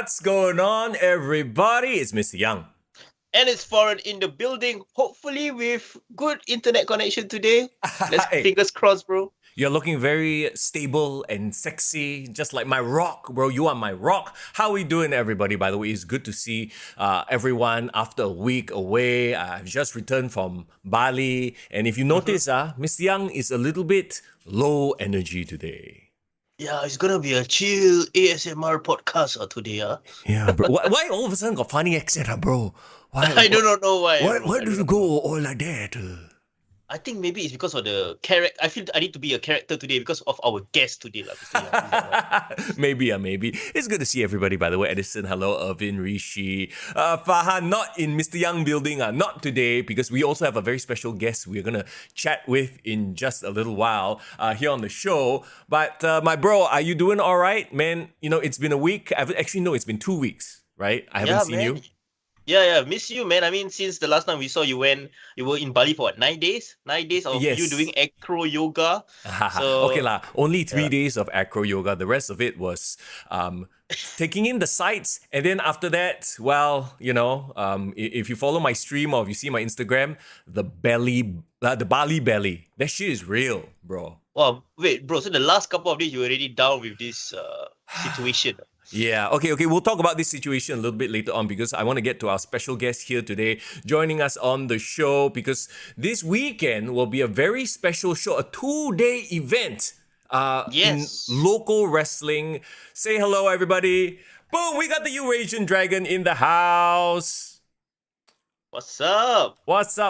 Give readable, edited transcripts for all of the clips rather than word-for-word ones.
What's going on, everybody? It's Mr. Young. And it's Foreign in the building, hopefully with good internet connection today. Let's Hey. fingers crossed, bro. You're looking very stable and sexy, just like my rock, bro. You are my rock. How we doing, everybody? By the way, it's good to see everyone after a week away. I've just returned from Bali. And if you notice, Mr. Young is a little bit low energy today. Yeah, it's gonna be a chill ASMR podcast today. Yeah, bro. Why all of a sudden got funny accent, bro? Why, I do not know why. Why do you go all like that? I think maybe it's because of the character. I feel I need to be a character today because of our guest today. Maybe. It's good to see everybody, by the way. Edison, hello. Irvin, Rishi. Fahan, not in Mr. Young building. Not today, because we also have a very special guest we're going to chat with in just a little while here on the show. But my bro, are you doing all right, man? You know, it's been a week. Actually, no, it's been 2 weeks, right? I haven't seen you. Yeah, miss you, man. I mean, since the last time we saw you you were in Bali for what, 9 days? 9 days of you doing acro yoga. So, okay lah, only 3 days of acro yoga. The rest of it was taking in the sights. And then after that, well, you know, if you follow my stream or if you see my Instagram, the Bali belly, that shit is real, bro. Wow, wait, bro. So the last couple of days you were already down with this situation. Yeah, okay, we'll talk about this situation a little bit later on because I want to get to our special guest here today joining us on the show because this weekend will be a very special show, a 2-day event in local wrestling. Say hello, everybody. Boom, we got the Eurasian Dragon in the house. What's up?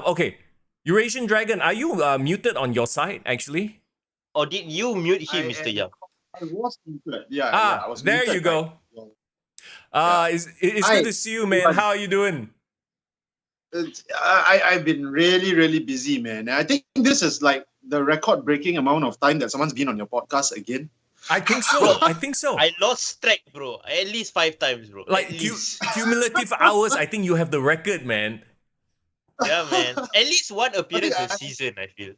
Okay, Eurasian Dragon, are you muted on your side, actually? Or did you mute him, Mr. Young? I was muted. I was there muted, you go. It's good to see you, man. How are you doing? I've been really, really busy, man. I think this is like the record-breaking amount of time that someone's been on your podcast again. I think so. I lost track, bro. At least 5 times, bro. Like cumulative hours, I think you have the record, man. Yeah, man. At least one appearance a season, I feel.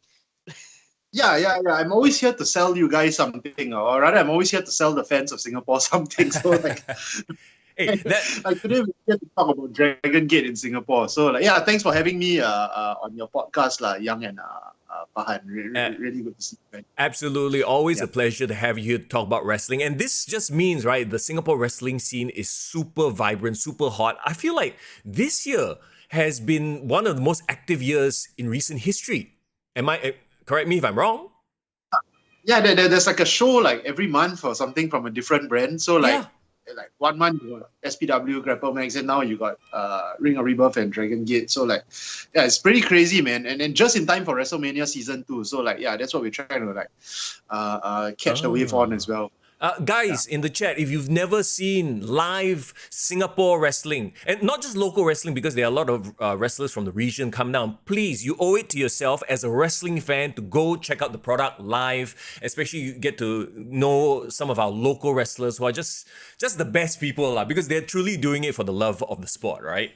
Yeah. I'm always here to sell you guys something, or rather, I'm always here to sell the fans of Singapore something. So, like, like today we're here to talk about Dragongate in Singapore. So, like, yeah, thanks for having me on your podcast, Young and Fahan. Really good to see you, man. Absolutely, always a pleasure to have you here to talk about wrestling. And this just means, right, the Singapore wrestling scene is super vibrant, super hot. I feel like this year has been one of the most active years in recent history. Correct me if I'm wrong. Yeah, there's like a show like every month or something from a different brand. So like 1 month you got SPW, Grapple Max, and now you got Ring of Rebirth and Dragongate. So like, yeah, it's pretty crazy, man. And then just in time for WrestleMania season 2. So like, yeah, that's what we're trying to like catch the wave on as well. Guys in the chat, if you've never seen live Singapore wrestling, and not just local wrestling because there are a lot of wrestlers from the region come down, please, you owe it to yourself as a wrestling fan to go check out the product live, especially you get to know some of our local wrestlers who are just the best people because they're truly doing it for the love of the sport, right?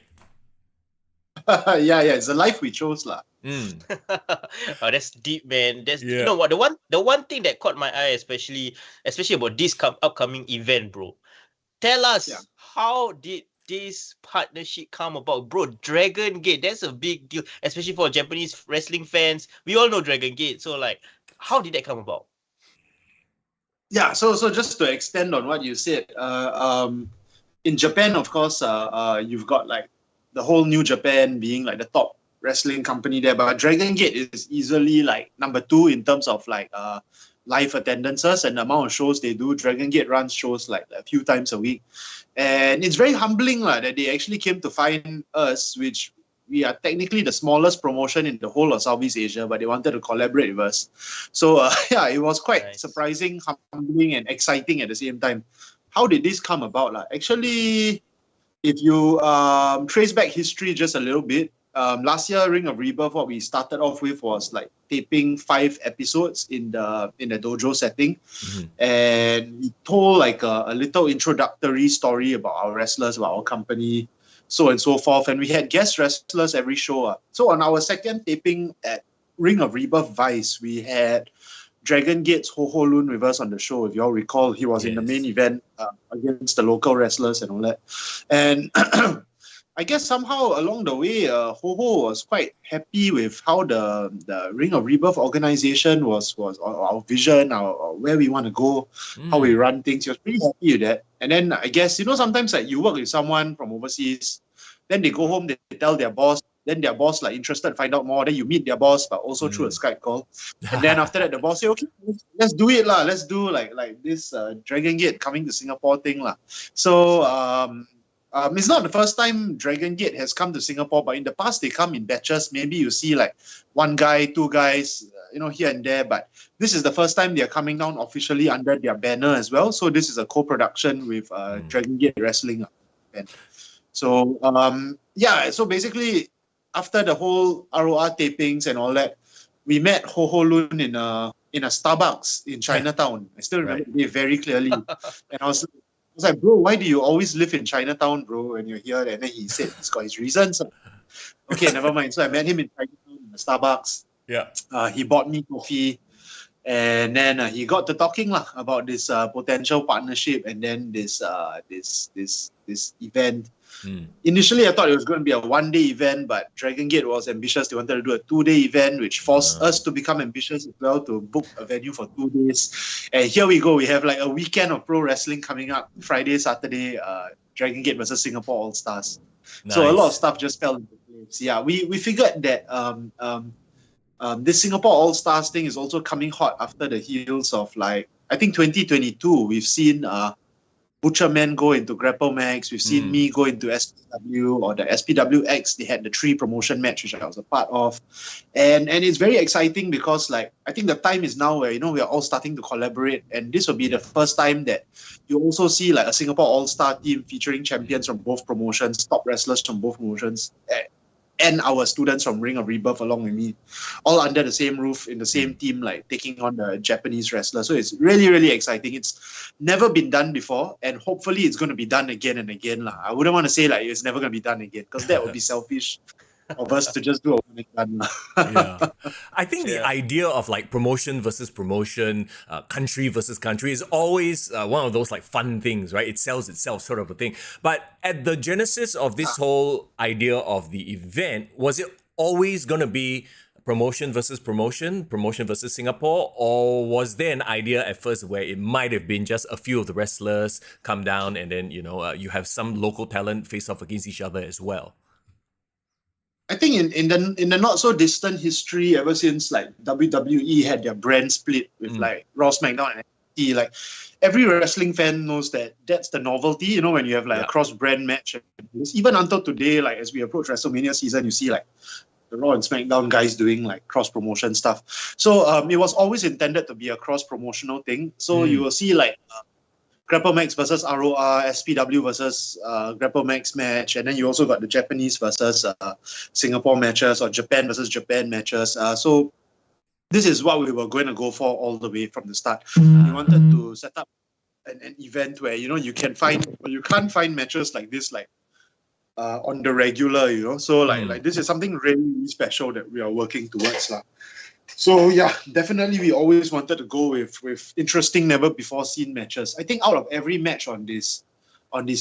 Yeah, it's the life we chose Oh, that's deep, man. You know what, the one thing that caught my eye, especially about this upcoming event, bro. Tell us, how did this partnership come about, bro? Dragongate, that's a big deal, especially for Japanese wrestling fans. We all know Dragongate, so like, how did that come about? Yeah, so just to extend on what you said, in Japan, of course, you've got like the whole New Japan being like the top wrestling company there, but Dragongate is easily like number 2 in terms of like live attendances and the amount of shows they do. Dragongate runs shows like a few times a week, and it's very humbling that they actually came to find us, which we are technically the smallest promotion in the whole of Southeast Asia, but they wanted to collaborate with us. So yeah, it was quite surprising, humbling, and exciting at the same time. How did this come about? Actually, if you trace back history just a little bit, last year, Ring of Rebirth, what we started off with was like taping 5 episodes in the dojo setting, and we told like a little introductory story about our wrestlers, about our company, so on and so forth. And we had guest wrestlers every show. So on our second taping at Ring of Rebirth Vice, we had Dragongate's Ho Ho Lun with us on the show. If you all recall, he was in the main event against the local wrestlers and all that. And I guess somehow along the way, Ho Ho was quite happy with how the Ring of Rebirth organization was our vision, our where we want to go, how we run things. He was pretty happy with that. And then I guess, sometimes like you work with someone from overseas, then they go home, they tell their boss, then their boss like interested, find out more. Then you meet their boss, but also through a Skype call. And then after that, the boss say, okay, let's do it lah. Let's do like this Dragongate coming to Singapore thing lah. So it's not the first time Dragongate has come to Singapore, but in the past they come in batches. Maybe you see like one guy, two guys, here and there. But this is the first time they are coming down officially under their banner as well. So this is a co-production with Dragongate Wrestling. So so basically, after the whole ROR tapings and all that, we met Ho Ho Lun in a Starbucks in Chinatown. I still remember it very clearly. And I was like, bro, why do you always live in Chinatown, bro, when you're here? And then he said he's got his reasons. Okay, never mind. So I met him in Chinatown in the Starbucks. Yeah. He bought me coffee. And then he got to talking about this potential partnership and then this event. Initially, I thought it was going to be a one-day event, but Dragongate was ambitious. They wanted to do a two-day event, which forced us to become ambitious as well to book a venue for 2 days. And here we go. We have like a weekend of pro wrestling coming up. Friday, Saturday, Dragongate versus Singapore All-Stars. Nice. So a lot of stuff just fell into place. Yeah, we figured that this Singapore All-Stars thing is also coming hot after the heels of I think 2022. We've seen Butcherman go into Grapple Max. We've seen me go into SPW or the SPWX. They had the 3 promotion match, which I was a part of. And it's very exciting because I think the time is now where, we are all starting to collaborate. And this will be the first time that you also see a Singapore All-Star team featuring champions from both promotions, top wrestlers from both promotions, and our students from Ring of Rebirth along with me, all under the same roof in the same team, taking on the Japanese wrestler. So it's really, really exciting. It's never been done before, and hopefully it's going to be done again and again. I wouldn't want to say it's never going to be done again, because that would be selfish of us to just do a one and done. Yeah. I think the idea of promotion versus promotion, country versus country is always one of those fun things, right? It sells itself sort of a thing. But at the genesis of this whole idea of the event, was it always going to be promotion versus Singapore, or was there an idea at first where it might have been just a few of the wrestlers come down and then, you have some local talent face off against each other as well? I think in the not so distant history, ever since WWE had their brand split with Raw, SmackDown, and NXT, every wrestling fan knows that that's the novelty. When you have a cross brand match, even until today, as we approach WrestleMania season, you see the Raw and SmackDown guys doing cross promotion stuff. So it was always intended to be a cross promotional thing. So you will see Grapple Max versus ROR, SPW versus Grapple Max match, and then you also got the Japanese versus Singapore matches or Japan versus Japan matches. So this is what we were going to go for all the way from the start. We wanted to set up an event where you can't find matches like this on the regular. So this is something really, really special that we are working towards So yeah, definitely we always wanted to go with interesting, never before seen matches. I think out of every match on this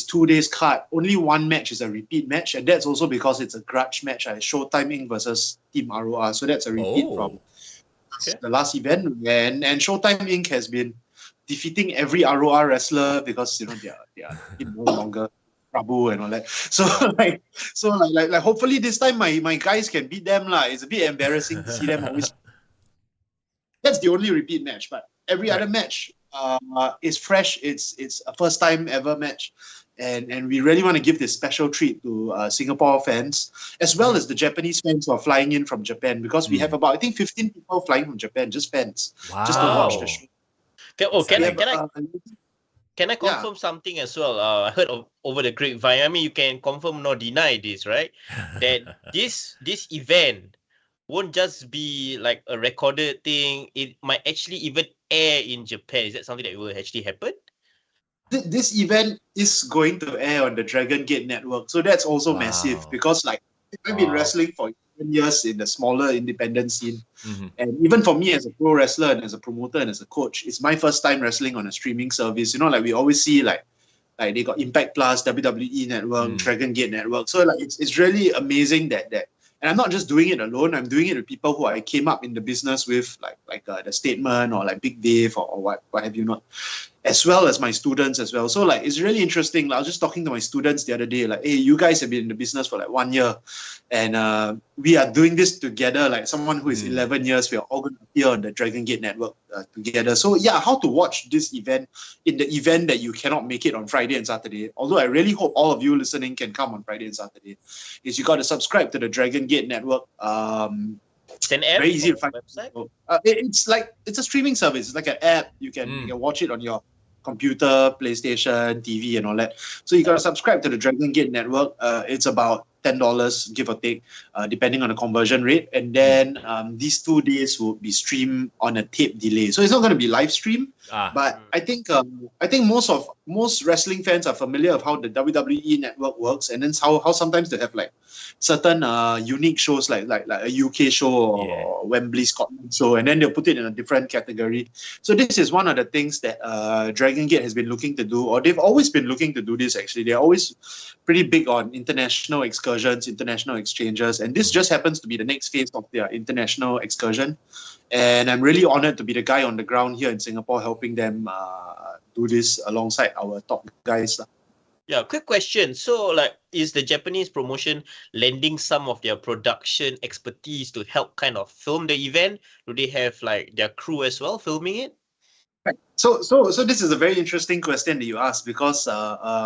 2 days card, only one match is a repeat match, and that's also because it's a grudge match. Showtime Inc. versus Team ROR. So that's a repeat from the last event. And Showtime Inc. has been defeating every ROR wrestler because they are no longer Prabhu and all that. So hopefully this time my guys can beat them It's a bit embarrassing to see them always. That's the only repeat match, but every other match is fresh. It's a first time ever match, and we really want to give this special treat to Singapore fans as well as the Japanese fans who are flying in from Japan, because we have about, I think, 15 people flying from Japan, just fans, just to watch the show. Can I confirm something as well? I heard over the grapevine. I mean, you can confirm nor deny this, right? That this event won't just be a recorded thing. It might actually even air in Japan. Is that something that will actually happen? This event is going to air on the Dragongate network. So that's also massive, because I've been wrestling for years in the smaller independent scene. And even for me as a pro wrestler and as a promoter and as a coach, it's my first time wrestling on a streaming service. You know, like we always see like they got Impact Plus, WWE Network, Dragongate Network. So like it's really amazing that and I'm not just doing it alone. I'm doing it with people who I came up in the business with, like The Statement or like Big Dave or what have you not, as well as my students as well. So like it's really interesting. Like, I was just talking to my students the other day, like, hey, you guys have been in the business for like 1 year, and we are doing this together. Like someone who is 11 years, we are all going to appear on the Dragongate Network together. So yeah, how to watch this event in the event that you cannot make it on Friday and Saturday. Although I really hope all of you listening can come on Friday and Saturday. Is you got to subscribe to the Dragongate Network. It's an app. Very easy to find. Website? It's a streaming service. It's like an app. You can watch it on your computer, PlayStation, TV, and all that. So you got to subscribe to the Dragongate Network. It's about $10, give or take, depending on the conversion rate. And then these 2 days will be streamed on a tape delay. So it's not going to be live stream. But I think most wrestling fans are familiar with how the WWE Network works, and then how sometimes they have like certain unique shows like a UK show or Wembley Scotland show, and then they'll put it in a different category. So this is one of the things that Dragongate has been looking to do, or they've always been looking to do this actually. They're always pretty big on international excursions, international exchanges, and this just happens to be the next phase of their international excursion. And I'm really honored to be the guy on the ground here in Singapore helping them do this alongside our top guys. Yeah, quick question. So, like, is the Japanese promotion lending some of their production expertise to help kind of film the event? Do they have like their crew as well filming it? Right. So this is a very interesting question that you asked, because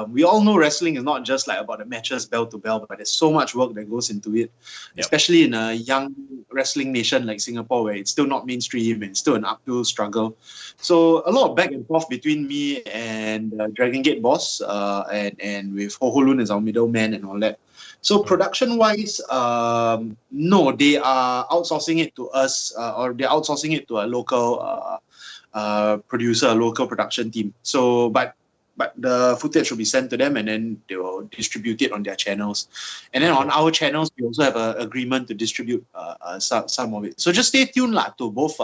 we all know wrestling is not just like about the matches bell to bell, but there's so much work that goes into it, especially in a young wrestling nation like Singapore, where it's still not mainstream and it's still an uphill struggle. So a lot of back and forth between me and Dragongate boss, and with Ho Ho Lun as our middleman and all that. So production-wise, no, they are outsourcing it to us, or they're outsourcing it to a local producer, a local production team. So, but the footage will be sent to them, and then they will distribute it on their channels. And then on our channels, we also have an agreement to distribute some of it. So just stay tuned to both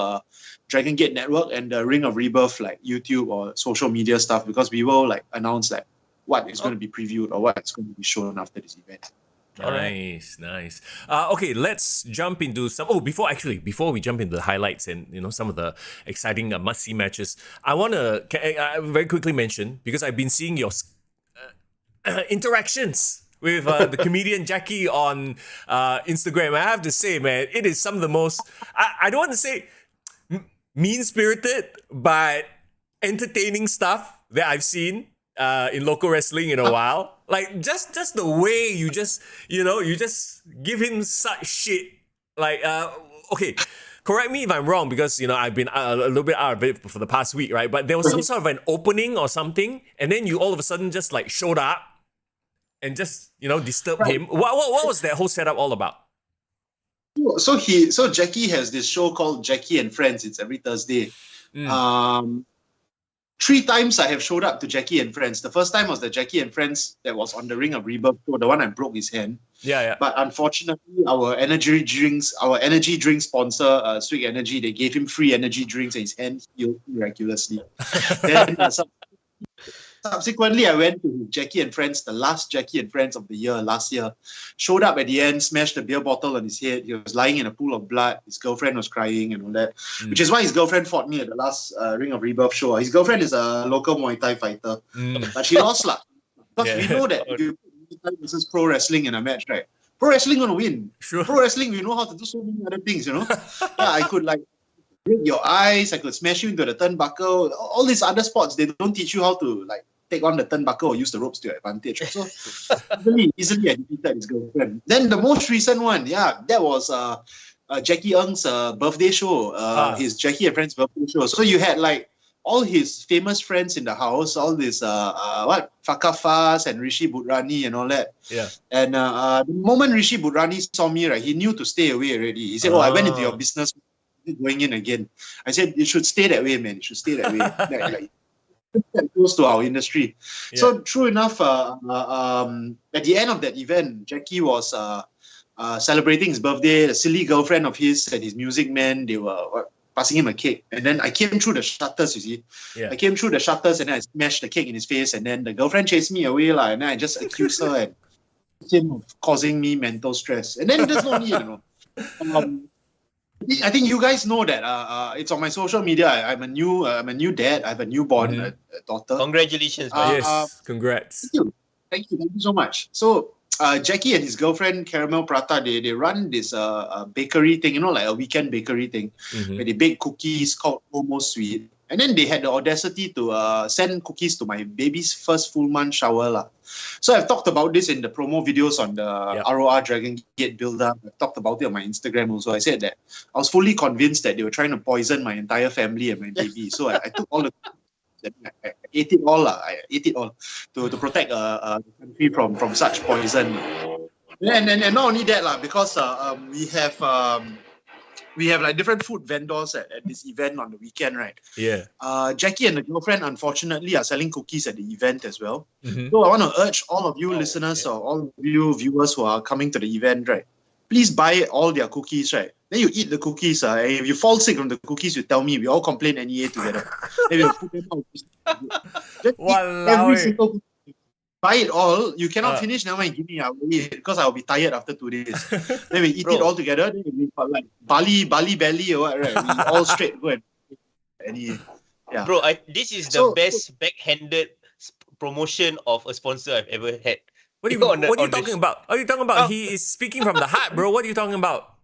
Dragongate Network and the Ring of Rebirth, like YouTube or social media stuff, because we will like announce like what is going to be previewed or what's going to be shown after this event. Nice. Okay, let's jump into some. Before we jump into the highlights and some of the exciting must-see matches, I want to very quickly mention, because I've been seeing your interactions with the comedian Jackie on Instagram. I have to say, man, it is some of the most, I don't want to say mean-spirited, but entertaining stuff that I've seen in local wrestling in a while. Like just the way you just give him such shit. Like okay, correct me if I'm wrong, because I've been a little bit out of it for the past week, right? But there was some sort of an opening or something, and then you all of a sudden just like showed up and just disturbed him. What was that whole setup all about? So Jackie has this show called Jackie and Friends. It's every Thursday. 3 times I have showed up to Jackie and Friends. The first time was the Jackie and Friends that was on the Ring of Rebirth show, the one I broke his hand. Yeah. But unfortunately, our energy drink sponsor, Sweet Energy, they gave him free energy drinks and his hand healed miraculously. Then subsequently, I went to Jackie and Friends, the last Jackie and Friends of the year, last year. Showed up at the end, smashed a beer bottle on his head. He was lying in a pool of blood. His girlfriend was crying and all that, which is why his girlfriend fought me at the last Ring of Rebirth show. His girlfriend is a local Muay Thai fighter, but she lost lah. Because we know that if you put Muay Thai versus pro wrestling in a match, right? Pro wrestling gonna win. Sure. Pro wrestling, we know how to do so many other things, I could like break your eyes, I could smash you into the turnbuckle. All these other sports, they don't teach you how to like take on the turnbuckle or use the ropes to your advantage. So easily I defeated his girlfriend. Then the most recent one, that was Jackie Ng's birthday show, his Jackie and Friends birthday show. So you had like all his famous friends in the house, all this Fakar Fas and Rishi Budrani and all that. Yeah. And the moment Rishi Budrani saw me, right, he knew to stay away already. He said, I went into your business, going in again. I said, you should stay that way, man. You should stay that way. like close to our industry. So true enough, at the end of that event, Jackie was celebrating his birthday. A silly girlfriend of his and his music man, they were passing him a cake. And then I came through the shutters, you see. Yeah. I came through the shutters and then I smashed the cake in his face. And then the girlfriend chased me away, and then I just accused her and him of causing me mental stress. And then there's no need, I think you guys know that it's on my social media. I'm a new dad. I have a newborn a daughter. Congratulations, man. Yes, congrats. Thank you so much. So Jackie and his girlfriend Caramel Prata, they run this bakery thing, like a weekend bakery thing, where they bake cookies called Almost Sweet. And then they had the audacity to send cookies to my baby's first full month shower. So I've talked about this in the promo videos on the ROR Dragongate build-up. I've talked about it on my Instagram also. I said that I was fully convinced that they were trying to poison my entire family and my baby. So I took all the I ate it all. I ate it all to protect the country from such poison. And not only that, because we have like different food vendors at this event on the weekend, right? Yeah. Jackie and the girlfriend, unfortunately, are selling cookies at the event as well. So I want to urge all of you listeners or all of you viewers who are coming to the event, right? Please buy all their cookies, right? Then you eat the cookies. And if you fall sick from the cookies, you tell me. We all complain NEA together. Then we'll put them out. Just eat every single cookie. Buy it all. You cannot finish. Never mind, give me. I will eat it because I will be tired after 2 days. Then we eat it all together. Then we like Bali belly or what, right? We all straight go and NEA. Yeah. Bro, this is the best backhanded promotion of a sponsor I've ever had. What are you talking about? Are you talking about he is speaking from the heart, bro? What are you talking about?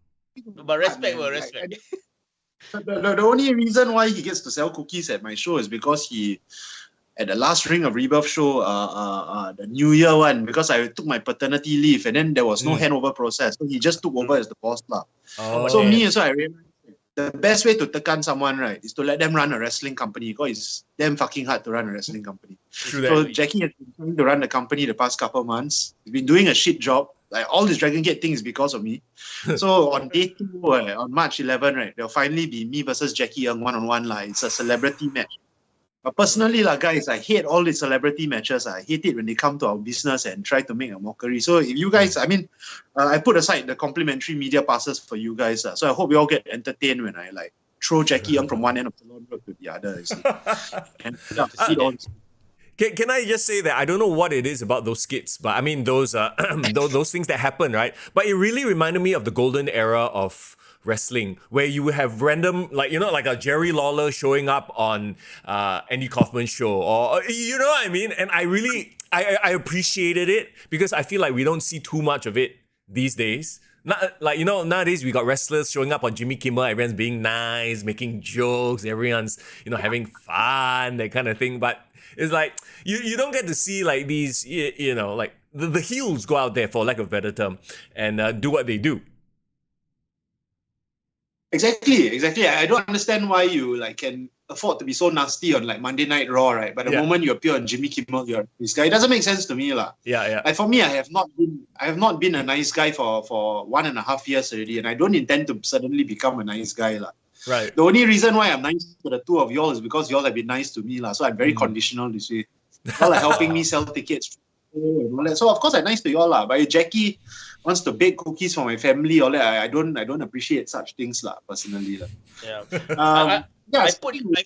But respect, bro, respect. The only reason why he gets to sell cookies at my show is because at the last Ring of Rebirth show, the New Year one, because I took my paternity leave and then there was no handover process. So he just took over as the boss. Me also, I realized the best way to tekan someone, right, is to let them run a wrestling company because it's damn fucking hard to run a wrestling company. So Jackie has been trying to run the company the past couple of months. He's been doing a shit job. Like all this Dragongate thing is because of me. So on day 2, on March 11, right, there'll finally be me versus Jackie Young one-on-one. It's a celebrity match. But personally, guys, I hate all these celebrity matches. I hate it when they come to our business and try to make a mockery. So if you guys, I put aside the complimentary media passes for you guys. So I hope you all get entertained when I throw Jackie Young from one end of the lawn road to the other. Can I just say that I don't know what it is about those skits, but I mean those those things that happen, right? But it really reminded me of the golden era of wrestling, where you would have random, like a Jerry Lawler showing up on Andy Kaufman's show, or you know what I mean? And I really I appreciated it because I feel like we don't see too much of it these days. Not nowadays we got wrestlers showing up on Jimmy Kimmel, everyone's being nice, making jokes, everyone's having fun, that kind of thing. But it's like you don't get to see like these the heels go out there, for lack of a better term, and do what they do. Exactly. I don't understand why you can afford to be so nasty on Monday Night Raw, right? But the moment you appear on Jimmy Kimmel, you're this guy. It doesn't make sense to me, lah. Yeah. Like for me, I have not been a nice guy for 1.5 years already, and I don't intend to suddenly become a nice guy, lah. Right. The only reason why I'm nice to the two of y'all is because y'all have been nice to me, lah. So I'm very conditional this way. Y'all are helping me sell tickets. So of course I'm nice to y'all, lah. But if Jackie wants to bake cookies for my family, all that, I don't appreciate such things, lah. Personally, lah. Yeah. I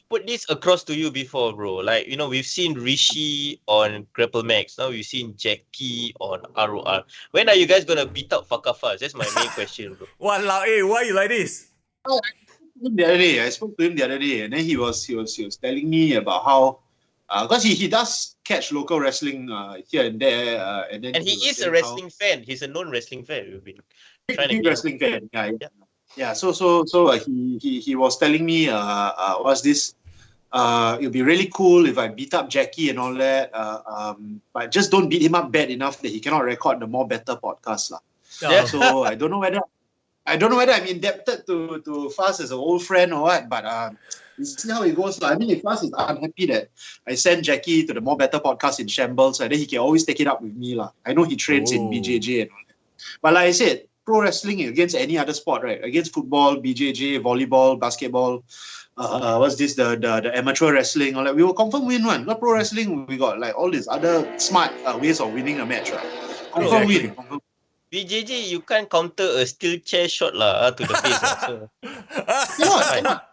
put this across to you before, bro. We've seen Rishi on Grapple Max. Now we've seen Jackie on ROR. When are you guys gonna beat up Fakafas? That's my main question, bro. Walao, why you like this? I spoke to him the other day, and then he was telling me about how because he does catch local wrestling here and there, and he is a wrestling fan. He's a known wrestling fan. We've been trying to wrestling fan. Yeah. So he was telling me what's this? It'll be really cool if I beat up Jackie and all that. But just don't beat him up bad enough that he cannot record the More Better podcast, lah. Yeah. So I don't know whether I'm indebted to Faz as an old friend or what, but you see how it goes. If Faz is unhappy that I send Jackie to the More Better podcast in shambles, then he can always take it up with me. I know he trains in BJJ and all that. But like I said, pro wrestling against any other sport, right? Against football, BJJ, volleyball, basketball, what's this, the amateur wrestling, all that, we will confirm win one. Not pro wrestling, we got all these other smart ways of winning a match, right? Confirm win. BJJ, you can't counter a steel chair shot lah to the face. So. Cannot.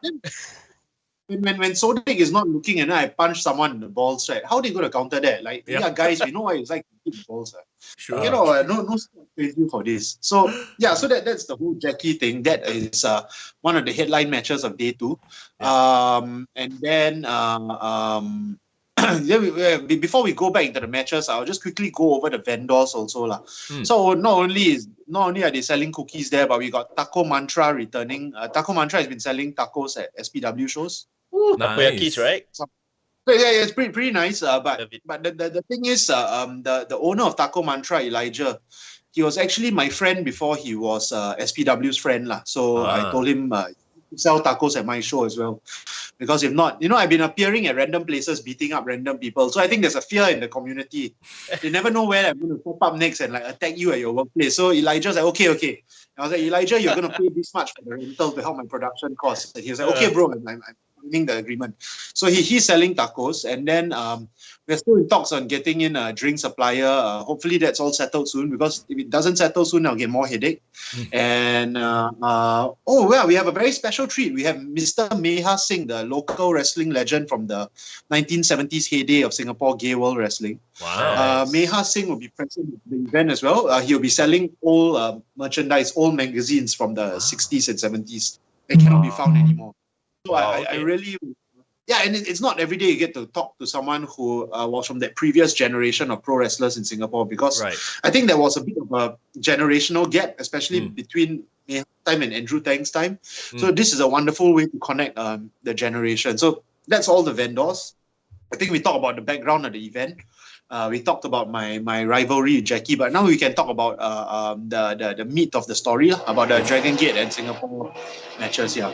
When Sodic is not looking and I punch someone in the balls, right? How are they going to counter that? Like, yeah, guys, we know why it's like to hit the balls. Sure. You know, no crazy for this. So yeah, so that's the whole Jackie thing. That is one of the headline matches of day 2. Yeah. And then before we go back into the matches, I'll just quickly go over the vendors also. So not only are they selling cookies there, but we got Taco Mantra returning. Taco Mantra has been selling tacos at SPW shows. Takoyakis, right? So, yeah, it's pretty nice. But the thing is, the owner of Taco Mantra, Elijah, he was actually my friend before he was SPW's friend lah. So I told him sell tacos at my show as well, because if not, I've been appearing at random places beating up random people. So I think there's a fear in the community. They never know where I'm going to pop up next and like attack you at your workplace. So Elijah's like, okay. And I was like, Elijah, you're going to pay this much for the rental to help my production costs. And he was like, okay, bro, I'm signing the agreement. So he's selling tacos, and then we're still in talks on getting in a drink supplier. Hopefully that's all settled soon, because if it doesn't settle soon, I'll get more headache. And we have a very special treat. We have Mr. Meha Singh, the local wrestling legend from the 1970s heyday of Singapore gay world wrestling. Wow. Meha Singh will be present at the event as well. He'll be selling old merchandise, old magazines from the 60s and 70s that cannot be found anymore. So I really, and it's not every day you get to talk to someone who was from that previous generation of pro wrestlers in Singapore, because I think there was a bit of a generational gap, especially between Meha's time and Andrew Tang's time. So this is a wonderful way to connect the generation. So that's all the vendors. I think we talked about the background of the event. We talked about my rivalry with Jackie, but now we can talk about the meat of the story, about the Dragongate and Singapore matches. Yeah.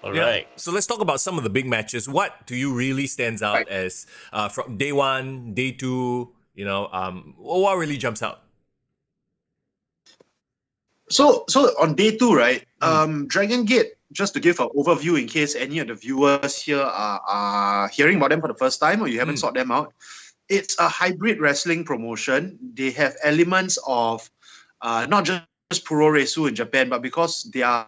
All right. So let's talk about some of the big matches. What to you really stands out as from day 1, day 2? What really jumps out? So on day 2, right? Dragongate. Just to give an overview in case any of the viewers here are hearing about them for the first time or you haven't sought them out. It's a hybrid wrestling promotion. They have elements of not just Puroresu in Japan, but because they are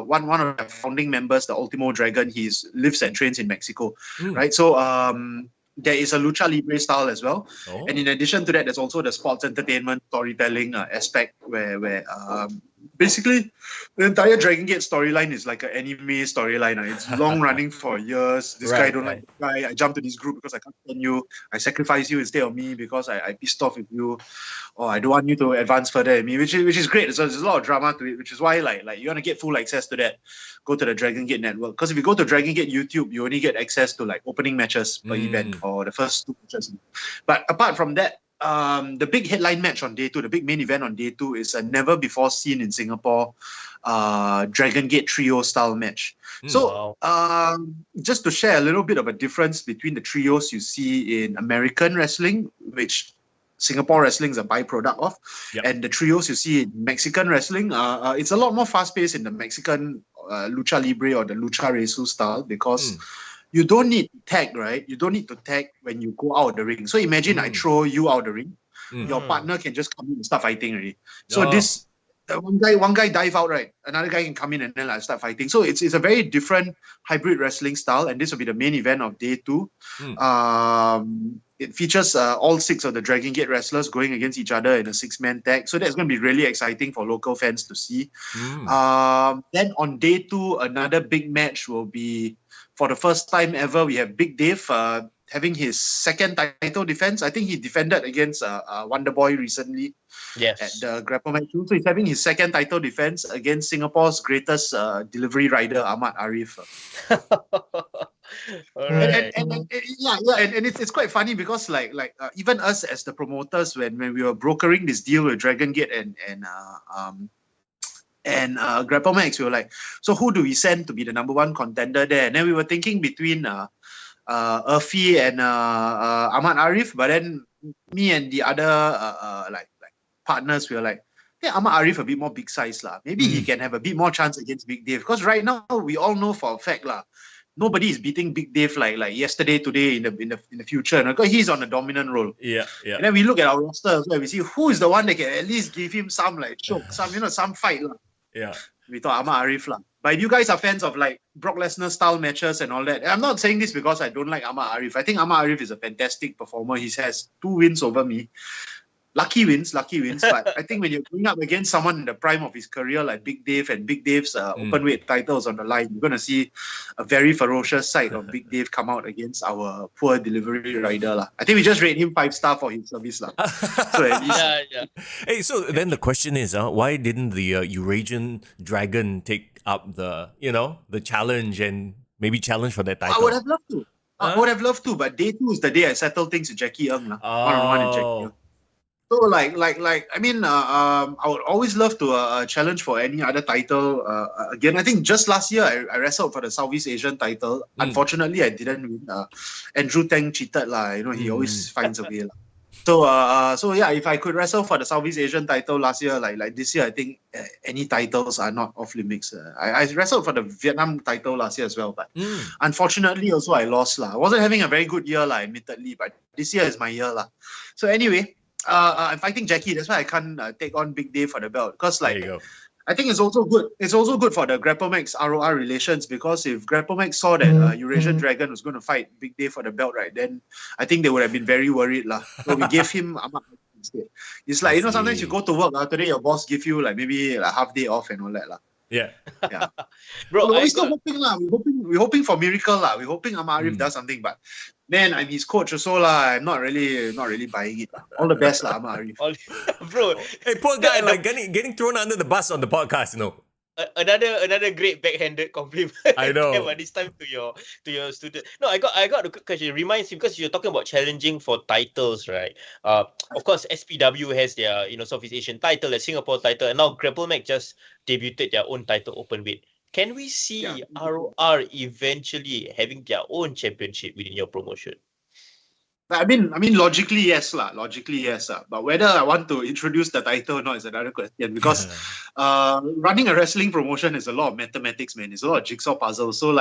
one of the founding members, the Ultimo Dragon, he lives and trains in Mexico, right? So there is a lucha libre style as well. And in addition to that, there's also the sports entertainment storytelling aspect where basically the entire Dragongate storyline is like an anime storyline. It's long running for years. This guy don't like this guy. I jump to this group because I can't stand you. I sacrifice you instead of me because I pissed off with you. Or I don't want you to advance further than me, which is great. So there's a lot of drama to it, which is why like you want to get full access to that, go to the Dragongate network. Because if you go to Dragongate YouTube, you only get access to like opening matches per event or the first 2 matches. But apart from that, the big headline match on day 2, the big main event on day 2 is a never before seen in Singapore Dragongate trio style match. So just to share a little bit of a difference between the trios you see in American wrestling, which Singapore wrestling is a byproduct of, and the trios you see in Mexican wrestling, it's a lot more fast-paced in the Mexican lucha libre or the lucha resu style, because you don't need to tag, right? You don't need to tag when you go out of the ring. So imagine I throw you out of the ring, your partner can just come in and start fighting already. So this one guy dive out, right? Another guy can come in and then like start fighting. So it's a very different hybrid wrestling style, and this will be the main event of day 2. It features all 6 of the Dragongate wrestlers going against each other in a 6-man tag. So that's going to be really exciting for local fans to see. Then on day 2, another big match will be, for the first time ever, we have Big Dave having his second title defense. I think he defended against Wonder Boy recently at the Grapple match. So he's having his second title defense against Singapore's greatest delivery rider, Ahmad Arif. And it's quite funny because like even us as the promoters, when we were brokering this deal with Dragongate and Grapple Max, we were like, so who do we send to be the number 1 contender there? And then we were thinking between Urfi and Ahmad Arif, but then me and the other like partners, we were like, hey, Ahmad Arif a bit more big size lah. Maybe he can have a bit more chance against Big Dave, because right now we all know for a fact lah, nobody is beating Big Dave like yesterday, today, in the future. Because he's on a dominant role. Yeah. And then we look at our roster, so we see who is the one that can at least give him some like choke, some fight. Yeah. We thought Ahmad Arif. But you guys are fans of like Brock Lesnar style matches and all that. And I'm not saying this because I don't like Ahmad Arif. I think Ahmad Arif is a fantastic performer. He has 2 wins over me. Lucky wins. But I think when you're going up against someone in the prime of his career like Big Dave, and Big Dave's openweight titles on the line, you're going to see a very ferocious side of Big Dave come out against our poor delivery rider. I think we just rate him 5-star for his service. So at least, Yeah. Hey, so then the question is, why didn't the Eurasian Dragon take up the challenge and maybe challenge for that title? I would have loved to. I would have loved to, but day 2 is the day I settle things with Jackie Ng. One-on-one with Jackie Ng. So I would always love to challenge for any other title. Again, I think just last year I wrestled for the Southeast Asian title. Unfortunately, I didn't win. Andrew Tang cheated he always finds a way. So yeah, if I could wrestle for the Southeast Asian title last year, like this year, I think any titles are not off limits. I wrestled for the Vietnam title last year as well, but unfortunately also I lost. I wasn't having a very good year, admittedly, but this year is my year. So anyway, I'm fighting Jackie. That's why I can't take on Big Dave for the belt. Because there you go. I think it's also good. It's also good for the GrappleMax ROR relations, because if GrappleMax saw that Eurasian Dragon was going to fight Big Dave for the belt, right, then I think they would have been very worried. So we gave him Ahmad instead. It's like, sometimes you go to work, today your boss give you maybe a half day off and all that. Yeah. Bro, we're still hoping. We're hoping for miracle. We're hoping Ahmad Arif does something, but man, I'm his coach also. I'm not really buying it. All the best, Ahmad Arif. Bro. Hey, poor guy, getting thrown under the bus on the podcast, Another great backhanded compliment. I know. But this time to your student. No, I got a quick question. It reminds me, because you're talking about challenging for titles, right? Of course, SPW has their Southeast Asian title, their Singapore title, and now GrappleMax just debuted their own title, openweight. Can we see ROR eventually having their own championship within your promotion? I mean, logically yes, but whether I want to introduce the title or not is another question, because running a wrestling promotion is a lot of mathematics, man. It's a lot of jigsaw puzzles. So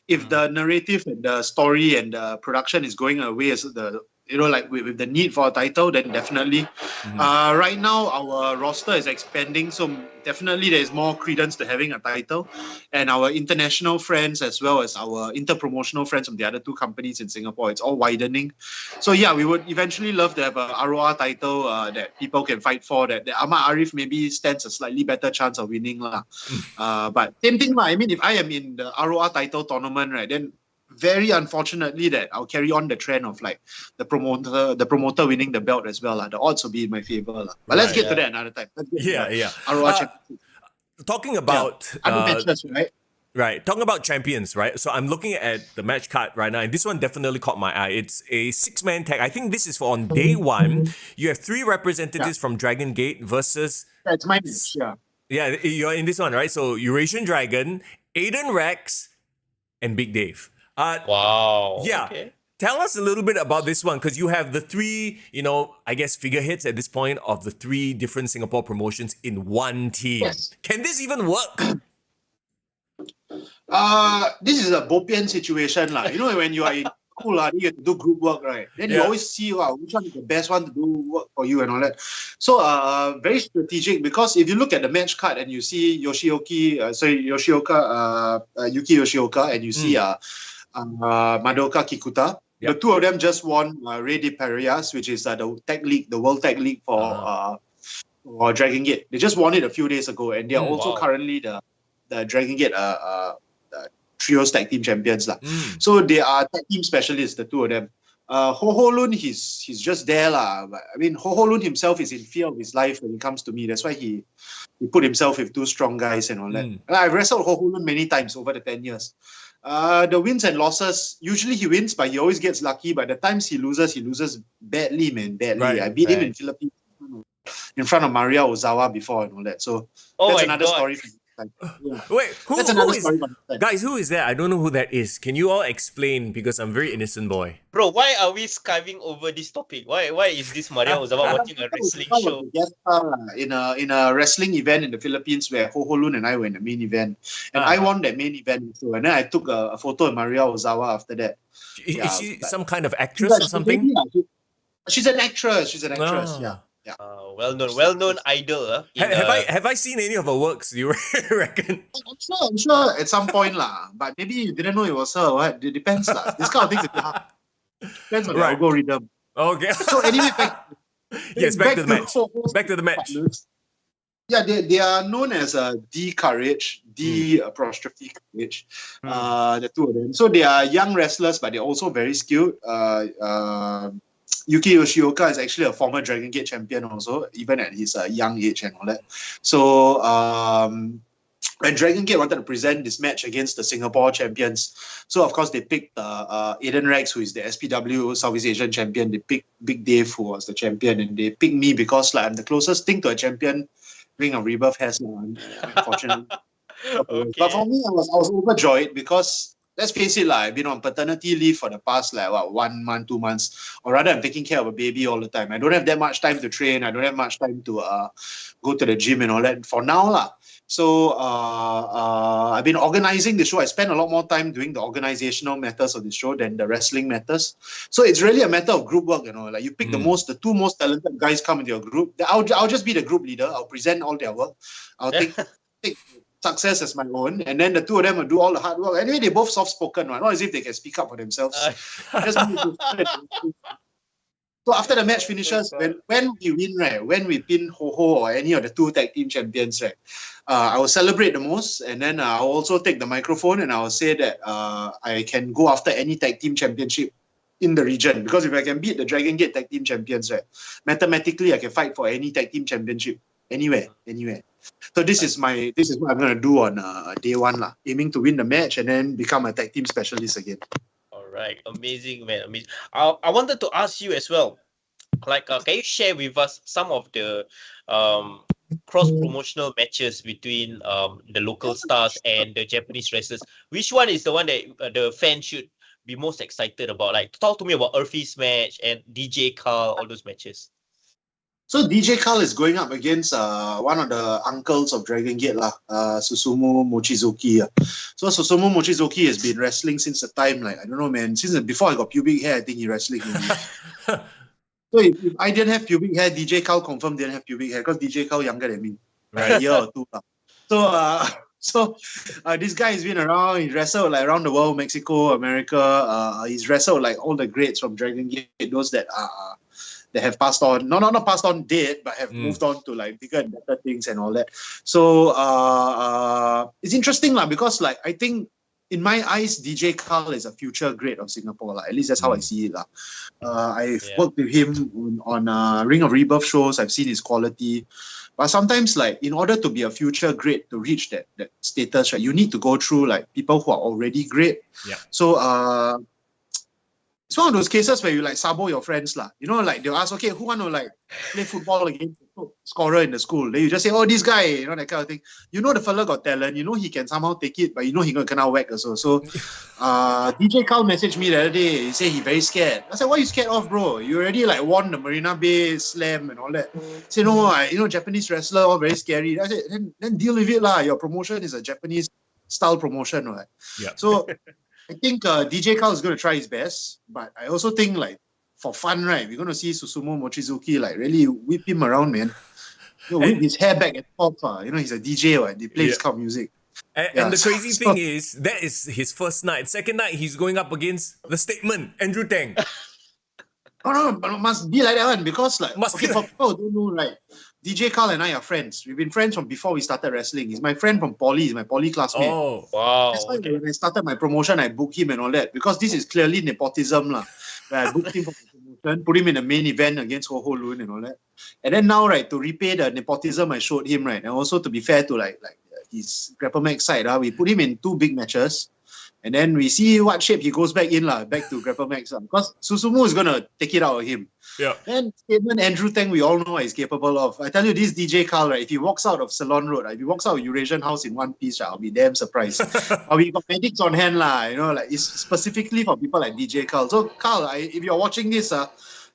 if the narrative and the story and the production is going away as with the need for a title, then definitely. Right now, our roster is expanding, so definitely there is more credence to having a title. And our international friends, as well as our inter-promotional friends from the other 2 companies in Singapore, it's all widening. So yeah, we would eventually love to have a ROR title that people can fight for, that Ahmad Arif maybe stands a slightly better chance of winning. But same thing, I mean, if I am in the ROR title tournament, right, then very unfortunately that I'll carry on the trend of the promoter winning the belt as well. The odds will be in my favor. But let's get to that another time. Talking about matches, right? Right. Talking about champions, right? So I'm looking at the match card right now, and this one definitely caught my eye. It's a 6-man tag. I think this is for on day 1. You have 3 representatives from Dragongate versus... That's my match, Yeah, you're in this one, right? So Eurasian Dragon, Aiden Rex, and Big Dave. Wow. Yeah. Okay. Tell us a little bit about this one, because you have the 3, I guess, figureheads at this point of the 3 different Singapore promotions in one team. Yes. Can this even work? This is a bopian situation. When you are in school, you have to do group work, right? Then you always see which one is the best one to do work for you and all that. So very strategic, because if you look at the match card and you see Yuki Yoshioka, and you see Madoka Kikuta. The 2 of them just won Rey de Parias, which is the tag league, the World Tag League for Dragongate. They just won it a few days ago, and they are also currently the Dragongate Trios Tag Team Champions. So they are tag team specialists, the 2 of them. Ho Ho Lun, he's just there. But, I mean, Ho Ho Lun himself is in fear of his life when it comes to me. That's why he put himself with 2 strong guys and all that. And I've wrestled Ho Ho Lun many times over the 10 years. The wins and losses, usually he wins, but he always gets lucky. But the times he loses badly, man, badly. Right, I beat him in Philippines in front of Maria Ozawa before and all that. So that's another story. Yeah. Wait, That's who another is story. About that. guys? Who is that? I don't know who that is. Can you all explain? Because I'm very innocent boy. Bro, why are we skiving over this topic? Why is this Maria Ozawa watching a wrestling I was show? a guest star in a wrestling event in the Philippines where Ho Ho Lun and I were in the main event, and I won that main event too. And then I took a photo with Maria Ozawa after that. Is she some kind of actress or something? She's an actress. She's an actress. Ah. Yeah. Well-known idol. Have I seen any of her works? Do you reckon? I'm sure at some point lah. But maybe you didn't know it was her. What? It depends lah. This kind of things depends on the algorithm. Okay. So anyway, back to the match. Back to the match. Yeah, they are known as D Courage, D apostrophe Courage. The two of them. So they are young wrestlers, but they're also very skilled. Yuki Yoshioka is actually a former Dragongate champion also, even at his young age and all that. So when Dragongate wanted to present this match against the Singapore champions, so of course they picked Aiden Rex, who is the SPW Southeast Asian champion. They picked Big Dave, who was the champion, and they picked me because I'm the closest thing to a champion Ring of Rebirth has now, unfortunately. Okay. But for me, I was overjoyed because, let's face it, I've been on paternity leave for the past 1 month, 2 months, or rather I'm taking care of a baby all the time. I don't have that much time to train. I don't have much time to go to the gym and all that for now. So I've been organizing the show. I spend a lot more time doing the organizational matters of the show than the wrestling matters. So it's really a matter of group work, Like you pick the two most talented guys come into your group. I'll just be the group leader. I'll present all their work. I'll take success as my own, and then the two of them will do all the hard work. Anyway, they're both soft-spoken, right? Not as if they can speak up for themselves. So after the match finishes, when we win, right, when we pin Ho Ho or any of the two tag team champions, right, I will celebrate the most, and then I'll also take the microphone and I will say that I can go after any tag team championship in the region, because if I can beat the Dragongate tag team champions, right, mathematically I can fight for any tag team championship anywhere. So this is what I'm gonna do on day one lah, aiming to win the match and then become a tag team specialist again. All right, amazing, man, amazing. I wanted to ask you as well, can you share with us some of the cross promotional matches between the local stars and the Japanese wrestlers? Which one is the one that the fans should be most excited about? Talk to me about Urfi's match and DJ Carl, all those matches. So DJ Carl is going up against one of the uncles of Dragongate Susumu Mochizuki. So Susumu Mochizuki has been wrestling since the time, I don't know, man, since before I got pubic hair, I think he wrestling. So if I didn't have pubic hair, DJ Carl confirmed didn't have pubic hair, because DJ Carl younger than me, a year or two. So this guy has been around. He's wrestled around the world, Mexico, America. He's wrestled all the greats from Dragongate, those that have passed on, not passed on dead, but have moved on to bigger and better things and all that. So it's interesting because I think in my eyes, DJ Carl is a future great of Singapore. At least that's how I see it. I've worked with him on Ring of Rebirth shows. I've seen his quality. But sometimes, in order to be a future great, to reach that status, right, you need to go through people who are already great. Yeah. So it's one of those cases where you sabo your friends they'll ask, okay, who want to play football against the top scorer in the school? Then you just say, oh, this guy, that kind of thing. The fella got talent. He can somehow take it, but he gonna cannot whack also. So DJ Carl messaged me the other day. He said he very scared. I said, what are you scared of, bro? You already won the Marina Bay Slam and all that. He said, no, Japanese wrestler, all very scary. I said, then deal with it lah. Your promotion is a Japanese style promotion, right? Yeah. So I think DJ Carl is going to try his best, but I also think for fun, right, we're going to see Susumu Mochizuki really whip him around, man. Whip his hair back and forth. He's a DJ, right? They play his kind of music. And the crazy thing is, that is his first night. Second night, he's going up against the Statement, Andrew Tang. No, but it must be like that one, because for people who don't know, right, DJ Carl and I are friends. We've been friends from before we started wrestling. He's my friend from Poly. He's my Poly classmate. Oh, wow. That's why when I started my promotion, I booked him and all that, because this is clearly nepotism where I booked him for the promotion, put him in the main event against Ho Ho Lun and all that. And then now, right, to repay the nepotism I showed him, right, and also to be fair to his Grapple Max side, we put him in 2 big matches. And then we see what shape he goes back in, back to Grapple Max. Because Susumu is going to take it out of him. Yeah. And statement Andrew Tang, we all know what he's capable of. I tell you, this DJ Carl, right, if he walks out of Ceylon Road, if he walks out of Eurasian House in one piece, I'll be damn surprised. But we got medics on hand, it's specifically for people like DJ Carl. So, Carl, if you're watching this,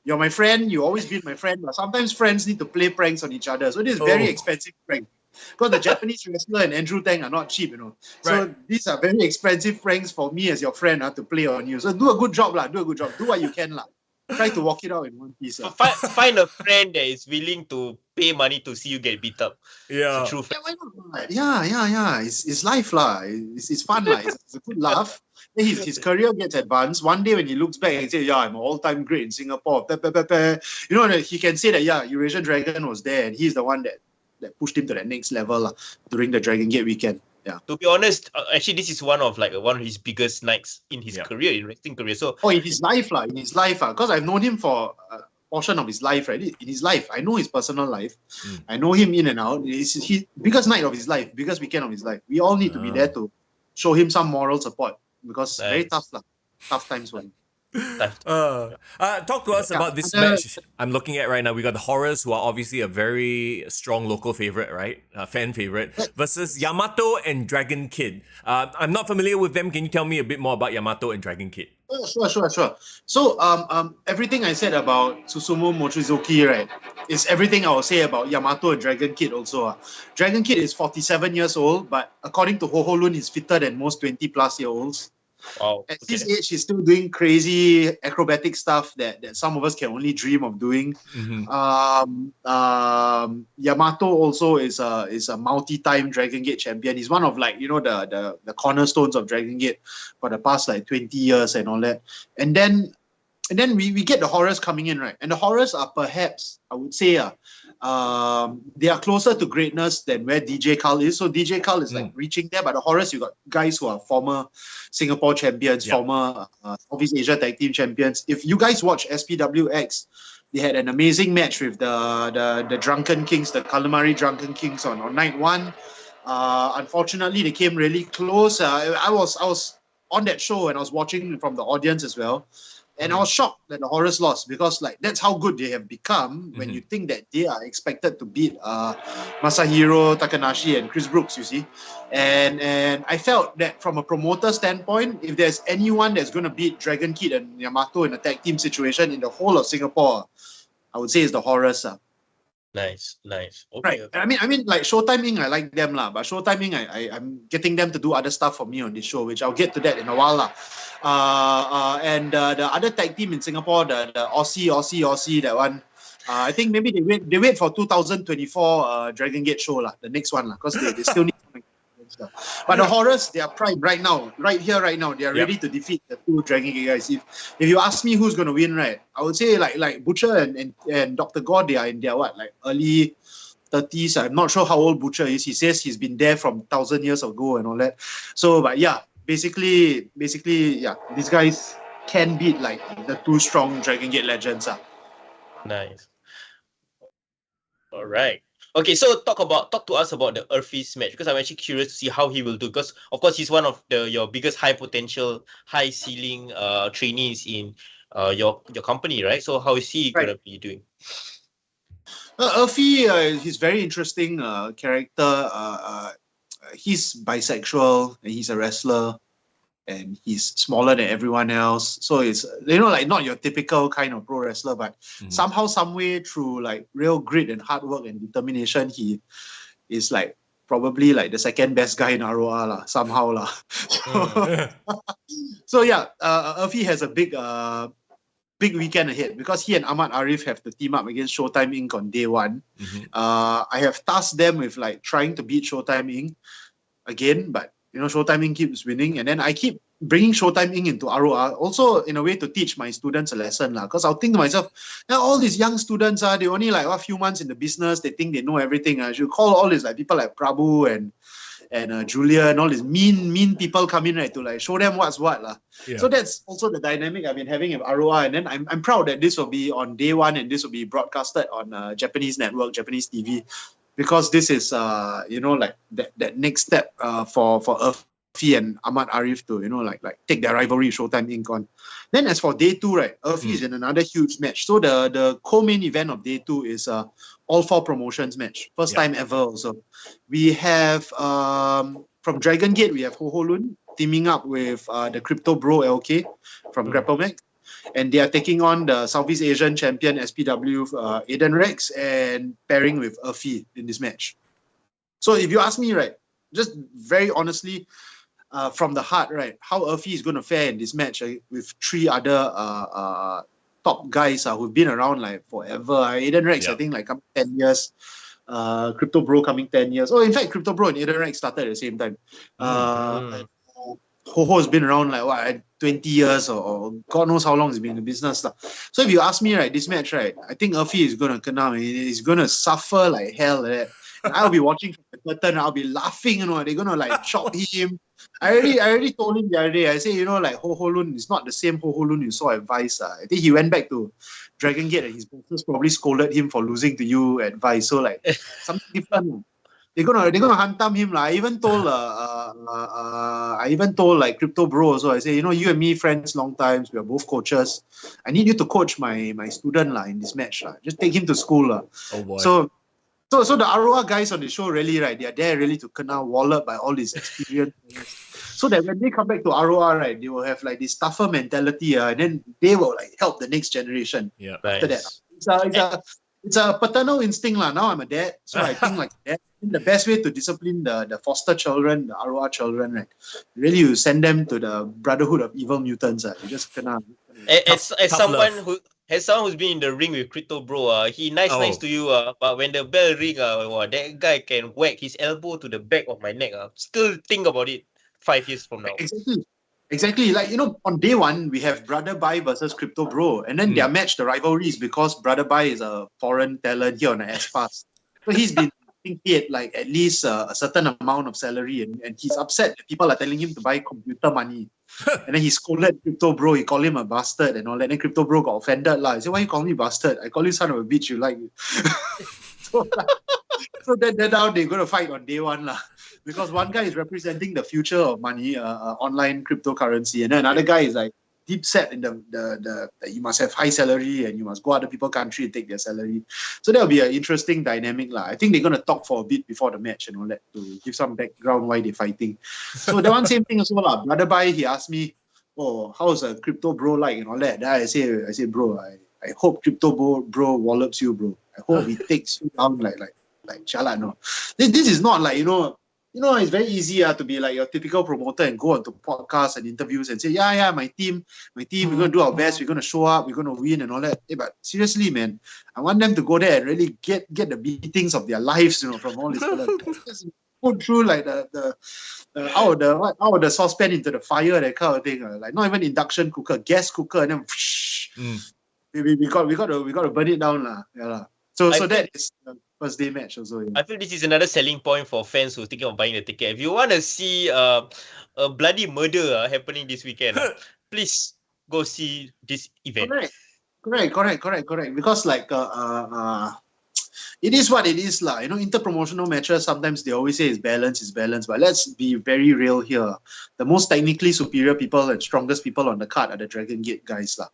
you're my friend, you always been my friend, but sometimes friends need to play pranks on each other. So this is very expensive prank. Because the Japanese wrestler and Andrew Tang are not cheap, So these are very expensive pranks for me as your friend to play on you. So do a good job, Do a good job. Do what you can, Try to walk it out in one piece. Find a friend that is willing to pay money to see you get beat up. Yeah. It's a true friend. Yeah. It's life, It's fun, It's a good laugh. Then his career gets advanced. One day when he looks back and says, I'm an all-time great in Singapore. He can say that, Eurasian Dragon was there and he's the one that pushed him to that next level during the Dragongate weekend. Yeah. To be honest, actually, this is one of his biggest nights in his career, in wrestling career. So, in his life, because I've known him for a portion of his life, right? In his life, I know his personal life. I know him in and out. It's his biggest night of his life, biggest weekend of his life. We all need to be there to show him some moral support because very tough times for him. Talk to us about this match I'm looking at right now. We got the Horrors, who are obviously a very strong local favorite, right? Fan favorite, versus Yamato and Dragon Kid. I'm not familiar with them. Can you tell me a bit more about Yamato and Dragon Kid? Sure. So, everything I said about Susumu Mochizuki, right, is everything I will say about Yamato and Dragon Kid also. Dragon Kid is 47 years old, but according to Ho Ho Lun, he's fitter than most 20-plus-year-olds. Wow. At his age, he's still doing crazy acrobatic stuff that some of us can only dream of doing. Yamato also is a multi-time Dragongate champion. He's one of the cornerstones of Dragongate for the past 20 years and all that. And then we get the Horrors coming in, right? And the Horrors are perhaps, I would say, they are closer to greatness than where DJ Carl is. So DJ Carl is reaching there, but the Horrors, you got guys who are former Singapore champions, former Southeast Asia tag team champions. If you guys watch SPWX, they had an amazing match with the Drunken Kings, the Calamari Drunken Kings on night one. Unfortunately, they came really close. I was on that show and I was watching from the audience as well. And I was shocked that the Horrors lost because that's how good they have become when you think that they are expected to beat Masahiro Takanashi and Chris Brooks, you see. And I felt that from a promoter standpoint, if there's anyone that's going to beat Dragon Kid and Yamato in a tag team situation in the whole of Singapore, I would say it's the Horrors. Nice. Okay. Right. I mean, Showtime Inc., I like them, but Showtime Inc., I'm getting them to do other stuff for me on this show, which I'll get to that in a while. And the other tag team in Singapore, the Aussie, that one, I think maybe they wait for 2024 Dragongate show, the next one, because they still need something. But the Horrors, they are prime right now. They are ready to defeat the two Dragongate guys. If you ask me who's going to win, right, I would say like Butcher and Dr. God, they are in their early 30s. I'm not sure how old Butcher is. He says he's been there from 1,000 years ago and all that. So, but yeah, basically, these guys can beat the two strong Dragongate legends. Nice. All right. Okay, so talk to us about the Urfi's match, because I'm actually curious to see how he will do. Because of course he's one of your biggest high potential, high ceiling trainees in your company, right? So how is he gonna be doing? Urfi, he's very interesting character. He's bisexual and he's a wrestler, and he's smaller than everyone else. So it's not your typical kind of pro wrestler, but somehow, some way, through real grit and hard work and determination, he is probably the second best guy in ROR somehow . So yeah, Urfi has a big weekend ahead because he and Ahmad Arif have to team up against Showtime Inc. on day one. I have tasked them with trying to beat Showtime Inc. again, but Showtime Inc. keeps winning, and then I keep bringing Showtime Inc. into ROR, also in a way to teach my students a lesson, because I'll think to myself, now all these young students they only a few months in the business, they think they know everything. I should call all these people like Prabhu and Julia and all these mean people come in, right, to show them what's what. Yeah. So that's also the dynamic I've been having at ROR, and then I'm proud that this will be on day one and this will be broadcasted on Japanese network, Japanese TV. Because this is, that next step for Urfi and Ahmad Arif to, like take their rivalry Showtime Inc. on. Then as for day 2, right, Urfi is in another huge match. So the co-main event of day 2 is all 4 promotions match. First time ever also. We have from Dragongate, we have Ho Ho Lun teaming up with the Crypto Bro LK from GrappleMax. And they are taking on the Southeast Asian champion SPW Aiden Rex and pairing with Urfi in this match. So if you ask me, right, just very honestly, from the heart, right, how Urfi is going to fare in this match with 3 other top guys who've been around like forever. Aiden Rex, I think like coming 10 years. Crypto Bro coming 10 years. Oh, in fact, Crypto Bro and Aiden Rex started at the same time. Ho has been around like 20 years or God knows how long he's been in the business. So if you ask me, right, this match, right, I think Urfi is going to come out. He's going to suffer like hell. And I'll be watching from the curtain. I'll be laughing. They're going to like chop him. I already told him the other day. I say, like Ho Ho Lun is not the same Ho Ho Lun you saw at Vice. I think he went back to Dragongate and his bosses probably scolded him for losing to you at Vice. So like something different. They're gonna hantam him. I even told like Crypto Bro also. I say, you and me friends long times. We are both coaches. I need you to coach my student in this match. Just take him to school. Oh boy. So the ROR guys on the show really, right, they are there really to wallop by all this experience. So that when they come back to ROR, right, they will have like this tougher mentality, and then they will like help the next generation. Yeah. After that, it's a paternal instinct Now I'm a dad, so I think like that. The best way to discipline the foster children, the ROR children, right? Really, you send them to the Brotherhood of Evil Mutants. You just as someone who's been in the ring with Crypto Bro, he nice to you. But when the bell ring, that guy can whack his elbow to the back of my neck. Still think about it 5 years from now. Exactly. Like, on day 1, we have Brother Bai versus Crypto Bro. And then their match, the rivalry is because Brother Bai is a foreign talent here on the S-Pass. So he's been paid like at least a certain amount of salary, and he's upset that people are telling him to buy computer money. And then he scolded Crypto Bro. He called him a bastard and all that. And then Crypto Bro got offended. He said, why you call me bastard? I call you son of a bitch, you like. So then now they're going to fight on day 1. Because one guy is representing the future of money, online cryptocurrency. And then another guy is like deep set in the you must have high salary and you must go other people's country and take their salary. So that'll be an interesting dynamic. I think they're going to talk for a bit before the match and all that to give some background why they're fighting. So the one same thing as well. Brother Bai, he asked me, how's a Crypto Bro like and all that. Then I say, bro, I hope Crypto Bro wallops you, bro. I hope he takes you down like chala. No, this is not like, it's very easy to be like your typical promoter and go onto podcasts and interviews and say, my team, we're going to do our best, we're going to show up, we're going to win and all that. But seriously, man, I want them to go there and really get the beatings of their lives, from all this. Just put through like the out of the saucepan into the fire, that kind of thing. Like not even induction cooker, gas cooker, and then we got to burn it down. So that is first day match also. Yeah. I feel this is another selling point for fans who are thinking of buying the ticket. If you want to see a bloody murder happening this weekend, please go see this event. Correct. Because like it is what it is lah. Interpromotional matches, sometimes they always say it's balance. But let's be very real here. The most technically superior people and strongest people on the card are the Dragongate guys lah.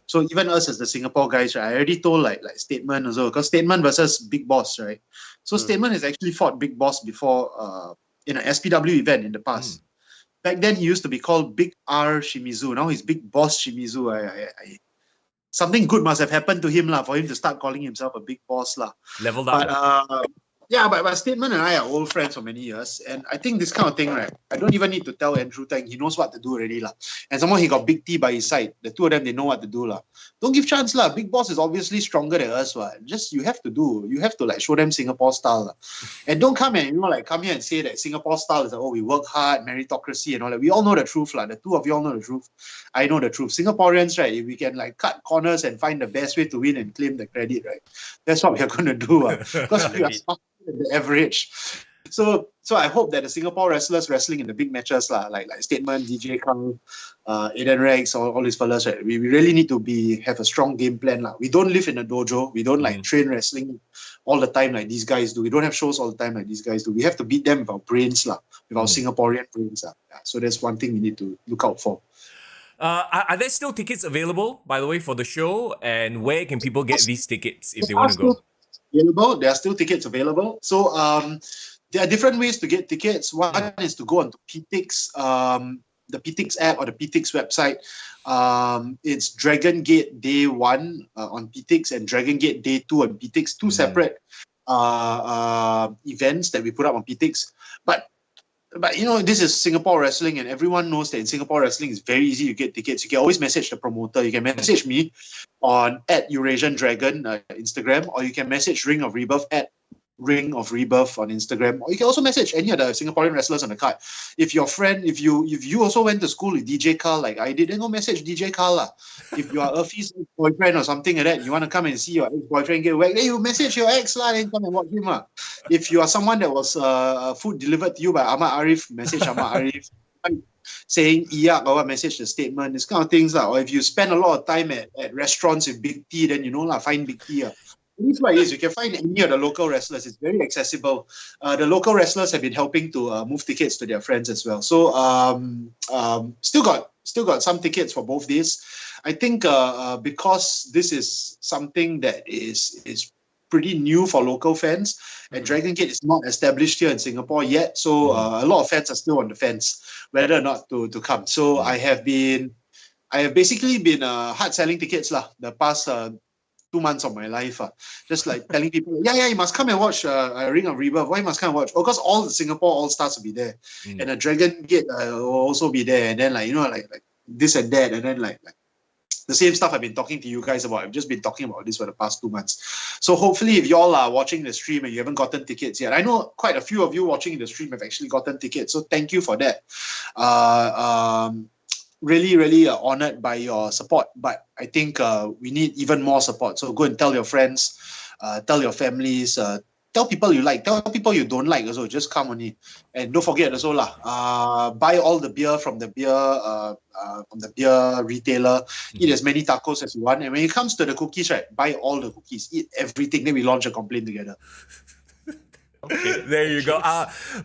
So even us as the Singapore guys, right? I already told like Statement also, because Statement versus Big Boss, right? So Statement has actually fought Big Boss before in an SPW event in the past. Back then he used to be called Big R Shimizu. Now he's Big Boss Shimizu. Something good must have happened to him for him to start calling himself a big boss Leveled up. But Statement and I are old friends for many years, and I think this kind of thing, right? I don't even need to tell Andrew Tang. He knows what to do already And somehow he got Big T by his side. The two of them, they know what to do Don't give chance Big Boss is obviously stronger than us Just you have to like show them Singapore style And don't come and come here and say that Singapore style is we work hard, meritocracy and all that. We all know the truth The two of you all know the truth. I know the truth. Singaporeans, right? If we can cut corners and find the best way to win and claim the credit, right? That's what we are going to do because we are the average. So I hope that the Singapore wrestlers wrestling in the big matches, like Statement, DJ Kang, Aiden Rex, all these fellas, right? We really need to have a strong game plan. We don't live in a dojo. We don't like train wrestling all the time like these guys do. We don't have shows all the time like these guys do. We have to beat them with our brains, with our Singaporean brains. Yeah, so that's one thing we need to look out for. Are there still tickets available, by the way, for the show? And where can people get these tickets if they want to go? There are still tickets available. So there are different ways to get tickets. One is to go onto PTix, the PTix app or the PTix website. It's Dragongate Day 1 on PTix and Dragongate Day 2 on PTix. Two separate events that we put up on PTix. But this is Singapore wrestling, and everyone knows that in Singapore wrestling it's very easy to get tickets. You can always message the promoter. You can message me on @Eurasian Dragon Instagram, or you can message Ring of Rebirth @Ring of Rebirth on Instagram, or you can also message any of the Singaporean wrestlers on the card. If your friend, if you also went to school with DJ Carl like I did, then go message DJ Carl. If you are Earthy's boyfriend or something like that, you want to come and see your ex-boyfriend get whacked, then you message your ex and come and watch him. If you are someone that was food delivered to you by Ahmad Arif, message Ahmad Arif. Saying iyak or message the statement, this kind of things. Or if you spend a lot of time at restaurants with Big T, then find Big T. This way is you can find any of the local wrestlers. It's very accessible. The local wrestlers have been helping to move tickets to their friends as well. So still got some tickets for both days. I think because this is something that is pretty new for local fans, and Dragongate is not established here in Singapore yet. So a lot of fans are still on the fence whether or not to come. So I have basically been hard selling tickets the past 2 months of my life, just like telling people, you must come and watch Ring of Rebirth. Why you must come and watch? Because all the Singapore All Stars will be there, and the Dragongate will also be there, and then like this and that, and then like the same stuff I've been talking to you guys about. I've just been talking about this for the past 2 months. So hopefully, if y'all are watching the stream and you haven't gotten tickets yet, I know quite a few of you watching the stream have actually gotten tickets. So thank you for that. Really, really honored by your support. But I think we need even more support. So go and tell your friends, tell your families, tell people you like, tell people you don't like also. Just come on in. And don't forget also buy all the beer from the beer retailer. Eat as many tacos as you want. And when it comes to the cookies, right, buy all the cookies. Eat everything. Then we launch a complaint together. Okay. There you go.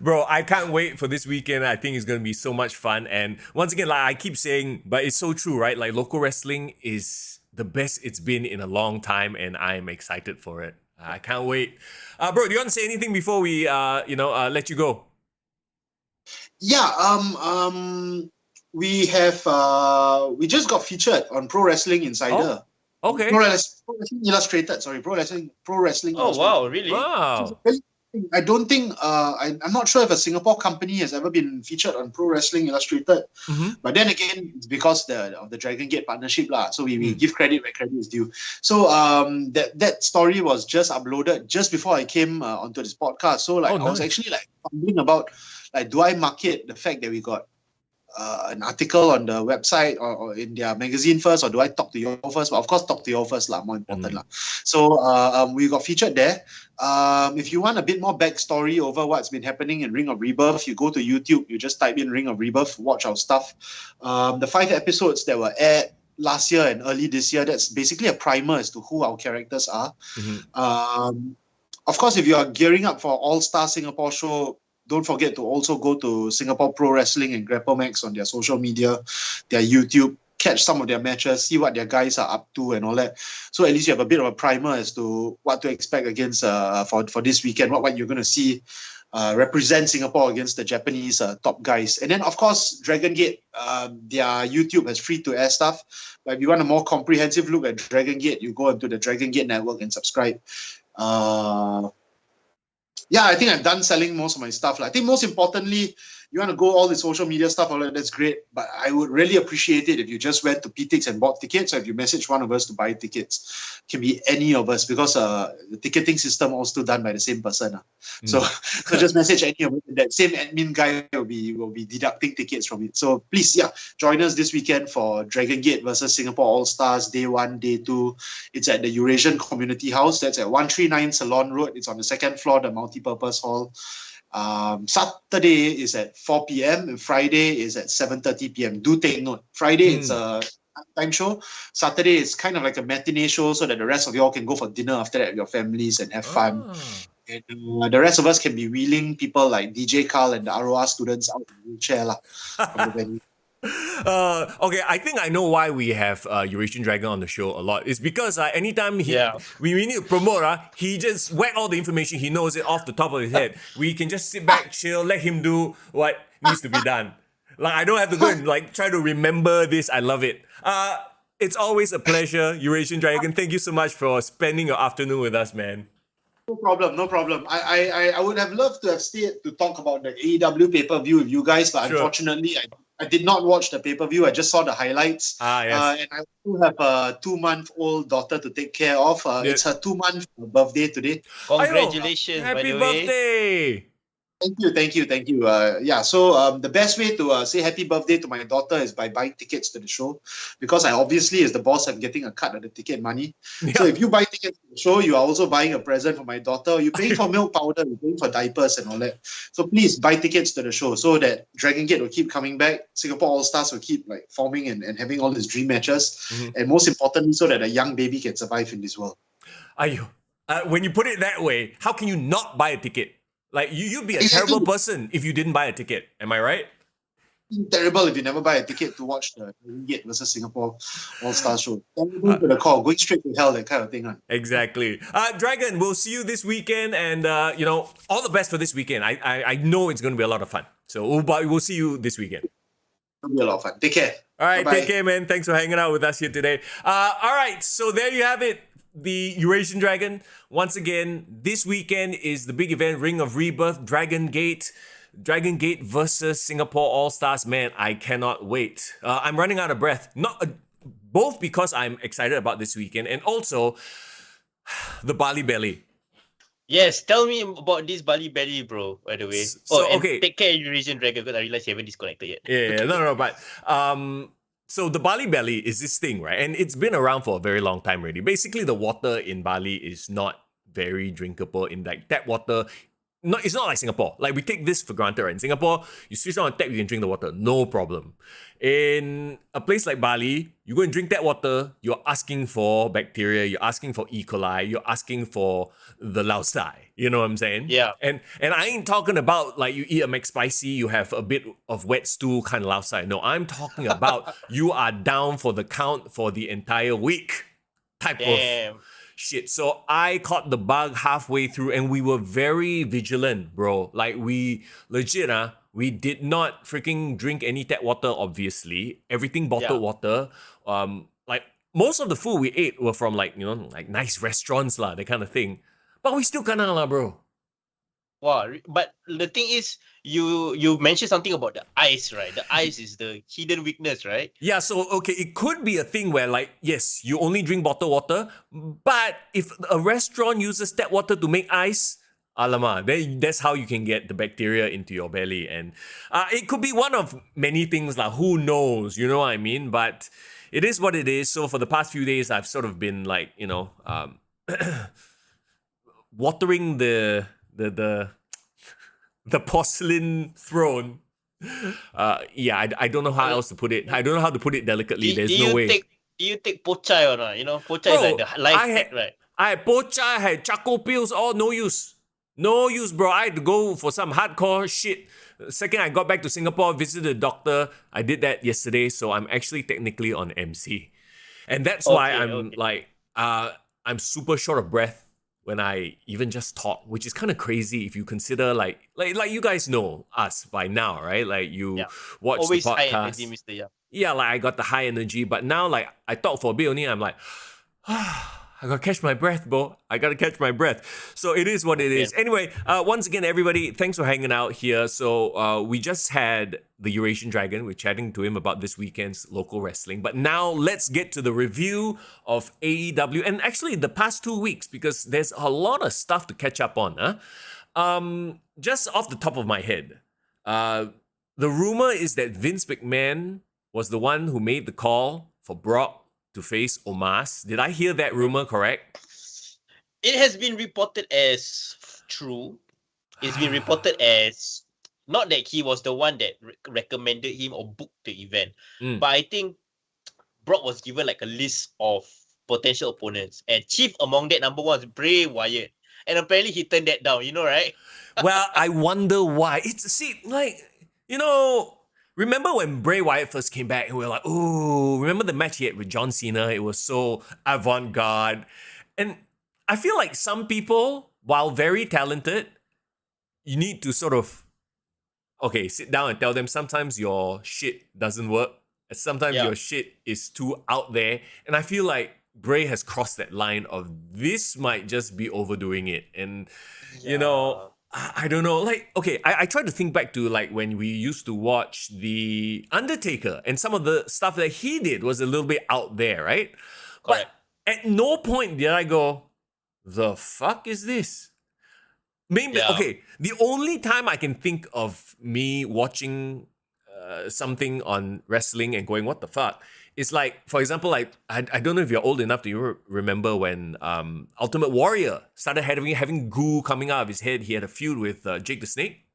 Bro, I can't wait for this weekend. I think it's going to be so much fun. And once again, like I keep saying, but it's so true, right? Like local wrestling is the best it's been in a long time, and I'm excited for it. I can't wait. Bro, do you want to say anything before we, let you go? Yeah, we just got featured on Pro Wrestling Insider. Oh, okay. Pro Wrestling Illustrated. Sorry, Pro Wrestling. Oh wow, really? Wow. I don't think I'm not sure if a Singapore company has ever been featured on Pro Wrestling Illustrated. But then again, it's because of the Dragongate partnership so we give credit where credit is due. So that story was just uploaded just before I came onto this podcast. So I was actually wondering about do I market the fact that we got an article on the website or in their magazine first, or do I talk to you first? But of course, talk to you first, more important. So we got featured there. If you want a bit more backstory over what's been happening in Ring of Rebirth, you go to YouTube, you just type in Ring of Rebirth, watch our stuff. The 5 episodes that were aired last year and early this year, that's basically a primer as to who our characters are. Of course, if you are gearing up for All-Star Singapore show, don't forget to also go to Singapore Pro Wrestling and Grapple Max on their social media, their YouTube, catch some of their matches, see what their guys are up to and all that. So at least you have a bit of a primer as to what to expect against for this weekend, what you're going to see represent Singapore against the Japanese top guys. And then, of course, Dragongate, their YouTube has free-to-air stuff. But if you want a more comprehensive look at Dragongate, you go into the Dragongate network and subscribe. I think I've done selling most of my stuff. I think most importantly, you want to go all the social media stuff, all that, that's great. But I would really appreciate it if you just went to PTix and bought tickets, or if you message one of us to buy tickets. It can be any of us, because the ticketing system also done by the same person. So just message any of us. That same admin guy will be deducting tickets from it. So please, join us this weekend for Dragongate versus Singapore All Stars, Day 1, Day 2. It's at the Eurasian Community House. That's at 139 Ceylon Road. It's on the 2nd floor, the multi-purpose hall. Saturday is at 4 p.m. and Friday is at 7:30 p.m. Do take note. Friday it's a time show. Saturday is kind of like a matinee show so that the rest of y'all can go for dinner after that with your families and have fun. And the rest of us can be wheeling people like DJ Carl and the ROR students out in the wheelchair from the venue. Okay, I think I know why we have Eurasian Dragon on the show a lot. It's because anytime we need to promote, he just whack all the information. He knows it off the top of his head. We can just sit back, chill, let him do what needs to be done. Like, I don't have to go and try to remember this. I love it. It's always a pleasure, Eurasian Dragon. Thank you so much for spending your afternoon with us, man. No problem. I would have loved to have stayed to talk about the AEW pay-per-view with you guys, but unfortunately, I did not watch the pay-per-view. I just saw the highlights. Yes. And I still have a 2-month-old daughter to take care of. It's her 2-month birthday today. Congratulations, by the way. Happy birthday! Thank you. So the best way to say happy birthday to my daughter is by buying tickets to the show, because I obviously, as the boss, am getting a cut of the ticket money. Yeah. So if you buy tickets to the show, you are also buying a present for my daughter. You're paying for milk powder, you're paying for diapers and all that. So please buy tickets to the show so that Dragongate will keep coming back, Singapore All-Stars will keep forming and having all these dream matches, and most importantly, so that a young baby can survive in this world. When you put it that way, how can you not buy a ticket? Like, you'd be a terrible person if you didn't buy a ticket. Am I right? Terrible if you never buy a ticket to watch the Dragongate versus Singapore All-Star show. Going to the call, going straight to hell, that kind of thing. Exactly. Dragon, we'll see you this weekend, and all the best for this weekend. I know it's going to be a lot of fun. So we'll see you this weekend. It'll be a lot of fun. Take care. All right, Bye-bye. Take care, man. Thanks for hanging out with us here today. All right, so there you have it. The Eurasian Dragon. Once again, this weekend is the big event, Ring of Rebirth, Dragongate versus Singapore All-Stars. Man, I cannot wait. I'm running out of breath. Both because I'm excited about this weekend and also the Bali Belly. Yes, tell me about this Bali Belly, bro, by the way. Take care, Eurasian Dragon, because I realize you haven't disconnected yet. Yeah, no, but so the Bali Belly is this thing, right? And it's been around for a very long time already. Basically, the water in Bali is not very drinkable. In tap water, it's not like Singapore. Like, we take this for granted, right? In Singapore, you switch on a tap, you can drink the water, no problem. In a place like Bali, you go and drink that water, you're asking for bacteria, you're asking for E. coli, you're asking for the lao sai. You know what I'm saying? Yeah. And I ain't talking about like you eat a McSpicy, you have a bit of wet stew kind of lao sai. No, I'm talking about you are down for the count for the entire week type of shit. So I caught the bug halfway through and we were very vigilant, bro. Like, we legit, we did not freaking drink any tap water, obviously. Everything bottled water. Like, most of the food we ate were from like nice restaurants lah, that kind of thing. But we still kena lah, bro. Wow, but the thing is, you mentioned something about the ice, right? The ice is the hidden weakness, right? Yeah, so okay, it could be a thing where like, yes, you only drink bottled water, but if a restaurant uses tap water to make ice, alamak, then that's how you can get the bacteria into your belly. And it could be one of many things lah, who knows, you know what I mean? But it is what it is. So for the past few days, I've sort of been like, watering the porcelain throne. I don't know how else to put it. I don't know how to put it delicately. There's no way. You take pochai or not? Pochai is like the life hack, right? I had pochai, I had charcoal pills, all no use. No use, bro. I had to go for some hardcore shit. Second, I got back to Singapore, visited the doctor. I did that yesterday, so I'm actually technically on MC. And that's why I'm super short of breath when I even just talk, which is kind of crazy if you consider like you guys know us by now, right? Like, you watch always the podcast. High energy, Mr. Young. Yeah, like I got the high energy, but now like I talk for a bit only, I'm like, I gotta catch my breath, bro. I gotta catch my breath. So it is what it is. Anyway, once again, everybody, thanks for hanging out here. So we just had the Eurasian Dragon. We're chatting to him about this weekend's local wrestling. But now let's get to the review of AEW. And actually the past 2 weeks, because there's a lot of stuff to catch up on. Just off the top of my head, the rumor is that Vince McMahon was the one who made the call for Brock to face Omos. Did I hear that rumor correct? It has been reported as true. It's been reported as not that he was the one that recommended him or booked the event, but I think Brock was given like a list of potential opponents, and chief among that number one was Bray Wyatt, and apparently he turned that down. You know, right? Well, I wonder why. Remember when Bray Wyatt first came back and we were like, ooh, remember the match he had with John Cena? It was so avant-garde. And I feel like some people, while very talented, you need to sort of, sit down and tell them sometimes your shit doesn't work. Sometimes your shit is too out there. And I feel like Bray has crossed that line of this might just be overdoing it. And, I don't know. I tried to think back to like when we used to watch The Undertaker, and some of the stuff that he did was a little bit out there, right? Correct. But at no point did I go, the fuck is this? Maybe, the only time I can think of me watching something on wrestling and going, what the fuck? It's like, for example, like I don't know if you're old enough to remember when Ultimate Warrior started having goo coming out of his head. He had a feud with Jake the Snake.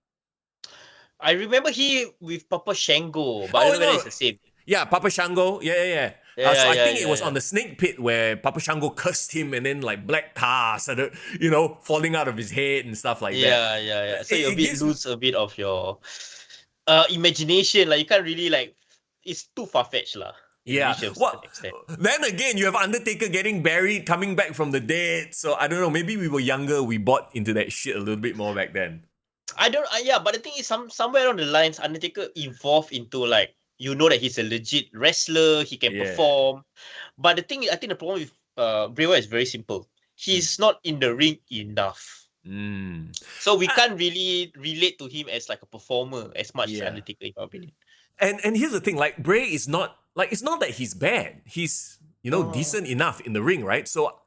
I remember he with Papa Shango, but I don't know whether it's the same. Yeah, Papa Shango. Yeah. I think it was on the Snake Pit where Papa Shango cursed him, and then like black tar started, falling out of his head and stuff like that. Yeah. So you lose a bit of your imagination. Like you can't really it's too far-fetched lah. Yeah. Then again, you have Undertaker getting buried, coming back from the dead. So I don't know. Maybe we were younger. We bought into that shit a little bit more back then. But the thing is, somewhere along the lines, Undertaker evolved into that he's a legit wrestler. He can perform. But the thing is, I think the problem with Bray Wyatt is very simple. He's not in the ring enough. So we can't really relate to him as like a performer as much as Undertaker, in my opinion. And here's the thing, like Bray is not it's not that he's bad. He's decent enough in the ring, right? So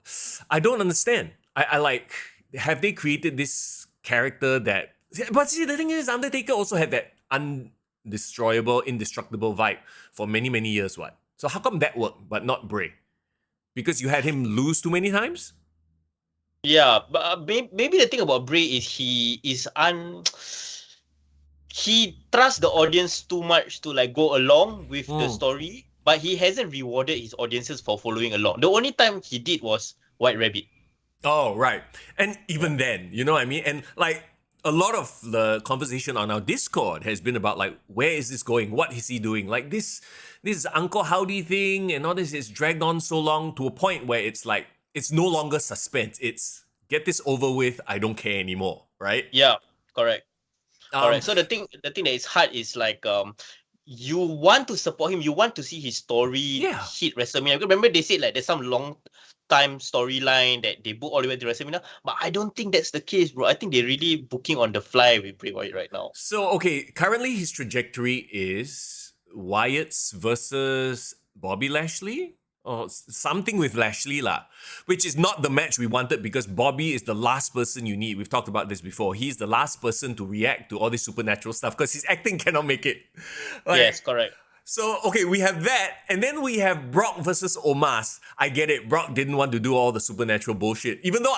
I don't understand. I like, have they created this character that? But see, the thing is, Undertaker also had that undestroyable, indestructible vibe for many, many years. What? So how come that worked but not Bray? Because you had him lose too many times? Yeah, but maybe the thing about Bray is he trusts the audience too much to go along with the story, but he hasn't rewarded his audiences for following along. The only time he did was White Rabbit. Oh, right. And even then, you know what I mean? And a lot of the conversation on our Discord has been about where is this going? What is he doing? This Uncle Howdy thing and all this is dragged on so long to a point where it's it's no longer suspense. It's get this over with. I don't care anymore, right? Yeah, correct. Alright, so the thing that is hard is you want to support him, you want to see his story hit WrestleMania. Remember they said there's some long time storyline that they book all the way to WrestleMania, but I don't think that's the case, bro. I think they're really booking on the fly with Bray Wyatt right now. So currently his trajectory is Wyatt's versus Bobby Lashley. Or something with Lashley lah, which is not the match we wanted because Bobby is the last person you need. We've talked about this before. He's the last person to react to all this supernatural stuff because his acting cannot make it. Yes, correct. So, we have that. And then we have Brock versus Omos. I get it. Brock didn't want to do all the supernatural bullshit. Even though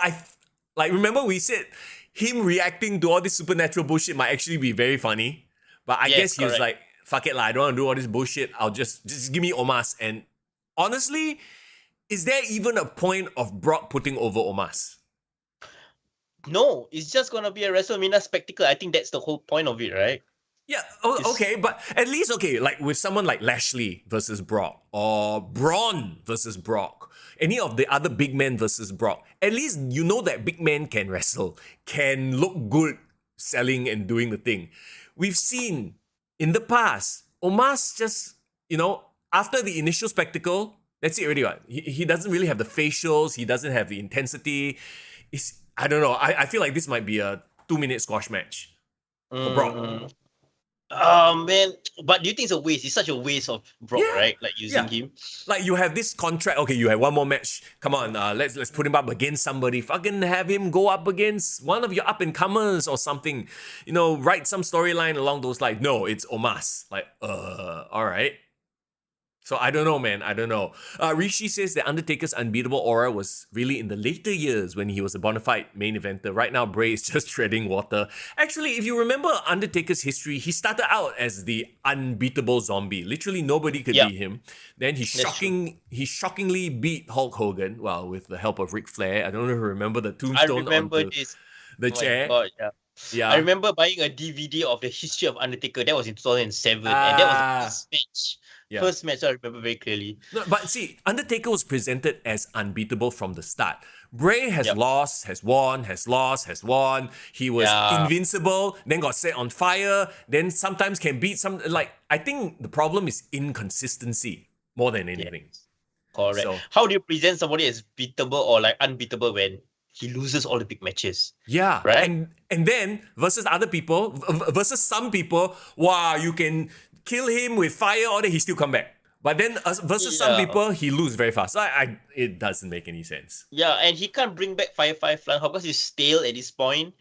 remember we said him reacting to all this supernatural bullshit might actually be very funny. But I guess he was like, fuck it lah, I don't want to do all this bullshit. I'll just give me Omos. And honestly, is there even a point of Brock putting over Omos? No, it's just going to be a WrestleMania spectacle. I think that's the whole point of it, right? Yeah, okay, but at least, with someone like Lashley versus Brock, or Braun versus Brock, any of the other big men versus Brock, at least you know that big man can wrestle, can look good selling and doing the thing. We've seen in the past, Omos just, after the initial spectacle, that's it already. He doesn't really have the facials. He doesn't have the intensity. I don't know. I feel like this might be a 2-minute squash match for Brock. Man, but do you think it's a waste? It's such a waste of Brock, right? Using him. You have this contract. Okay, you have one more match. Come on, let's put him up against somebody. Fucking have him go up against one of your up and comers or something. Write some storyline along those lines. No, it's Omos. All right. So I don't know, man. I don't know. Rishi says that Undertaker's unbeatable aura was really in the later years when he was a bona fide main eventer. Right now, Bray is just treading water. Actually, if you remember Undertaker's history, he started out as the unbeatable zombie. Literally nobody could beat him. Then he shockingly beat Hulk Hogan, well, with the help of Ric Flair. I don't know if you remember the tombstone onto the chair. God, yeah. I remember buying a DVD of the history of Undertaker. That was in 2007, and that was the first match. Yeah. First match I remember very clearly. No, but see, Undertaker was presented as unbeatable from the start. Bray has lost, has won, has lost, has won. He was invincible, then got set on fire, then sometimes can beat some. Like, I think the problem is inconsistency more than anything. Yes. Correct. So, how do you present somebody as beatable or like unbeatable when he loses all the big matches? Yeah. Right? And then versus other people, versus some people, wow, you can kill him with fire or he still come back. But then versus some people, he lose very fast. It doesn't make any sense. Yeah, and he can't bring back Firefly Flying Hawk because he's stale at this point.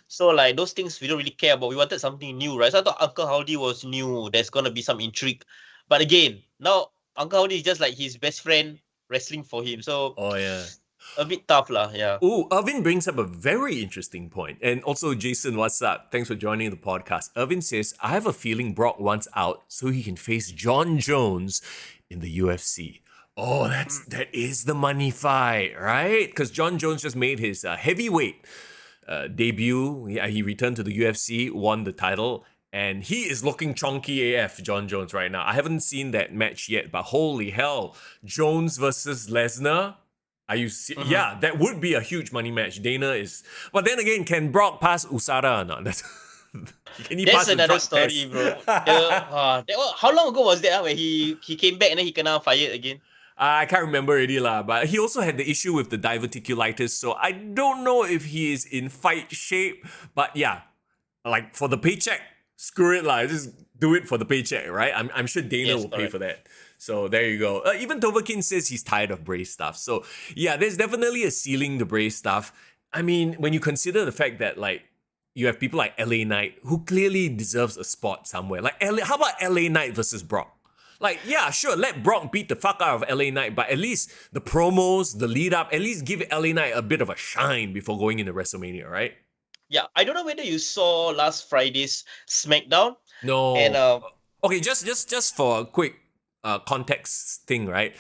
So like those things we don't really care about. We wanted something new, right? So I thought Uncle Howdy was new. There's gonna be some intrigue. But again, now Uncle Howdy is just like his best friend wrestling for him. So a bit tough lah, yeah. Oh, Irvin brings up a very interesting point. And also, Jason, what's up? Thanks for joining the podcast. Irvin says, I have a feeling Brock wants out so he can face John Jones in the UFC. Oh, that is the money fight, right? Because John Jones just made his heavyweight debut. Yeah, he returned to the UFC, won the title, and he is looking chonky AF, John Jones, right now. I haven't seen that match yet, but holy hell, Jones versus Lesnar. Are you Yeah, that would be a huge money match. Dana is... But then again, can Brock pass USADA or not? That's another story, bro. How long ago was that where he came back and then he kena fired again? I can't remember already lah. But he also had the issue with the diverticulitis. So I don't know if he is in fight shape. But yeah, like for the paycheck, screw it lah. Just do it for the paycheck, right? I'm sure Dana will pay for that. So there you go. Even Tovakin says he's tired of Bray stuff. So yeah, there's definitely a ceiling to Bray stuff. I mean, when you consider the fact that like you have people like LA Knight who clearly deserves a spot somewhere. Like how about LA Knight versus Brock? Like, yeah, sure, let Brock beat the fuck out of LA Knight, but at least the promos, the lead up, at least give LA Knight a bit of a shine before going into WrestleMania, right? Yeah, I don't know whether you saw last Friday's SmackDown. No. And okay, just for a quick context thing, right?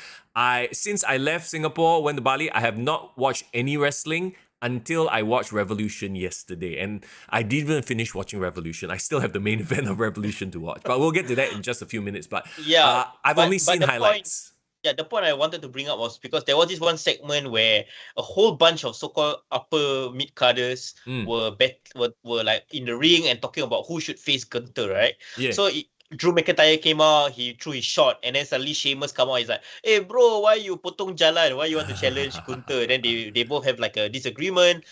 Since I left Singapore, went to Bali, I have not watched any wrestling until I watched Revolution yesterday. And I didn't even finish watching Revolution. I still have the main event of Revolution to watch. But we'll get to that in just a few minutes. But I've only seen highlights. The point I wanted to bring up was because there was this one segment where a whole bunch of so-called upper mid-carders were like in the ring and talking about who should face Gunther, right? Yeah. So Drew McIntyre came out, he threw his shot, and then suddenly Sheamus come out. He's like, "Hey bro, why you potong jalan? Why you want to challenge Gunther?" Then they both have like a disagreement,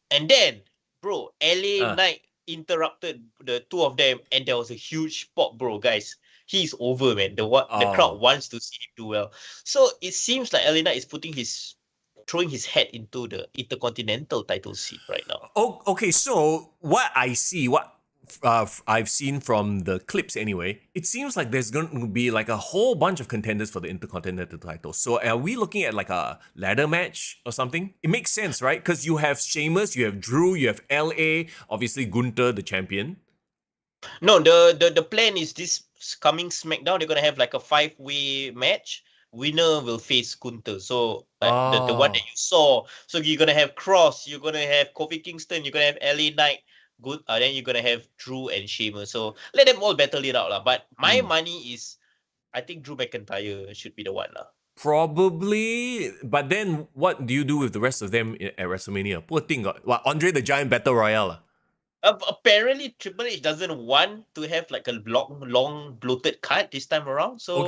and then bro, LA Knight interrupted the two of them, and there was a huge pop, bro, guys. He's over, man. The crowd wants to see him do well. So it seems like LA Knight is throwing his head into the Intercontinental title seat right now. Oh, okay. So what I've seen from the clips anyway, it seems like there's going to be like a whole bunch of contenders for the Intercontinental title. So are we looking at like a ladder match or something? It makes sense, right? Because you have Sheamus, you have Drew, you have LA, obviously Gunther, the champion. No, the plan is this coming SmackDown, they're going to have like a 5-way match. Winner will face Gunther. So the one that you saw. So you're going to have Cross, you're going to have Kofi Kingston, you're going to have LA Knight. Good. Then you're gonna have Drew and Sheamus. So let them all battle it out, lah. But my money is, I think Drew McIntyre should be the one, lah. Probably. But then what do you do with the rest of them at WrestleMania? Poor thing. Andre the Giant Battle Royale. Apparently Triple H doesn't want to have like a long bloated card this time around. So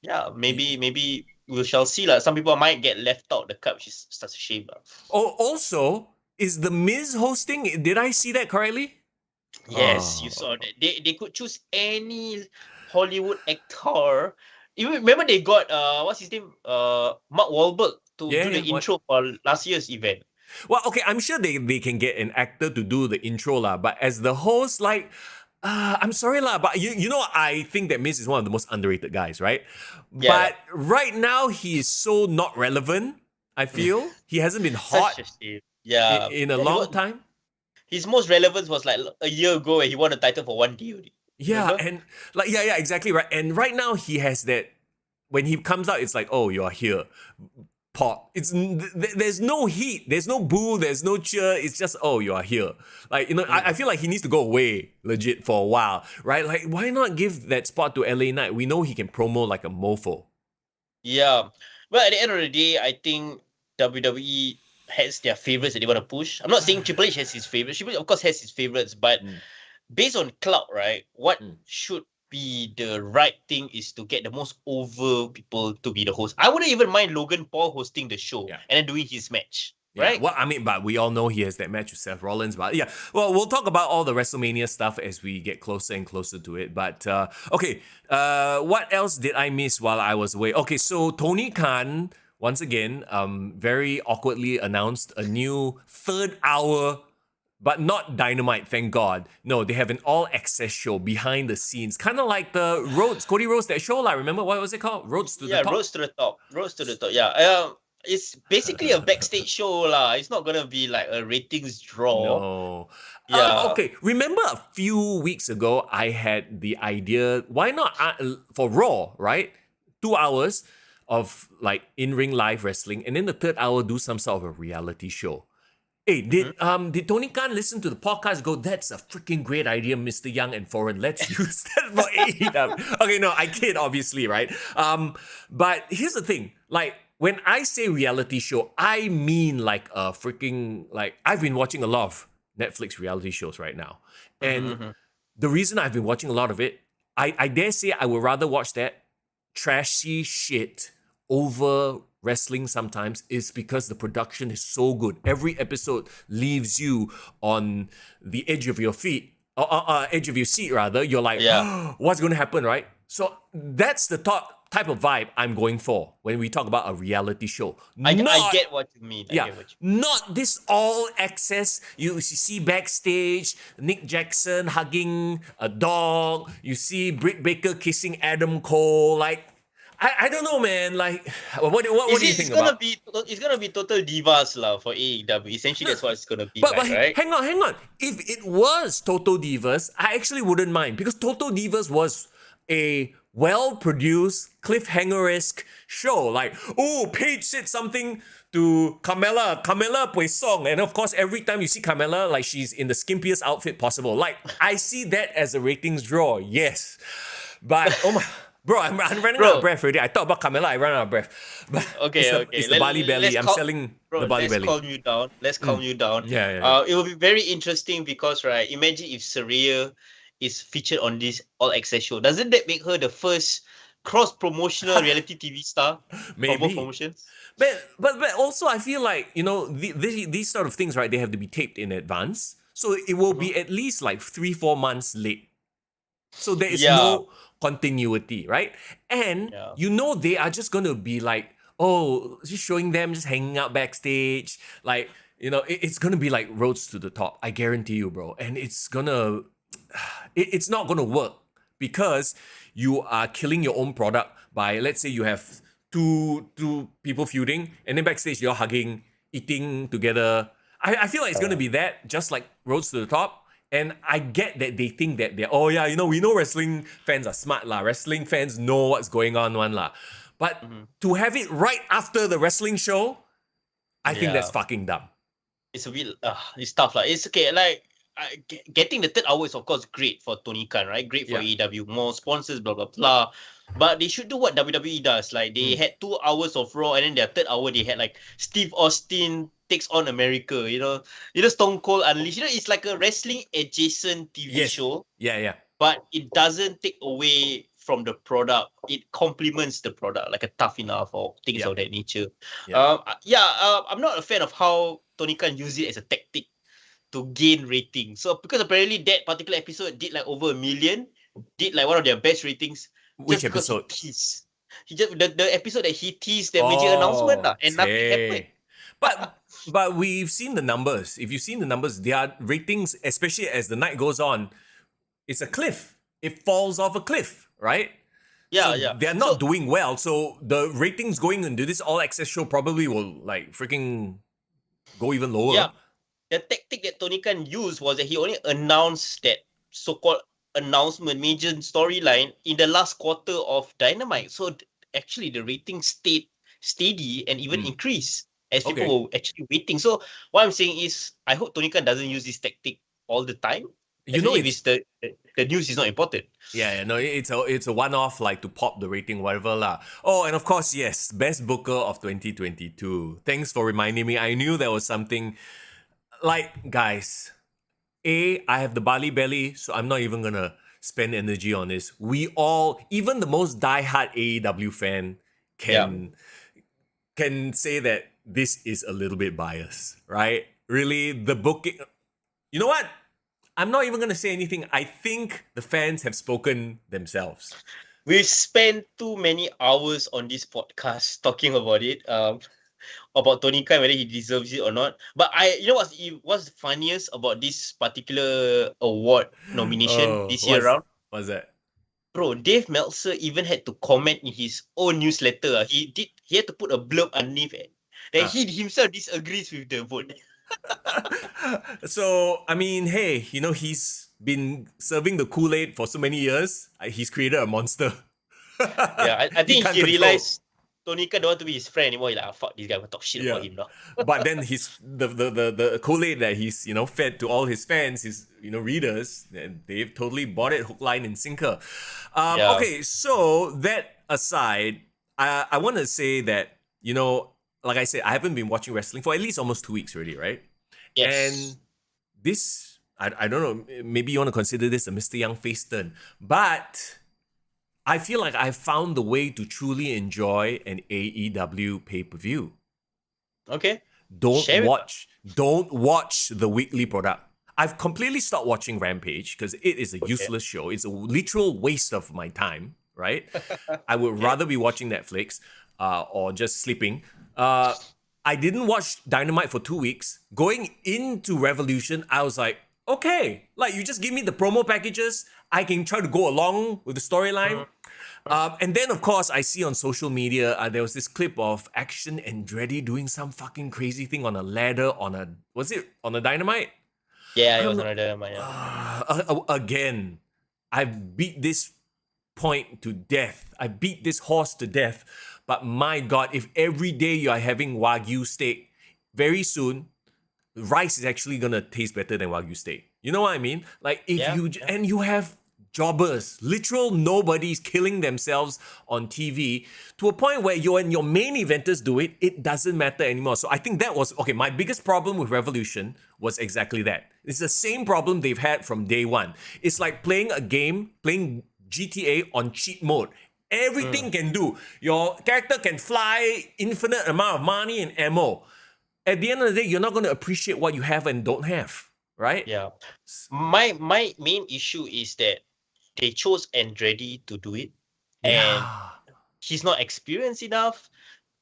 yeah, maybe we shall see, lah. Some people might get left out the card, which is such a shame, lah. Oh, also, is The Miz hosting? Did I see that correctly? Yes, you saw that. They could choose any Hollywood actor. You remember they got what's his name? Mark Wahlberg to do the intro for last year's event. Well, okay, I'm sure they can get an actor to do the intro lah. But as the host, like, I'm sorry lah, but you know I think that Miz is one of the most underrated guys, right? Yeah. But right now he is so not relevant. I feel he hasn't been hot Such a shame. Yeah. in a long time. His most relevance was like a year ago when he won a title for one day. Yeah, Remember? and like yeah, exactly right. And right now he has that when he comes out, it's like, oh, you're here. Pop. There's no heat, there's no boo, there's no cheer. It's just, oh, you are here. Like, I feel like he needs to go away legit for a while, right? Like, why not give that spot to LA Knight? We know he can promo like a mofo. Yeah. But at the end of the day, I think WWE has their favorites that they want to push. I'm not saying Triple H has his favorites. Triple H, of course, has his favorites, but based on clout, right, what should be the right thing is to get the most over people to be the host. I wouldn't even mind Logan Paul hosting the show and then doing his match. Right? Yeah, well, I mean, but we all know he has that match with Seth Rollins. But yeah, well, we'll talk about all the WrestleMania stuff as we get closer and closer to it. But okay, what else did I miss while I was away? Okay, so Tony Khan, once again, very awkwardly announced a new third hour, but not Dynamite, thank God. No, they have an all-access show behind the scenes. Kind of like the Cody Rhodes, that show, remember what was it called? Roads to the Top? Yeah, Roads to the Top. Roads to the Top, yeah. It's basically a backstage show lah. It's not gonna be like a ratings draw. No. Yeah. Okay. Remember a few weeks ago, I had the idea. Why not for Raw? Right, 2 hours of like in-ring live wrestling, and then the third hour do some sort of a reality show. Hey, did Tony Khan listen to the podcast? Go, that's a freaking great idea, Mr. Young and Foreign. Let's use that for AEW. Okay, no, I kid, obviously, right? But here's the thing, like. When I say reality show, I mean like a freaking, like, I've been watching a lot of Netflix reality shows right now. And the reason I've been watching a lot of it, I dare say I would rather watch that trashy shit over wrestling sometimes is because the production is so good. Every episode leaves you on the edge of your feet, or edge of your seat rather. You're like, what's going to happen, right? So that's the type of vibe I'm going for when we talk about a reality show. I get what you mean. Not this all access. You see backstage, Nick Jackson hugging a dog. You see Britt Baker kissing Adam Cole. Like, I don't know, man. Like, what do you think about? It's gonna be total divas lah for AEW. Essentially, that's what it's gonna be. But right? hang on. If it was Total Divas, I actually wouldn't mind because Total Divas was a well-produced, cliffhanger-esque show. Like, oh, Paige said something to Carmella Poisson. And of course, every time you see Carmella, like, she's in the skimpiest outfit possible. Like, I see that as a ratings draw, yes. But, oh my... Bro, I'm running out of breath already. I thought about Carmella, I ran out of breath. But okay. It's the Bali belly. I'm selling the Bali belly. Let's calm you down. Yeah. It will be very interesting because, right, imagine if Saraya is featured on this all-access show. Doesn't that make her the first cross-promotional reality TV star for both promotions? But also, I feel like, these sort of things, right, they have to be taped in advance. So it will be at least like 3-4 months late. So there is no continuity, right? And they are just going to be like, oh, just showing them just hanging out backstage. Like, it's going to be like Roads to the Top. I guarantee you, bro. And it's not going to work because you are killing your own product by, let's say you have two people feuding and then backstage you're hugging, eating together. I feel like it's going to be that, just like Roads to the Top. And I get that they think that we know wrestling fans are smart lah. Wrestling fans know what's going on one lah. But to have it right after the wrestling show, I think that's fucking dumb. It's a bit, it's tough lah. It's okay, like, getting the third hour is of course great for Tony Khan, right? Great for AEW, more sponsors, blah blah blah. But they should do what WWE does. Like they had 2 hours of Raw, and then their third hour they had like Steve Austin takes on America. Stone Cold Unleashed. It's like a wrestling adjacent TV show. Yeah. But it doesn't take away from the product. It complements the product, like a Tough Enough or things of that nature. I'm not a fan of how Tony Khan used it as a tactic to gain ratings. So because apparently that particular episode did like over 1 million, did like one of their best ratings. Which episode? He just the episode that he teased the major announcement and nothing happened. But we've seen the numbers. If you've seen the numbers, their ratings, especially as the night goes on, it's a cliff. It falls off a cliff, right? Yeah, So yeah. they're not doing well. So the ratings going into this all access show probably will like freaking go even lower. Yeah. The tactic that Tony Khan used was that he only announced that so-called announcement, major storyline in the last quarter of Dynamite. So actually the ratings stayed steady and even increased as people were actually waiting. So what I'm saying is, I hope Tony Khan doesn't use this tactic all the time. You know, Especially if it's the news is not important. Yeah, no, it's a one-off, like, to pop the rating, whatever lah. Oh, and of course, yes, best booker of 2022. Thanks for reminding me. I knew there was something. Like, guys, I have the Bali belly, so I'm not even gonna spend energy on this. We all, even the most diehard AEW fan, can say that this is a little bit biased, right? Really, the booking. You know what? I'm not even gonna say anything. I think the fans have spoken themselves. We've spent too many hours on this podcast talking about it. About Tony Khan, whether he deserves it or not. But you know what's funniest about this particular award nomination this year around? What's that? Bro, Dave Meltzer even had to comment in his own newsletter. He had to put a blurb underneath it that he himself disagrees with the vote. So, I mean, hey, you know, he's been serving the Kool-Aid for so many years. He's created a monster. Yeah, I think he realized Tony Khan don't want to be his friend anymore. He's like, fuck this guy, I'm gonna talk shit about him now. But then the Kool-Aid that he's, you know, fed to all his fans, his, you know, readers, and they've totally bought it hook, line, and sinker. Okay, so that aside, I want to say that, you know, like I said, I haven't been watching wrestling for at least almost 2 weeks already, right? Yes. And this, I don't know, maybe you want to consider this a Mr. Young face turn, but I feel like I've found the way to truly enjoy an AEW pay-per-view. Okay. Don't watch the weekly product. I've completely stopped watching Rampage because it is a useless show. It's a literal waste of my time, right? I would rather be watching Netflix or just sleeping. I didn't watch Dynamite for 2 weeks. Going into Revolution, I was like, okay, like you just give me the promo packages. I can try to go along with the storyline. And then, of course, I see on social media, there was this clip of Action Andretti doing some fucking crazy thing on a ladder was it on a Dynamite? Yeah, it was on a Dynamite, yeah. Again, I've beat this point to death. I beat this horse to death. But my God, if every day you are having Wagyu steak, very soon, rice is actually going to taste better than Wagyu steak. You know what I mean? Like, and you have jobbers, literal nobodies killing themselves on TV to a point where when your main eventers do it, it doesn't matter anymore. So I think that was, okay, my biggest problem with Revolution was exactly that. It's the same problem they've had from day one. It's like playing a game, playing GTA on cheat mode. Everything can do. Your character can fly, infinite amount of money and ammo. At the end of the day, you're not going to appreciate what you have and don't have, right? Yeah. My main issue is that they chose Andretti to do it. And he's not experienced enough.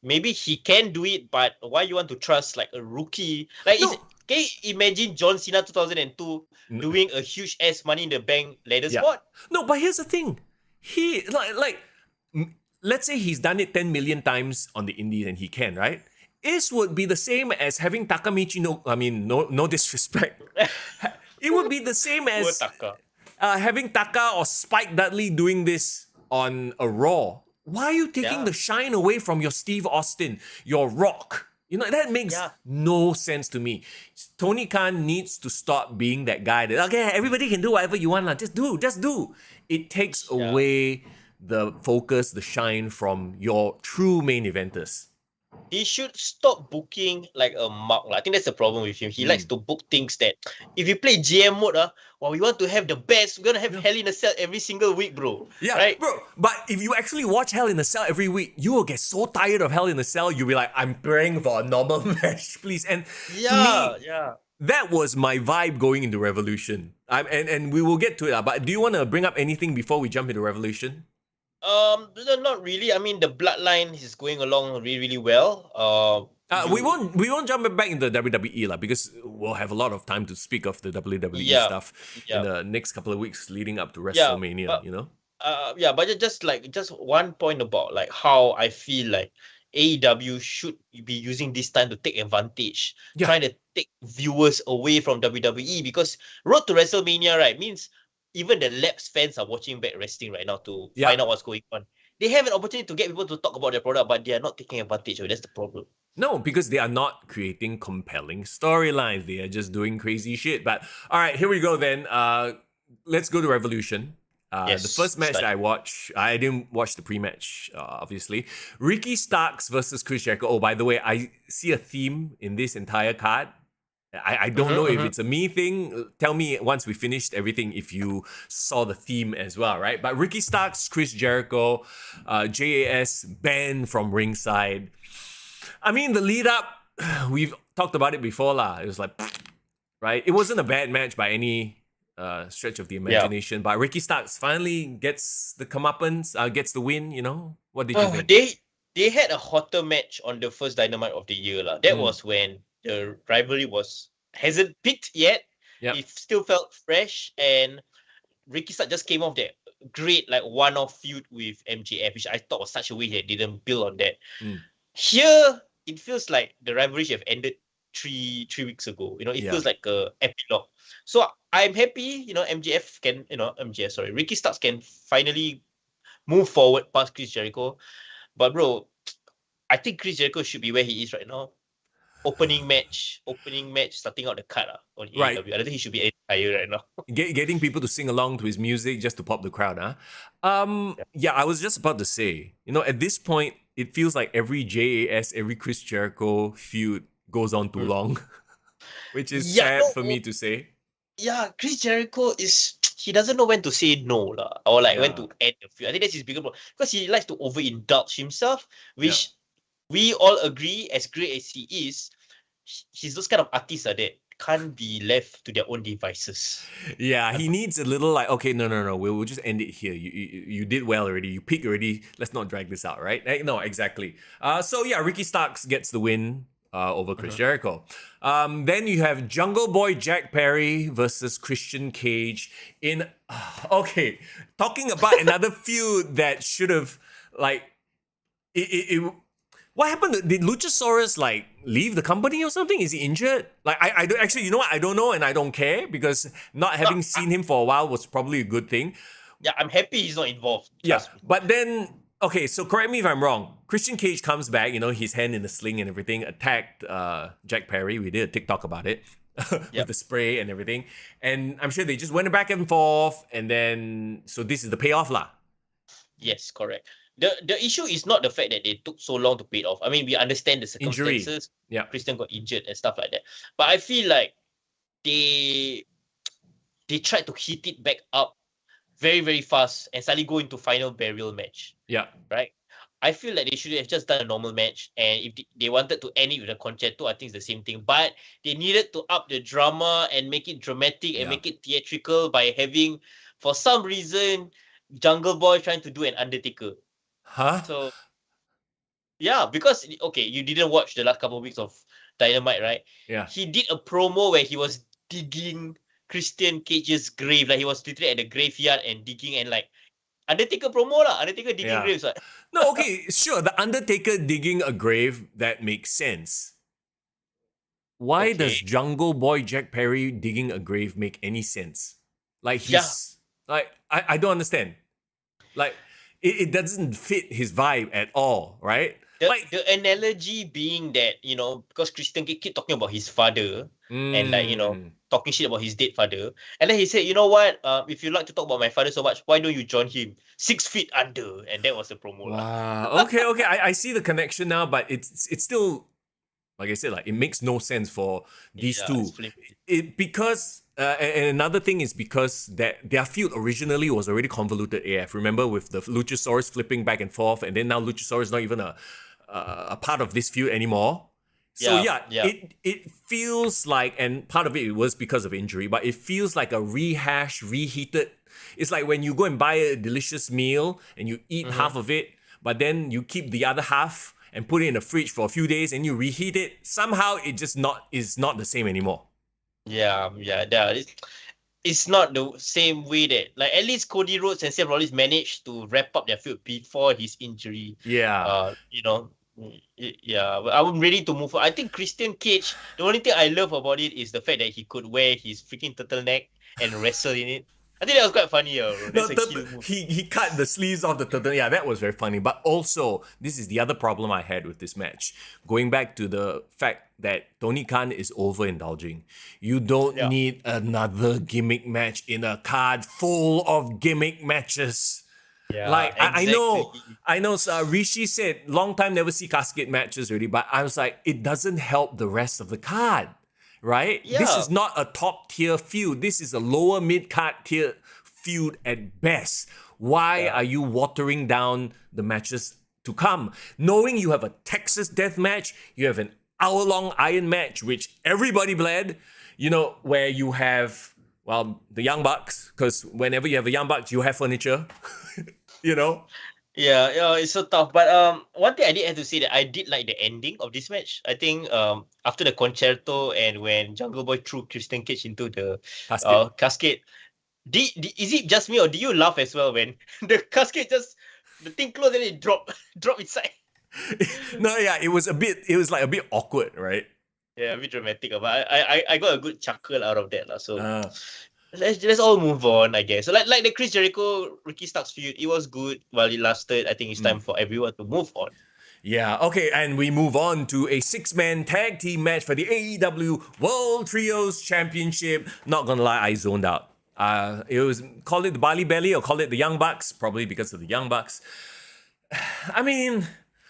Maybe he can do it, but why you want to trust like a rookie? Like, can you imagine John Cena 2002 doing a huge ass Money in the Bank ladder spot? No, but here's the thing. He, let's say he's done it 10 million times on the indies and he can, right? This would be the same as having Takamichi, no disrespect. It would be the same as having Taka or Spike Dudley doing this on a Raw. Why are you taking the shine away from your Steve Austin, your Rock? You know, that makes no sense to me. Tony Khan needs to stop being that guy that, okay, everybody can do whatever you want. Just do. It takes away the focus, the shine from your true main eventers. He should stop booking like a mug. I think that's the problem with him. He likes to book things that, if you play GM mode, we want to have the best. We're going to have Hell in a Cell every single week, bro. Yeah, right? Bro. But if you actually watch Hell in a Cell every week, you will get so tired of Hell in a Cell, you'll be like, I'm praying for a normal match, please. And to me, that was my vibe going into Revolution. And we will get to it. But do you want to bring up anything before we jump into Revolution? Not really. I mean, the Bloodline is going along really, really well. We won't jump back into WWE lah, because we'll have a lot of time to speak of the WWE stuff in the next couple of weeks leading up to WrestleMania. but- you know. But just one point about like how I feel like AEW should be using this time to take advantage, trying to take viewers away from WWE, because Road to WrestleMania, right, means even the lapsed fans are watching back wrestling right now to find out what's going on. They have an opportunity to get people to talk about their product, but they are not taking advantage of it. That's the problem. No, because they are not creating compelling storylines. They are just doing crazy shit. But all right, here we go then. Let's go to Revolution. The first match that I watched, I didn't watch the pre-match, obviously. Ricky Starks versus Chris Jericho. Oh, by the way, I see a theme in this entire card. I don't know if it's a me thing. Tell me once we finished everything if you saw the theme as well, right? But Ricky Starks, Chris Jericho, JAS banned from ringside. I mean, the lead up, we've talked about it before lah. It was like, right? It wasn't a bad match by any stretch of the imagination, but Ricky Starks finally gets the comeuppance, gets the win, you know? What did you think? They had a hotter match on the first Dynamite of the year lah. That was when the rivalry hasn't peaked yet. Yep. It still felt fresh, and Ricky Starks just came off that great like one-off feud with MJF, which I thought was such a way they didn't build on that. Here, it feels like the rivalry should have ended three weeks ago. You know, it feels like a epilogue. So I'm happy, you know, Ricky Starks can finally move forward past Chris Jericho. But bro, I think Chris Jericho should be where he is right now. Opening match, starting out the card on AEW. I don't think he should be higher right now. Getting people to sing along to his music just to pop the crowd, I was just about to say, you know, at this point, it feels like every JAS, every Chris Jericho feud goes on too long, which is sad for me to say. Yeah, Chris Jericho he doesn't know when to say no lah, or like when to end the feud. I think that's his bigger problem, because he likes to overindulge himself, which we all agree, as great as he is, he's those kind of artists that can't be left to their own devices. Yeah, he needs a little like, okay, no, we'll just end it here. You did well already. You peaked already. Let's not drag this out, right? No, exactly. Ricky Starks gets the win over Chris Jericho. Then you have Jungle Boy Jack Perry versus Christian Cage in... talking about another feud that should have, like... What happened? Did Luchasaurus like leave the company or something? Is he injured? Like I don't actually, you know what? I don't know and I don't care, because not having seen him for a while was probably a good thing. Yeah, I'm happy he's not involved. But then so correct me if I'm wrong. Christian Cage comes back, you know, his hand in the sling and everything, attacked Jack Perry. We did a TikTok about it with the spray and everything, and I'm sure they just went back and forth, and then so this is the payoff lah. Yes, correct. The issue is not the fact that they took so long to pay it off. I mean, we understand the circumstances. Injury. Yeah. Christian got injured and stuff like that. But I feel like they tried to heat it back up very, very fast and suddenly go into final burial match. Yeah. Right? I feel like they should have just done a normal match, and if they wanted to end it with a concerto, I think it's the same thing. But they needed to up the drama and make it dramatic and make it theatrical by having, for some reason, Jungle Boy trying to do an Undertaker. So, because, you didn't watch the last couple of weeks of Dynamite, right? Yeah. He did a promo where he was digging Christian Cage's grave. Like, he was literally at the graveyard and digging, and like, Undertaker promo lah. Undertaker digging graves. Right? No, sure. The Undertaker digging a grave, that makes sense. Why does Jungle Boy Jack Perry digging a grave make any sense? Like, he's... Like, I don't understand. Like... It doesn't fit his vibe at all, right? The analogy being that, you know, because Christian keep talking about his father and like, you know, talking shit about his dead father. And then he said, you know what? If you like to talk about my father so much, why don't you join him 6 feet under? And that was the promo. Wow. Okay. I see the connection now, but it's still, like I said, like it makes no sense for these two. Because... and another thing is because their feud originally was already convoluted AF. Remember, with the Luchasaurus flipping back and forth, and then now Luchasaurus is not even a part of this feud anymore. So it feels like, and part of it was because of injury, but it feels like a reheated. It's like when you go and buy a delicious meal and you eat half of it, but then you keep the other half, and put it in the fridge for a few days and you reheat it, somehow it just is not the same anymore. Yeah. It's not the same way that, like, at least Cody Rhodes and Seth Rollins managed to wrap up their feud before his injury. Yeah. Yeah, but I'm ready to move on. I think Christian Cage, the only thing I love about it is the fact that he could wear his freaking turtleneck and wrestle in it. I think that was quite funny. That's a cute move. He cut the sleeves off the turtle. Yeah, that was very funny. But also, this is the other problem I had with this match. Going back to the fact that Tony Khan is overindulging. You don't need another gimmick match in a card full of gimmick matches. Yeah, like exactly. I know. Rishi said long time never see casket matches already, but I was like, it doesn't help the rest of the card, right? Yeah. This is not a top tier feud. This is a lower mid card tier feud at best. Why are you watering down the matches to come, knowing you have a Texas death match, you have an hour-long Iron match, which everybody bled, where you have, well, the Young Bucks, because whenever you have a Young Bucks, you have furniture, Yeah, it's so tough. But one thing I did have to say that I did like the ending of this match. I think after the concerto and when Jungle Boy threw Christian Cage into the casket, is it just me or do you laugh as well when the casket the thing closed and it drop inside? No, yeah, it was like a bit awkward, right? Yeah, a bit dramatic. But I got a good chuckle out of that. So let's all move on, I guess. So like the Chris Jericho, Ricky Starks feud, it was good while it lasted. I think it's time for everyone to move on. Yeah, okay, and we move on to a 6-man tag team match for the AEW World Trios Championship. Not gonna lie, I zoned out. It was, call it the Bali Belly or call it the Young Bucks, probably because of the Young Bucks. I mean,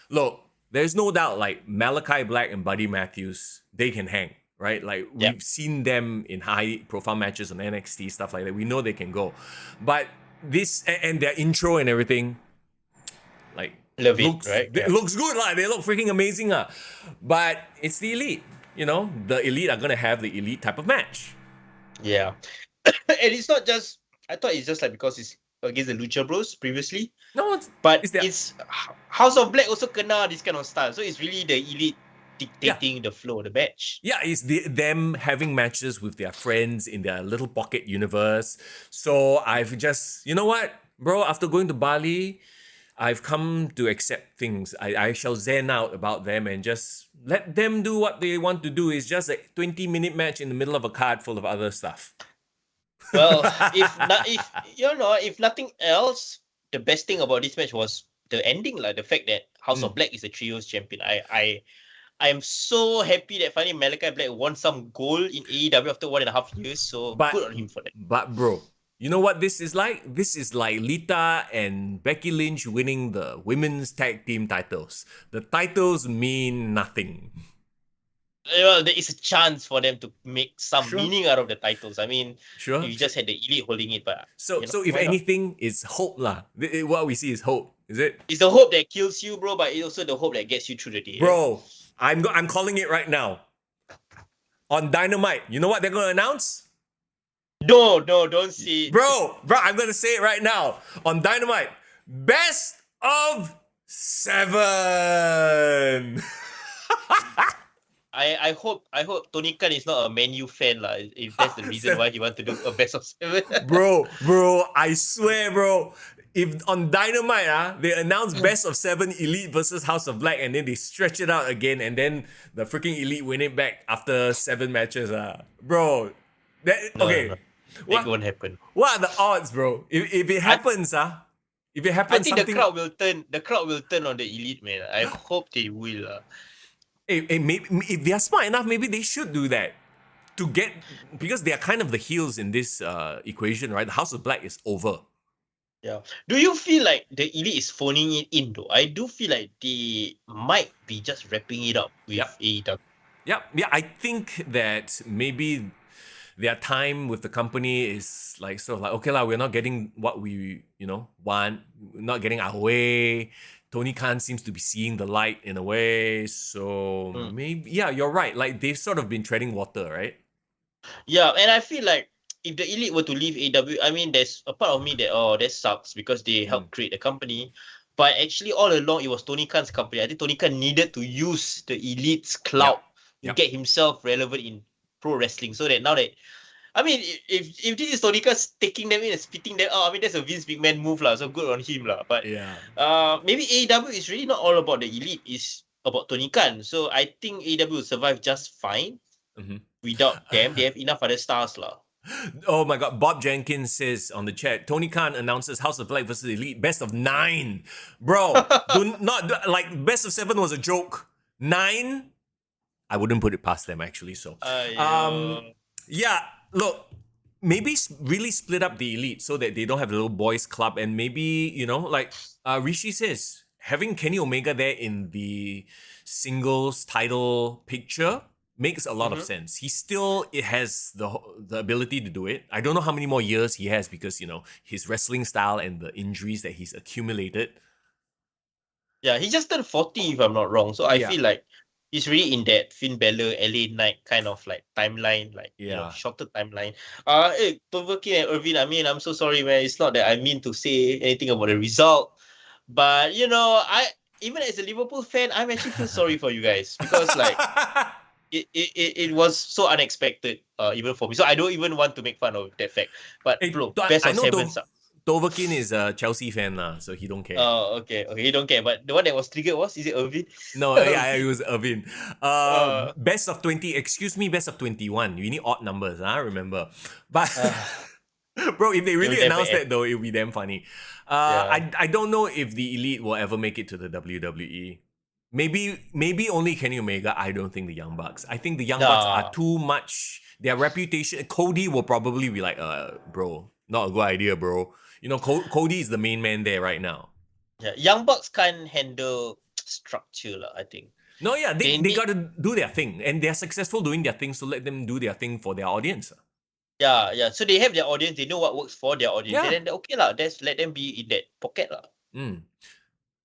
look, there's no doubt like Malachi Black and Buddy Matthews, they can hang, right? Like we've seen them in high profile matches on NXT, stuff like that. We know they can go. But this and their intro and everything, like love it, right? It looks good, like they look freaking amazing. But it's the Elite, the Elite are gonna have the Elite type of match. Yeah. And it's not just, I thought it's just like because it's against the Lucha Bros previously. No, it's House of Black also kena this kind of style. So it's really the Elite dictating the flow of the match. Yeah, it's them having matches with their friends in their little pocket universe. So I've just, you know what, bro, after going to Bali, I've come to accept things. I shall zen out about them and just let them do what they want to do. It's just a 20-minute match in the middle of a card full of other stuff. Well, if nothing else, the best thing about this match was the ending, like the fact that House of Black is the trios champion. I am so happy that finally Malachi Black won some gold in AEW after 1.5 years. So good on him for that. But bro, you know what this is like? This is like Lita and Becky Lynch winning the women's tag team titles. The titles mean nothing. Well, there is a chance for them to make some meaning out of the titles. I mean, you just had the Elite holding it, but so if anything, it's hope lah. What we see is hope, is it? It's the hope that kills you, bro, but it's also the hope that gets you through the day. Bro, I'm calling it right now. On Dynamite, you know what they're gonna announce? No, don't say it. Bro, I'm gonna say it right now. On Dynamite, best of 7. I hope Tony Khan is not a Man U fan lah. If that's the reason why he wants to do a best of 7. bro, I swear, bro. If on Dynamite, they announce best of 7 Elite versus House of Black, and then they stretch it out again, and then the freaking Elite win it back after 7 matches, bro. No, that won't happen. What are the odds, bro? If it happens, if it happens, I think the crowd will turn on the Elite, man. I hope they will. Maybe, if they are smart enough, maybe they should do that because they are kind of the heels in this equation, right? The House of Black is over. Yeah. Do you feel like the Elite is phoning it in though? I do feel like they might be just wrapping it up with AEW. Yeah. I think that maybe their time with the company is like sort of like, okay lah, we're not getting what we want, we're not getting our way. Tony Khan seems to be seeing the light in a way, so maybe you're right. Like they've sort of been treading water, right? Yeah, and I feel like if the Elite were to leave AEW, I mean, there's a part of me that that sucks because they helped create the company. But actually, all along, it was Tony Khan's company. I think Tony Khan needed to use the Elite's clout to get himself relevant in pro wrestling. So that now that, I mean, if this is Tony Khan taking them in and spitting them out, I mean, that's a Vince McMahon move, lah. So good on him, lah. But maybe AEW is really not all about the Elite. It's about Tony Khan. So I think AEW will survive just fine without them. They have enough other stars, lah. Oh my God, Bob Jenkins says on the chat, Tony Khan announces House of Black versus Elite, best of 9. Bro, like best of 7 was a joke. 9? I wouldn't put it past them actually, so. Yeah, look, maybe really split up the Elite so that they don't have a little boys club, and maybe, you know, like Rishi says, having Kenny Omega there in the singles title picture makes a lot of sense. He still has the ability to do it. I don't know how many more years he has because, you know, his wrestling style and the injuries that he's accumulated. Yeah, he just turned 40 if I'm not wrong. So I feel like he's really in that Finn Balor, LA Knight kind of like timeline, like you know, shorter timeline. Hey, Tovaki and Irvin, I mean, I'm so sorry, man. It's not that I mean to say anything about the result, but you know, even as a Liverpool fan, I'm actually feel sorry for you guys because like it was so unexpected, even for me. So I don't even want to make fun of that fact. But bro, best of 7 sucks. Tovakin is a Chelsea fan lah, so he don't care. Oh, okay, he don't care. But the one that was triggered is it Irvin? No, yeah, it was Irvin. Best of 20, excuse me, best of 21. You need odd numbers, remember. But, bro, if they really announce that though, it would be damn funny. I don't know if the Elite will ever make it to the WWE. Maybe only Kenny Omega. I don't think the Young Bucks. I think the Young Bucks are too much. Their reputation, Cody will probably be like, bro, not a good idea, bro. You know, Cody is the main man there right now. Yeah, Young Bucks can't handle structure, I think. No, yeah, they got to do their thing. And they're successful doing their thing, so let them do their thing for their audience. Yeah. So they have their audience. They know what works for their audience. And then they're okay, let's let them be in that pocket.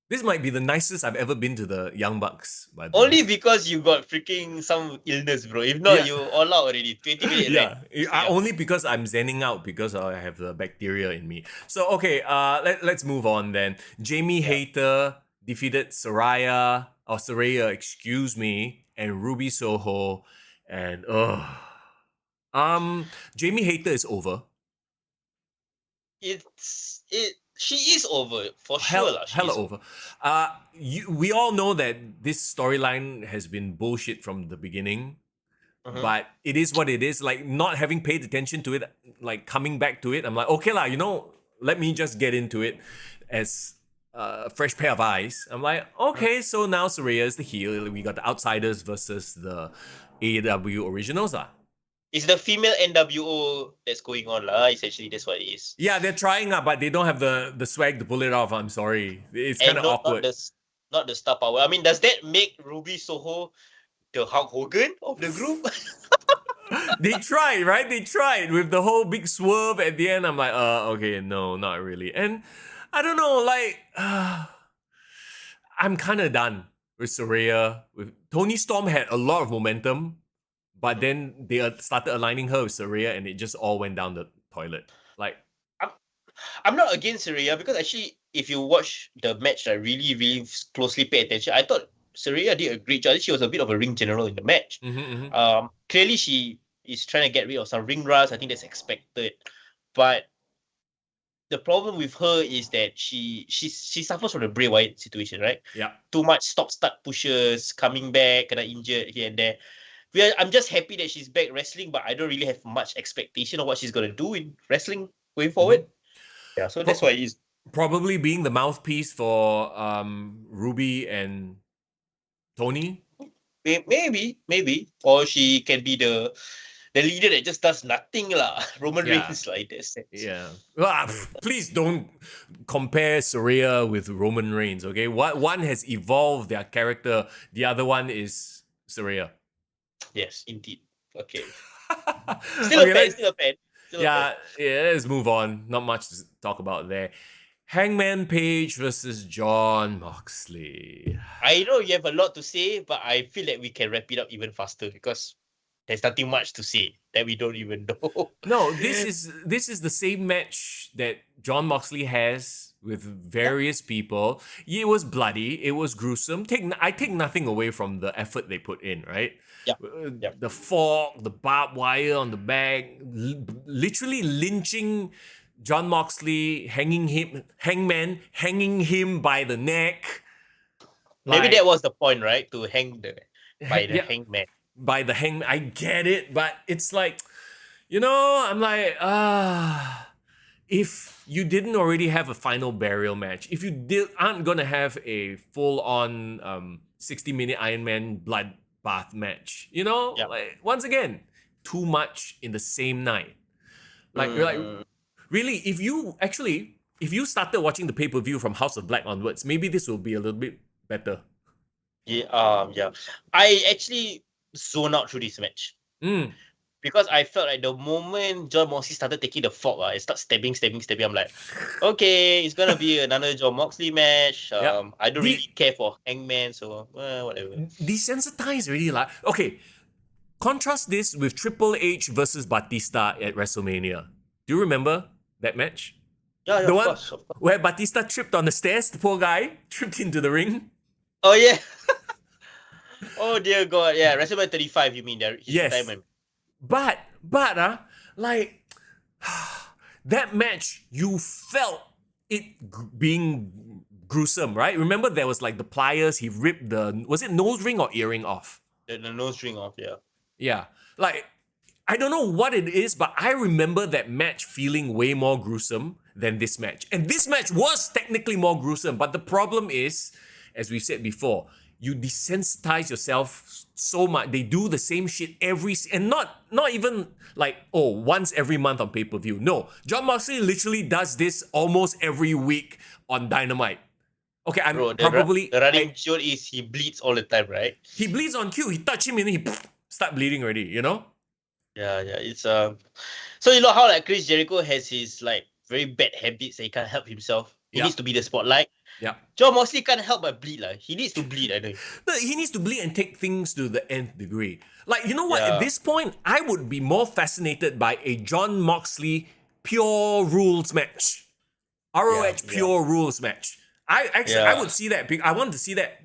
This might be the nicest I've ever been to the Young Bucks, by the way. Only because you got freaking some illness, bro. If not, you all out already. 20 minutes. Only because I'm zenning out because I have the bacteria in me. So, okay, let's move on then. Jamie Hayter defeated Saraya, and Ruby Soho. And, Jamie Hayter is over. She is over for sure. Hella over. We all know that this storyline has been bullshit from the beginning, but it is what it is. Like not having paid attention to it, like coming back to it, I'm like, okay lah, you know, let me just get into it as a fresh pair of eyes. I'm like, okay, so now Saraya is the heel. We got the Outsiders versus the AEW Originals lah. It's the female NWO that's going on lah. Essentially, that's what it is. Yeah, they're trying but they don't have the swag to pull it off. I'm sorry. It's kind of awkward. Not the star power. I mean, does that make Ruby Soho the Hulk Hogan of the group? They tried, right? They tried with the whole big swerve at the end. I'm like, okay, no, not really. And I don't know, like, I'm kind of done with Saraya. With Toni Storm had a lot of momentum. But then they started aligning her with Saraya and it just all went down the toilet. Like, I'm not against Saraya because actually, if you watch the match, I really, really closely pay attention. I thought Saraya did a great job. She was a bit of a ring general in the match. Clearly, she is trying to get rid of some ring rust. I think that's expected. But the problem with her is that she suffers from the Bray Wyatt situation, right? Yeah. Too much stop-start pushes, coming back, kena injured here and there. I'm just happy that she's back wrestling, but I don't really have much expectation of what she's going to do in wrestling going forward. Yeah, so that's why he's probably being the mouthpiece for Ruby and Tony. Maybe, or she can be the leader that just does nothing lah. Roman Reigns like that. Yeah. Please don't compare Saraya with Roman Reigns. Okay, one has evolved their character. The other one is Saraya. Yes, indeed. Okay. Still a fan. Let's move on. Not much to talk about there. Hangman Page versus Jon Moxley. I know you have a lot to say, but I feel that we can wrap it up even faster because there's nothing much to say that we don't even know. No, this is the same match that Jon Moxley has with various people. It was bloody. It was gruesome. I take nothing away from the effort they put in, right? Yeah. The fork, the barbed wire on the back, literally lynching John Moxley, hanging him by the neck. Maybe that was the point, right? To hang by the Yeah. hangman. By the hangman. I get it, but it's like, I'm like, if you didn't already have a final burial match, if you aren't gonna have a full-on 60-minute Iron Man bloodbath match, like, once again, too much in the same night. Like really, if you started watching the pay-per-view from House of Black onwards, maybe this will be a little bit better. Yeah. I actually zoned out through this match. Because I felt like the moment John Moxley started taking the fork, it started stabbing. I'm like, okay, it's gonna be another John Moxley match. I don't really care for Hangman, so whatever. Desensitized really, like, okay. Contrast this with Triple H versus Batista at WrestleMania. Do you remember that match? Yeah, the of one course. where Batista tripped on the stairs, the poor guy tripped into the ring. Oh yeah. Oh dear God, yeah, WrestleMania 35. You mean that? Yes. Retirement. But like that match, you felt it being gruesome, right? Remember there was like the pliers. He ripped was it nose ring or earring off? The nose ring off, yeah. Yeah, like I don't know what it is, but I remember that match feeling way more gruesome than this match. And this match was technically more gruesome, but the problem is, as we said before, you desensitize yourself so much. They do the same shit and not even like, once every month on pay-per-view. No, John Moxley literally does this almost every week on Dynamite. Okay, the running joke is he bleeds all the time, right? He bleeds on cue. He touch him and he start bleeding already, Yeah, it's so how like Chris Jericho has his like very bad habits that he can't help himself. He needs to be the spotlight. Yeah. John Moxley can't help but bleed. He needs to bleed, I think. No, he needs to bleed and take things to the nth degree. Like, you know what? At this point, I would be more fascinated by a John Moxley pure rules match. ROH pure rules match. I would see that. I want to see that,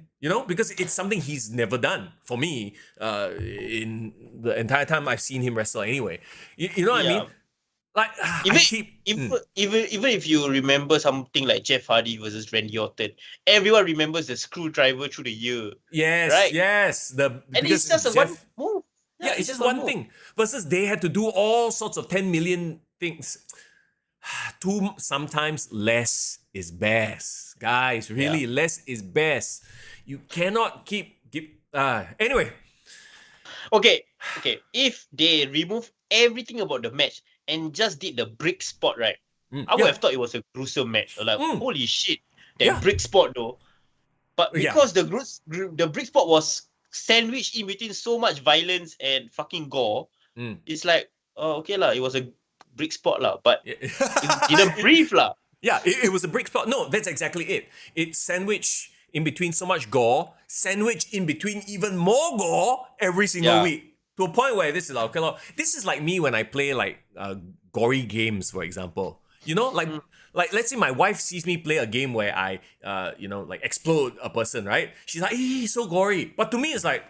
because it's something he's never done for me in the entire time I've seen him wrestle anyway. You know what I mean? Like, even if you remember something like Jeff Hardy versus Randy Orton, everyone remembers the screwdriver through the year. Yes, right? And it's just one move. Yeah, it's just one thing. Versus they had to do all sorts of 10 million things. Sometimes less is best. Guys, really, less is best. You cannot keep anyway. Okay. If they remove everything about the match and just did the brick spot, right? I would have thought it was a gruesome match. Like, holy shit, that brick spot though. But because the brick spot was sandwiched in between so much violence and fucking gore, it's like, okay lah, it was a brick spot lah, but it didn't breathe lah. Yeah, it was a brick spot. No, that's exactly it. It's sandwiched in between so much gore, sandwiched in between even more gore every single week. To a point where this is like, okay, this is like me when I play like gory games, for example. Like let's say my wife sees me play a game where I, like explode a person, right? She's like, he's so gory. But to me, it's like,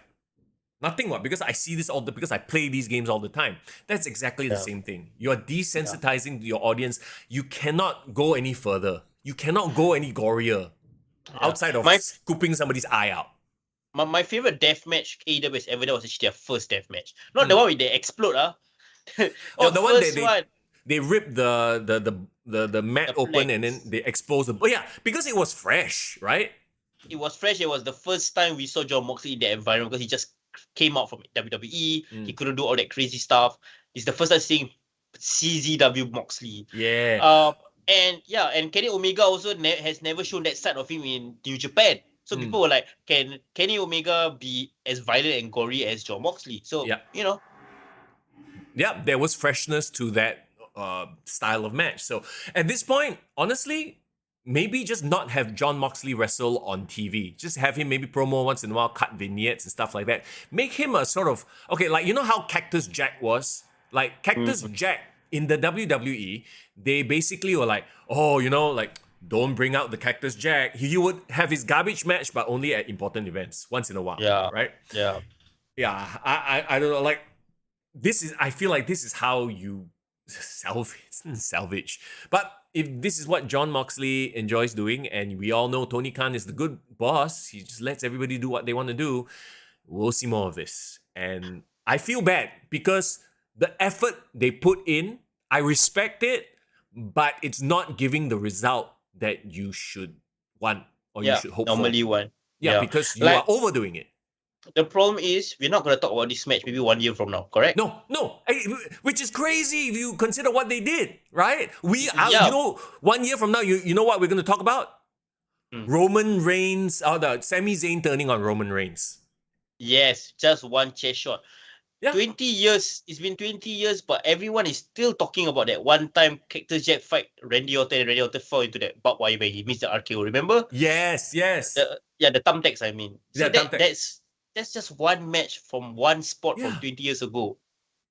nothing, because I see this because I play these games all the time. That's exactly the same thing. You're desensitizing your audience. You cannot go any further. You cannot go any gorier outside of scooping somebody's eye out. My favorite death match AEW has ever done was actually their first death match. Not the one where they explode, the one they rip the mat open and then they expose the. Oh yeah, because it was fresh, right? It was fresh. It was the first time we saw John Moxley in that environment because he just came out from WWE. He couldn't do all that crazy stuff. It's the first time seeing CZW Moxley. Yeah. And Kenny Omega also has never shown that side of him in New Japan. So people were like, can Kenny Omega be as violent and gory as John Moxley? So, Yeah, there was freshness to that style of match. So at this point, honestly, maybe just not have John Moxley wrestle on TV. Just have him maybe promo once in a while, cut vignettes and stuff like that. Make him a sort of, like, you know how Cactus Jack was? Like, Cactus Jack in the WWE, they basically were like, Don't bring out the Cactus Jack. He would have his garbage match, but only at important events, once in a while. Yeah. Right? Yeah. Yeah. I don't know. Like, I feel like this is how you salvage. But if this is what Jon Moxley enjoys doing, and we all know Tony Khan is the good boss, he just lets everybody do what they want to do, we'll see more of this. And I feel bad because the effort they put in, I respect it, but it's not giving the result that you should want or you should hope normally for. want. Yeah, because you are overdoing it. The problem is we're not going to talk about this match maybe 1 year from now, correct? No, which is crazy if you consider what they did, right? You know, 1 year from now, you know what we're going to talk about? Roman Reigns, the Sami Zayn turning on Roman Reigns. Yes, just one chair shot. Yeah. 20 years, it's been 20 years, but everyone is still talking about that one time Cactus Jack fight Randy Orton, and Randy Orton fell into that barbed wire where he missed the RKO, remember? Yes. The thumbtacks, I mean. So that's just one match from one spot from 20 years ago.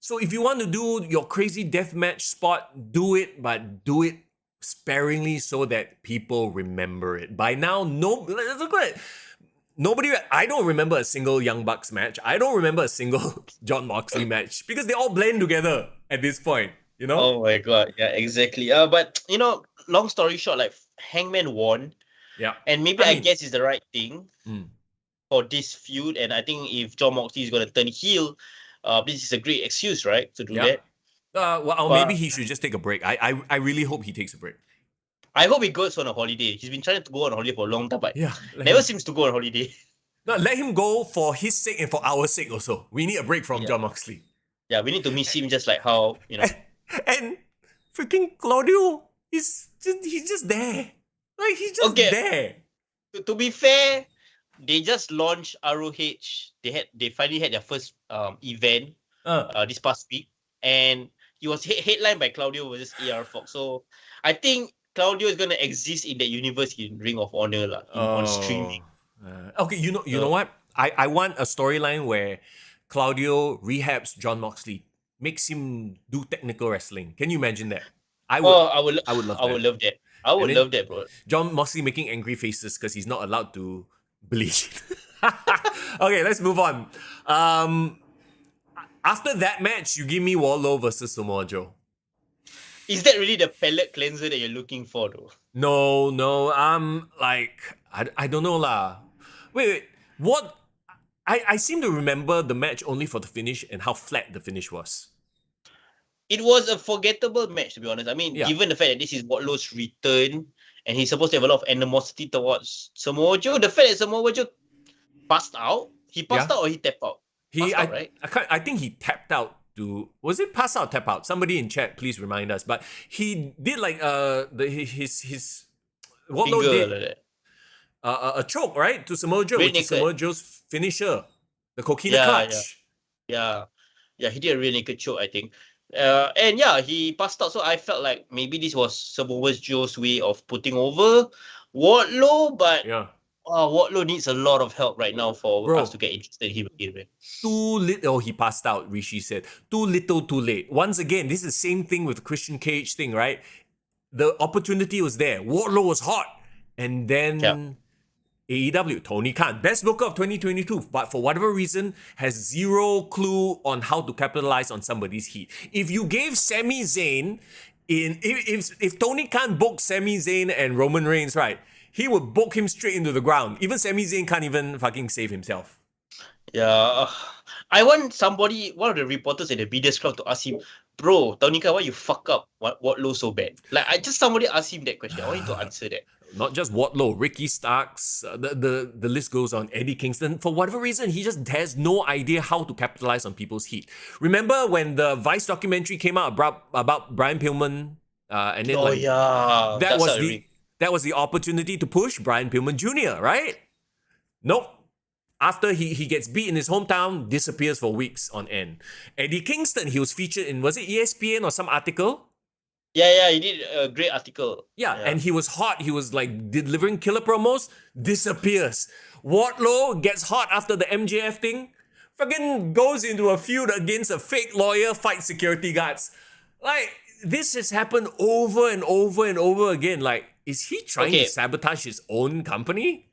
So if you want to do your crazy deathmatch spot, do it, but do it sparingly so that people remember it. By now, look at it. Nobody, I don't remember a single Young Bucks match. I don't remember a single Jon Moxley match because they all blend together at this point, you know? Oh my god, yeah, exactly. But, you know, long story short, like, Hangman won. Yeah. And maybe I guess it's the right thing for this feud. And I think if Jon Moxley is going to turn heel, this is a great excuse, right, to do that. Maybe he should just take a break. I really hope he takes a break. I hope he goes on a holiday. He's been trying to go on a holiday for a long time, but never seems to go on holiday. No, let him go for his sake and for our sake also. We need a break from Jon Moxley. Yeah, we need to miss him just like how, you know. And freaking Claudio, he's just there. Like, he's just there. To be fair, they just launched ROH. They finally had their first event this past week, and he was headlined by Claudio versus AR Fox. So I think Claudio is gonna exist in that universe in Ring of Honor on streaming. Okay, you know what? I want a storyline where Claudio rehabs Jon Moxley, makes him do technical wrestling. Can you imagine that? I would love that. I would love that, bro. Jon Moxley making angry faces because he's not allowed to bleed. Okay, let's move on. After that match, you give me Wardlow versus Samoa Joe. Is that really the palate cleanser that you're looking for, though? No. I don't know lah. Wait. What? I seem to remember the match only for the finish and how flat the finish was. It was a forgettable match, to be honest. I mean, given the fact that this is Wardlow's return and he's supposed to have a lot of animosity towards Samoa Joe, the fact that Samoa Joe passed out, he passed out or he tapped out? Right? I think he tapped out. Was it pass out, tap out? Somebody in chat, please remind us. But he did like his Wardlow did like a choke, right, to Samoa Joe, which is Samoa Joe's finisher, the Coquina clutch. Yeah, he did a real naked choke, I think. He passed out. So I felt like maybe this was Samoa Joe's way of putting over Wardlow, but Wardlow needs a lot of help right now for us to get interested in him again, man. Too little. He passed out, Rishi said. Too little, too late. Once again, this is the same thing with the Christian Cage thing, right? The opportunity was there. Wardlow was hot. And then AEW, Tony Khan, best booker of 2022, but for whatever reason, has zero clue on how to capitalize on somebody's heat. If you gave Sami Zayn, if Tony Khan booked Sami Zayn and Roman Reigns, right, he would book him straight into the ground. Even Sami Zayn can't even fucking save himself. Yeah. I want one of the reporters at the BDS Club to ask him, bro, Tony Khan, why you fuck up Wardlow so bad? Like, somebody asked him that question. I want him to answer that. Not just Wardlow, Ricky Starks, the list goes on. Eddie Kingston, for whatever reason, he just has no idea how to capitalize on people's heat. Remember when the Vice documentary came out about Brian Pillman? That was the opportunity to push Brian Pillman Jr., right? Nope. After he gets beat in his hometown, disappears for weeks on end. Eddie Kingston, he was featured in, was it ESPN or some article? Yeah, he did a great article. Yeah, and he was hot. He was like delivering killer promos, disappears. Wardlow gets hot after the MJF thing, fucking goes into a feud against a fake lawyer, fight security guards. Like, this has happened over and over and over again. Like, is he trying to sabotage his own company?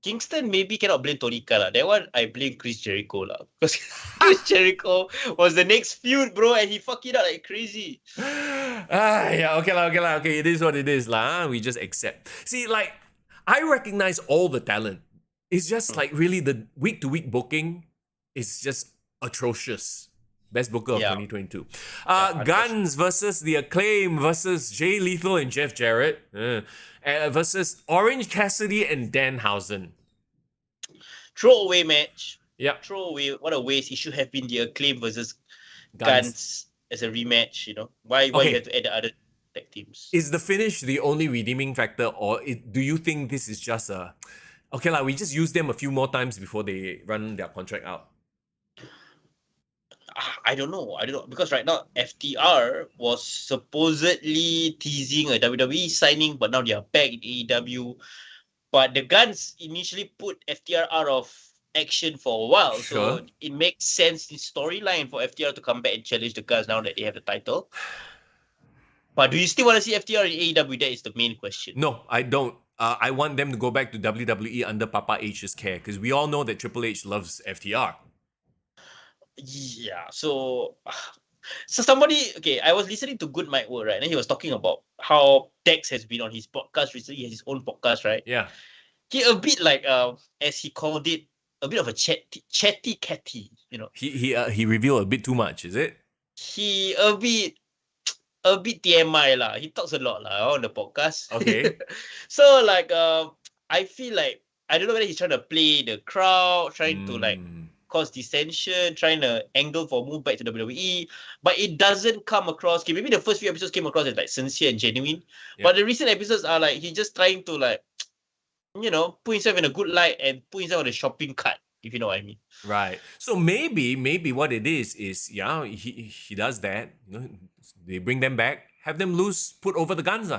Kingston maybe cannot blame Tony Khan lah. That one I blame Chris Jericho lah. Because Chris Jericho was the next feud, bro, and he fucked it up like crazy. Yeah, okay lah. Okay, it is what it is lah. We just accept. See, like, I recognize all the talent. It's just like really the week-to-week booking is just atrocious. Best booker of 2022. Guns versus The Acclaim versus Jay Lethal and Jeff Jarrett versus Orange Cassidy and Danhausen. Throwaway match. Yeah. Throwaway. What a waste. It should have been The Acclaim versus Guns as a rematch, you know. Why you have to add the other tag teams? Is the finish the only redeeming factor, or do you think this is just a... Okay, like we just use them a few more times before they run their contract out? I don't know. Because right now FTR was supposedly teasing a WWE signing, but now they are back in AEW. But the Guns initially put FTR out of action for a while, so it makes sense in storyline for FTR to come back and challenge the Guns now that they have the title. But do you still want to see FTR in AEW? That is the main question. No, I don't. I want them to go back to WWE under Papa H's care, because we all know that Triple H loves FTR. Yeah, so somebody, I was listening to Good Mike Word, right? And he was talking about how Dex has been on his podcast recently. He has his own podcast, right? Yeah. He a bit like, as he called it, a bit of a chatty catty, you know. He revealed a bit too much, is it? He a bit TMI lah. He talks a lot lah on the podcast. Okay. So like, I feel like, I don't know whether he's trying to play the crowd, trying to like cause dissension, trying to angle for move back to WWE, but it doesn't come across. Okay, maybe the first few episodes came across as like sincere and genuine, but the recent episodes are like he's just trying to like, you know, put himself in a good light and put himself on the shopping cart, if you know what I mean. Right. So maybe what it is he does that. You know, they bring them back, have them lose, put over the Guns,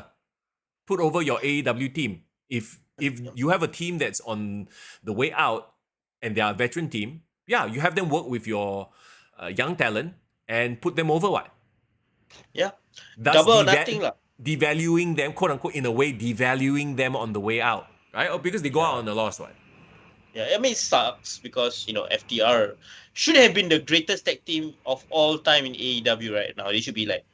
put over your AEW team. If you have a team that's on the way out and they are a veteran team, you have them work with your young talent and put them over what? Yeah. Thus double or nothing lah. Devaluing them, quote unquote, in a way, devaluing them on the way out, right? Or because they go out on the loss, right? Yeah, I mean, it sucks because, you know, FTR should have been the greatest tag team of all time in AEW right now. They should be like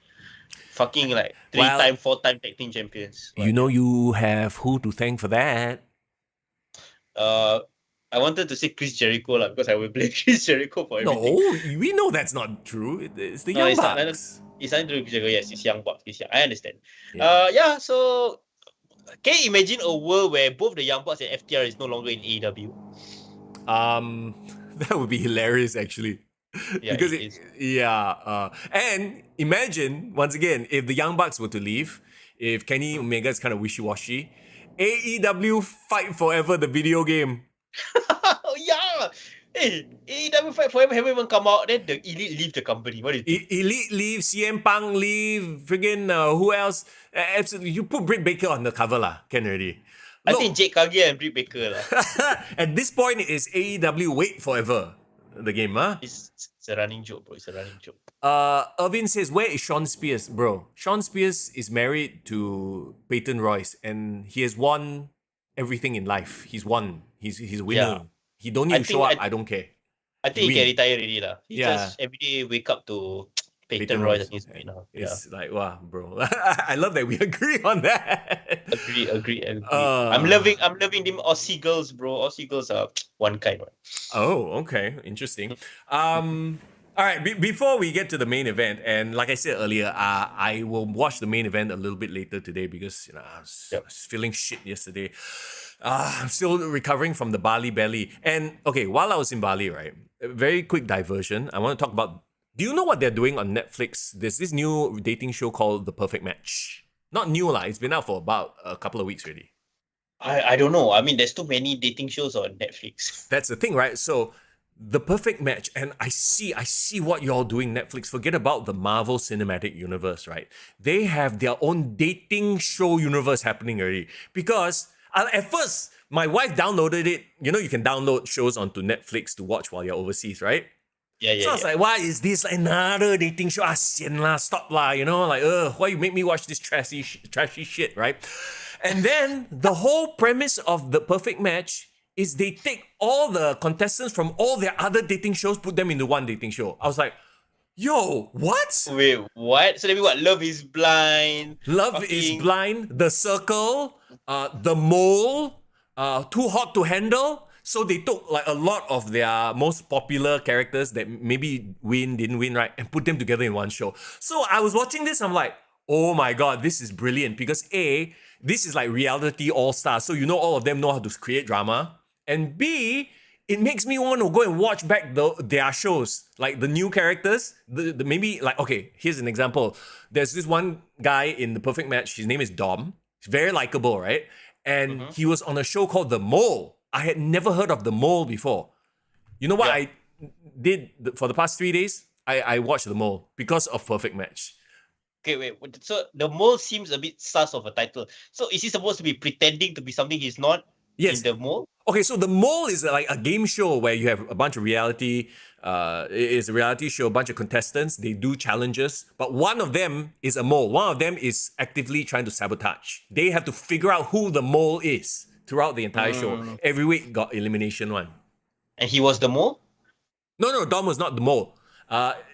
fucking like 3-time, 4-time tag team champions. You know, you have who to thank for that? I wanted to say Chris Jericho lah, because I will blame Chris Jericho for everything. No, we know that's not true. It's the Young Bucks. It's not true, Chris Jericho. Yes, it's Young Bucks. I understand. Yeah. So can you imagine a world where both the Young Bucks and FTR is no longer in AEW? That would be hilarious, actually. Yeah, because it is. And imagine once again if the Young Bucks were to leave, if Kenny Omega is kind of wishy-washy, AEW Fight Forever, the video game. Oh yeah. Hey, AEW Fight Forever haven't even come out. Then the Elite leave the company. What is it? Elite leave, CM Punk leave, friggin' who else? Absolutely, you put Britt Baker on the cover lah, can already. I think Jake Kage and Britt Baker lah. At this point, it is AEW Wait Forever, the game, huh? It's a running joke, bro. It's a running joke. Irvin says, where is Sean Spears? Bro, Sean Spears is married to Peyton Royce and he has won everything in life. He's won. He's a winner. Yeah. He don't need to show up. I don't care. I think he can retire already lah. He just every day wake up to Peyton Royce against me now. It's like, wow, bro. I love that we agree on that. Agree. I'm loving them Aussie girls, bro. Aussie girls are one kind, right? Oh, okay. Interesting. All right, before we get to the main event, and like I said earlier, I will watch the main event a little bit later today because I was feeling shit yesterday. I'm still recovering from the Bali belly. And okay, while I was in Bali, right, a very quick diversion. I want to talk about, do you know what they're doing on Netflix? There's this new dating show called The Perfect Match. Not new lah, it's been out for about a couple of weeks already. I don't know. I mean, there's too many dating shows on Netflix. That's the thing, right? So The Perfect Match, and I see what you're doing, Netflix. Forget about the Marvel Cinematic Universe, right? They have their own dating show universe happening already. Because at first, my wife downloaded it. You know, you can download shows onto Netflix to watch while you're overseas, right? Yeah. So I was like, why is this another dating show? Sian lah, stop lah, you know, like, why you make me watch this trashy shit, right? And then the whole premise of the perfect match is they take all the contestants from all their other dating shows, put them into one dating show. I was like, yo, what? Wait, what? So that means what? Love is Blind. Love is Blind, The Circle, The Mole, Too Hot to Handle. So they took like a lot of their most popular characters that maybe didn't win, right? And put them together in one show. So I was watching this, I'm like, oh my God, this is brilliant. Because A, this is like reality all-stars. So you know all of them know how to create drama. And B, it makes me want to go and watch back their shows. Like the new characters, the maybe like, okay, here's an example. There's this one guy in the perfect match. His name is Dom. He's very likable, right? And he was on a show called The Mole. I had never heard of The Mole before. You know what I did for the past 3 days? I watched The Mole because of Perfect Match. Okay, wait. So The Mole seems a bit sus of a title. So is he supposed to be pretending to be something he's not in The Mole? Okay, so The Mole is like a game show where you have a bunch of reality. It's a reality show, a bunch of contestants. They do challenges, but one of them is a mole. One of them is actively trying to sabotage. They have to figure out who the mole is throughout the entire show. Every week got elimination one. And he was the mole? No, Dom was not the mole.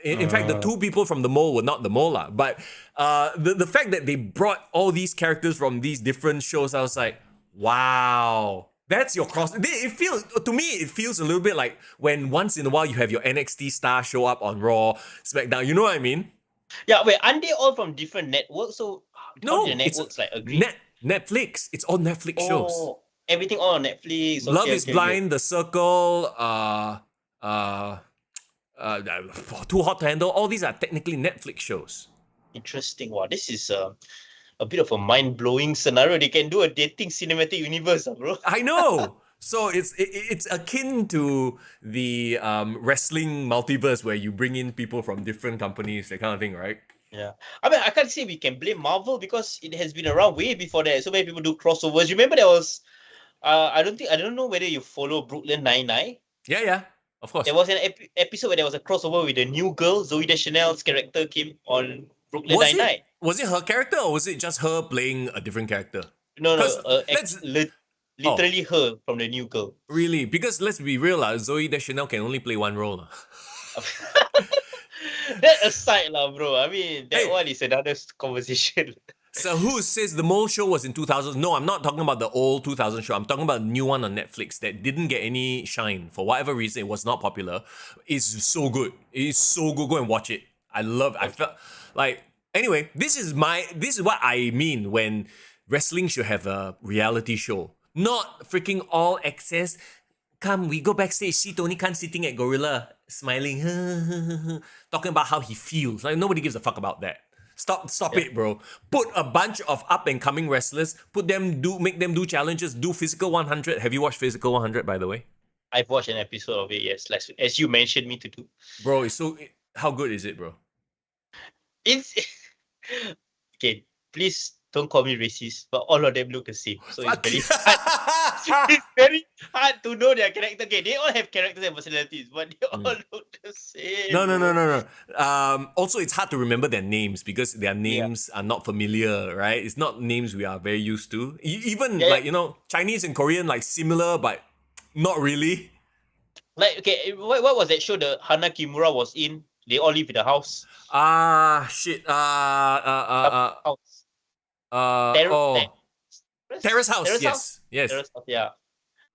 In fact, the two people from the mole were not the mole. But the fact that they brought all these characters from these different shows, I was like, wow. That's your cross. It feels a little bit like when once in a while you have your NXT star show up on Raw, SmackDown. You know what I mean? Yeah, wait, aren't they all from different networks? So how do the networks like agree? Netflix. It's all Netflix shows. Everything all on Netflix. Love is Blind, The Circle, Too Hot to Handle. All these are technically Netflix shows. Interesting. Wow, this is a bit of a mind-blowing scenario. They can do a dating cinematic universe, bro. I know. So it's akin to the wrestling multiverse where you bring in people from different companies, that kind of thing, right? Yeah. I mean, I can't say we can blame Marvel because it has been around way before that. So many people do crossovers. Remember there was, I don't know whether you follow Brooklyn Nine-Nine. Yeah, of course. There was an episode where there was a crossover with a new girl. Zooey Deschanel's character came on Brooklyn Nine-Nine. Was it her character or was it just her playing a different character? No, literally her from the new girl. Really? Because let's be real, Zooey Deschanel can only play one role. That aside, bro. I mean, that one is another conversation. So who says the Mole show was in 2000? No, I'm not talking about the old 2000 show. I'm talking about the new one on Netflix that didn't get any shine. For whatever reason, it was not popular. It's so good. It's so good. Go and watch it. I love it. I felt like... Anyway, this is what I mean when wrestling should have a reality show. Not freaking all access. Come, we go backstage, see Tony Khan sitting at Gorilla, smiling, talking about how he feels. Like nobody gives a fuck about that. Stop it, bro. Put a bunch of up and coming wrestlers, make them do challenges, do Physical 100. Have you watched Physical 100, by the way? I've watched an episode of it, yes, last week, as you mentioned me to do. Bro, how good is it, bro? It's okay. Please don't call me racist, but all of them look the same. So it's very hard. It's very hard to know their character. Okay, they all have characters and personalities, but they all look the same. No. Also, it's hard to remember their names because their names are not familiar, right? It's not names we are very used to. Even Chinese and Korean, like similar, but not really. Like, okay, what was that show the Hana Kimura was in? They all live in a house. Shit. House. Terrace House. Terrace Yes. House? Yes. Terrace House, yeah.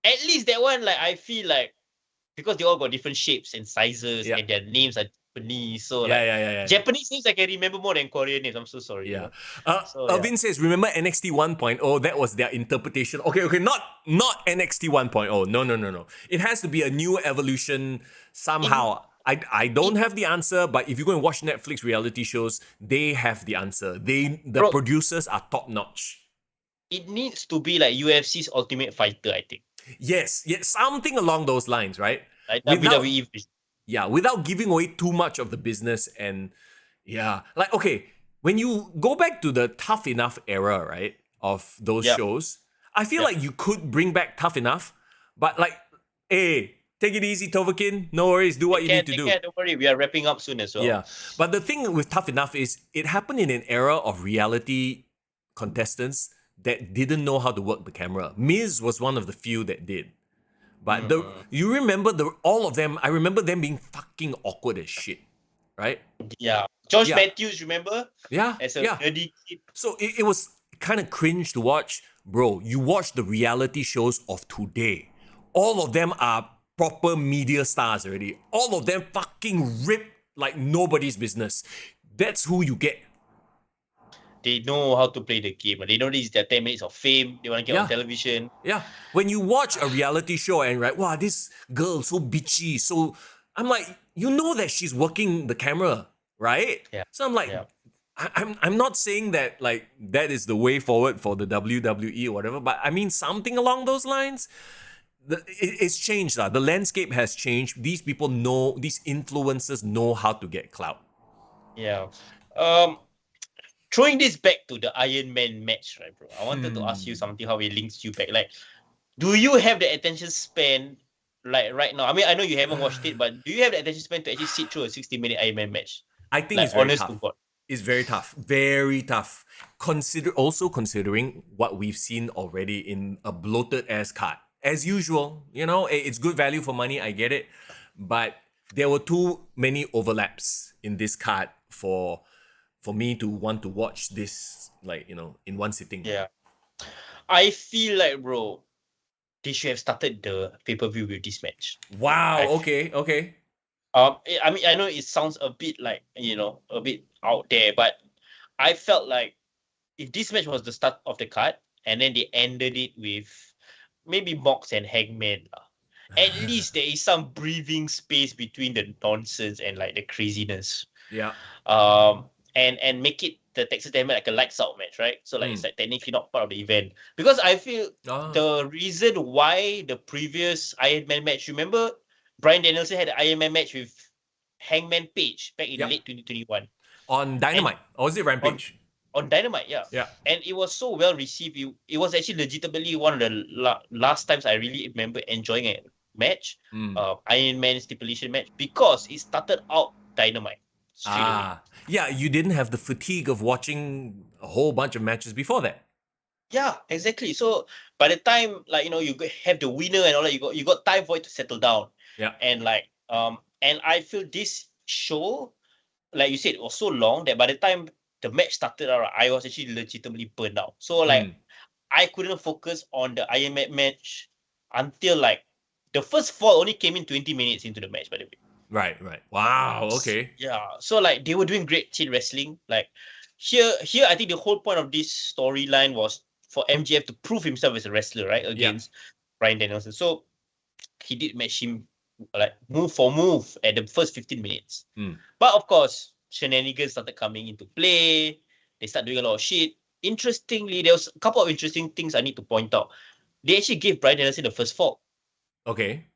At least that one, like, I feel like because they all got different shapes and sizes and their names are Japanese. So Japanese names I can remember more than Korean names. I'm so sorry. Yeah. Irvin says, remember NXT 1.0? That was their interpretation. Okay, not NXT 1.0. No. It has to be a new evolution somehow. I don't have the answer, but if you go and watch Netflix reality shows, they have the answer. The producers are top notch. It needs to be like UFC's Ultimate Fighter, I think. Yes, something along those lines, right? Like WWE. Without giving away too much of the business and like okay, when you go back to the Tough Enough era, right, of those shows, I feel like you could bring back Tough Enough, but like, hey, take it easy, Tovakin. No worries. Do what you need to do. Don't worry. We are wrapping up soon as well. Yeah. But the thing with Tough Enough is it happened in an era of reality contestants that didn't know how to work the camera. Miz was one of the few that did. But you remember all of them, I remember them being fucking awkward as shit, right? Yeah. Josh Yeah. Matthews, remember? Yeah, As a yeah. nerdy kid. So it was kind of cringe to watch. Bro, you watch the reality shows of today. All of them are proper media stars already. All of them fucking rip like nobody's business. That's who you get. They know how to play the game. They know this is their 10 minutes of fame. They want to get on television. Yeah. When you watch a reality show and right, wow, this girl so bitchy. So I'm like, you know that she's working the camera, right? Yeah. So I'm like, I'm not saying that like that is the way forward for the WWE or whatever, but I mean something along those lines. It's changed. The landscape has changed. These people know, these influencers know how to get clout. Yeah. Throwing this back to the Iron Man match, right, bro? I wanted to ask you something, how it links you back. Like, do you have the attention span, like, right now? I mean, I know you haven't watched it, but do you have the attention span to actually sit through a 60-minute Iron Man match? I think like, it's very honest tough. to God. It's very tough. Very tough. Considering what we've seen already in a bloated-ass card. As usual, you know, it's good value for money, I get it. But there were too many overlaps in this card for me to want to watch this, like, you know, in one sitting. Yeah. I feel like, bro, they should have started the pay-per-view with this match. Wow, okay. I mean, I know it sounds a bit like, you know, a bit out there, but I felt like if this match was the start of the card and then they ended it with maybe Mox and Hangman, at least there is some breathing space between the nonsense and like the craziness. Yeah. And make it the Texas Diamond like a lights out match, right? So like it's like technically not part of the event. Because I feel the reason why the previous Iron Man match, remember Bryan Danielson had an Iron Man match with Hangman Page back in late 2021. On Dynamite. Or was it Rampage? On Dynamite, yeah. And it was so well received. It was actually legitimately one of the last times I really remember enjoying a match, Iron Man stipulation match, because it started out Dynamite. Yeah, you didn't have the fatigue of watching a whole bunch of matches before that. Yeah, exactly. So by the time, like, you know, you have the winner and all that, you got time for it to settle down. Yeah. And like, and I feel this show, like you said, it was so long that by the time the match started out, I was actually legitimately burned out. So like, I couldn't focus on the Iron Man match until like the first fall only came in 20 minutes into the match, by the way. Right. Wow, okay. Yeah. So like they were doing great chain wrestling. Like here I think the whole point of this storyline was for MJF to prove himself as a wrestler, right? Against Bryan Danielson. So he did match him like move for move at the first 15 minutes. But of course, shenanigans started coming into play. They started doing a lot of shit. Interestingly, there was a couple of interesting things I need to point out. They actually gave Bryan Danielson the first fall. Okay.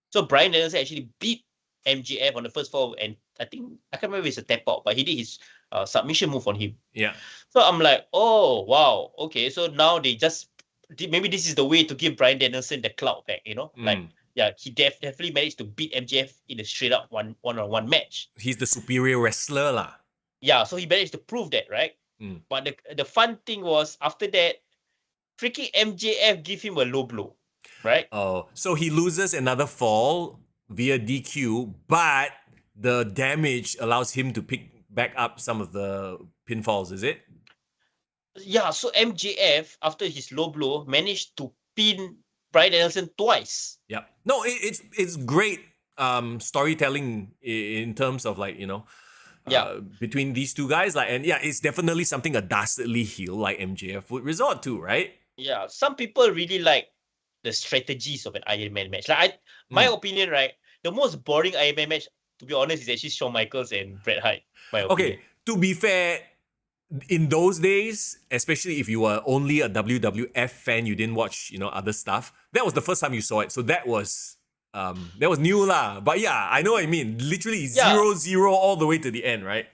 So Bryan Danielson actually beat MJF on the first fall, and I can't remember if it's a tap out, but he did his submission move on him. Yeah. So I'm like, oh wow, okay. So now they just maybe this is the way to give Bryan Danielson the clout back, you know? Like, yeah, he definitely managed to beat MJF in a straight up one-on-one match. He's the superior wrestler, lah. Yeah, so he managed to prove that, right? But the fun thing was after that, freaking MJF give him a low blow, right? Oh, so he loses another fall via DQ, but the damage allows him to pick back up some of the pinfalls, is it? Yeah, so MJF, after his low blow, managed to pin Bryan Danielson twice. Yeah. No, it's great storytelling in terms of like, you know, between these two guys. Like, and yeah, it's definitely something a dastardly heel like MJF would resort to, right? Yeah, some people really like the strategies of an Iron Man match. Like, my opinion, right? The most boring Iron Man match, to be honest, is actually Shawn Michaels and Bret Hart. Okay, to be fair, in those days, especially if you were only a WWF fan, you didn't watch, you know, other stuff. That was the first time you saw it, so that was new lah. But yeah, I know what I mean. Literally 0-0 all the way to the end, right?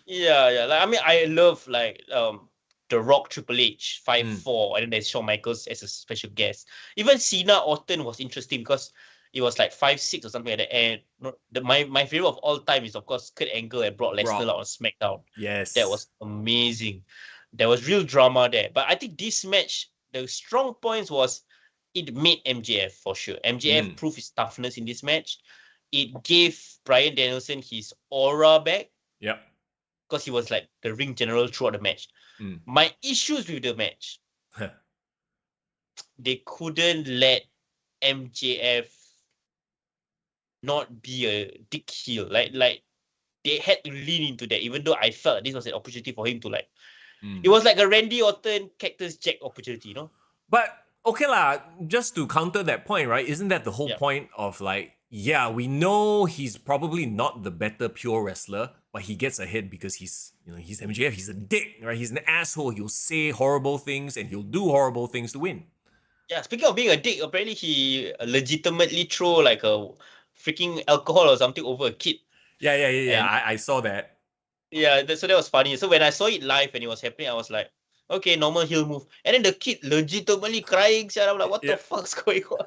Yeah. Like, I mean, I love like The Rock, Triple H 5-4, and then there's Shawn Michaels as a special guest. Even Cena Orton was interesting because it was like 5-6 or something like that. And my favorite of all time is of course Kurt Angle and Brock Lesnar on SmackDown. Yes, that was amazing. there was real drama there. But I think this match, the strong points was it made MJF for sure. MJF proved his toughness in this match. It gave Bryan Danielson his aura back. Yep. Because he was like the ring general throughout the match. My issues with the match, they couldn't let MJF not be a dick heel. Like they had to lean into that, even though I felt this was an opportunity for him to like. It was like a Randy Orton Cactus Jack opportunity, you know? But okay lah, just to counter that point, right? Isn't that the whole point of like, yeah, we know he's probably not the better pure wrestler, but he gets ahead because he's MJF, he's a dick, right? He's an asshole. He'll say horrible things and he'll do horrible things to win. Yeah, speaking of being a dick, apparently he legitimately throw like a freaking alcohol or something over a kid. Yeah. I saw that. Yeah, so that was funny. So when I saw it live and it was happening, I was like, okay, normal heel move. And then the kid legitimately crying. So I'm like, what the fuck's going on?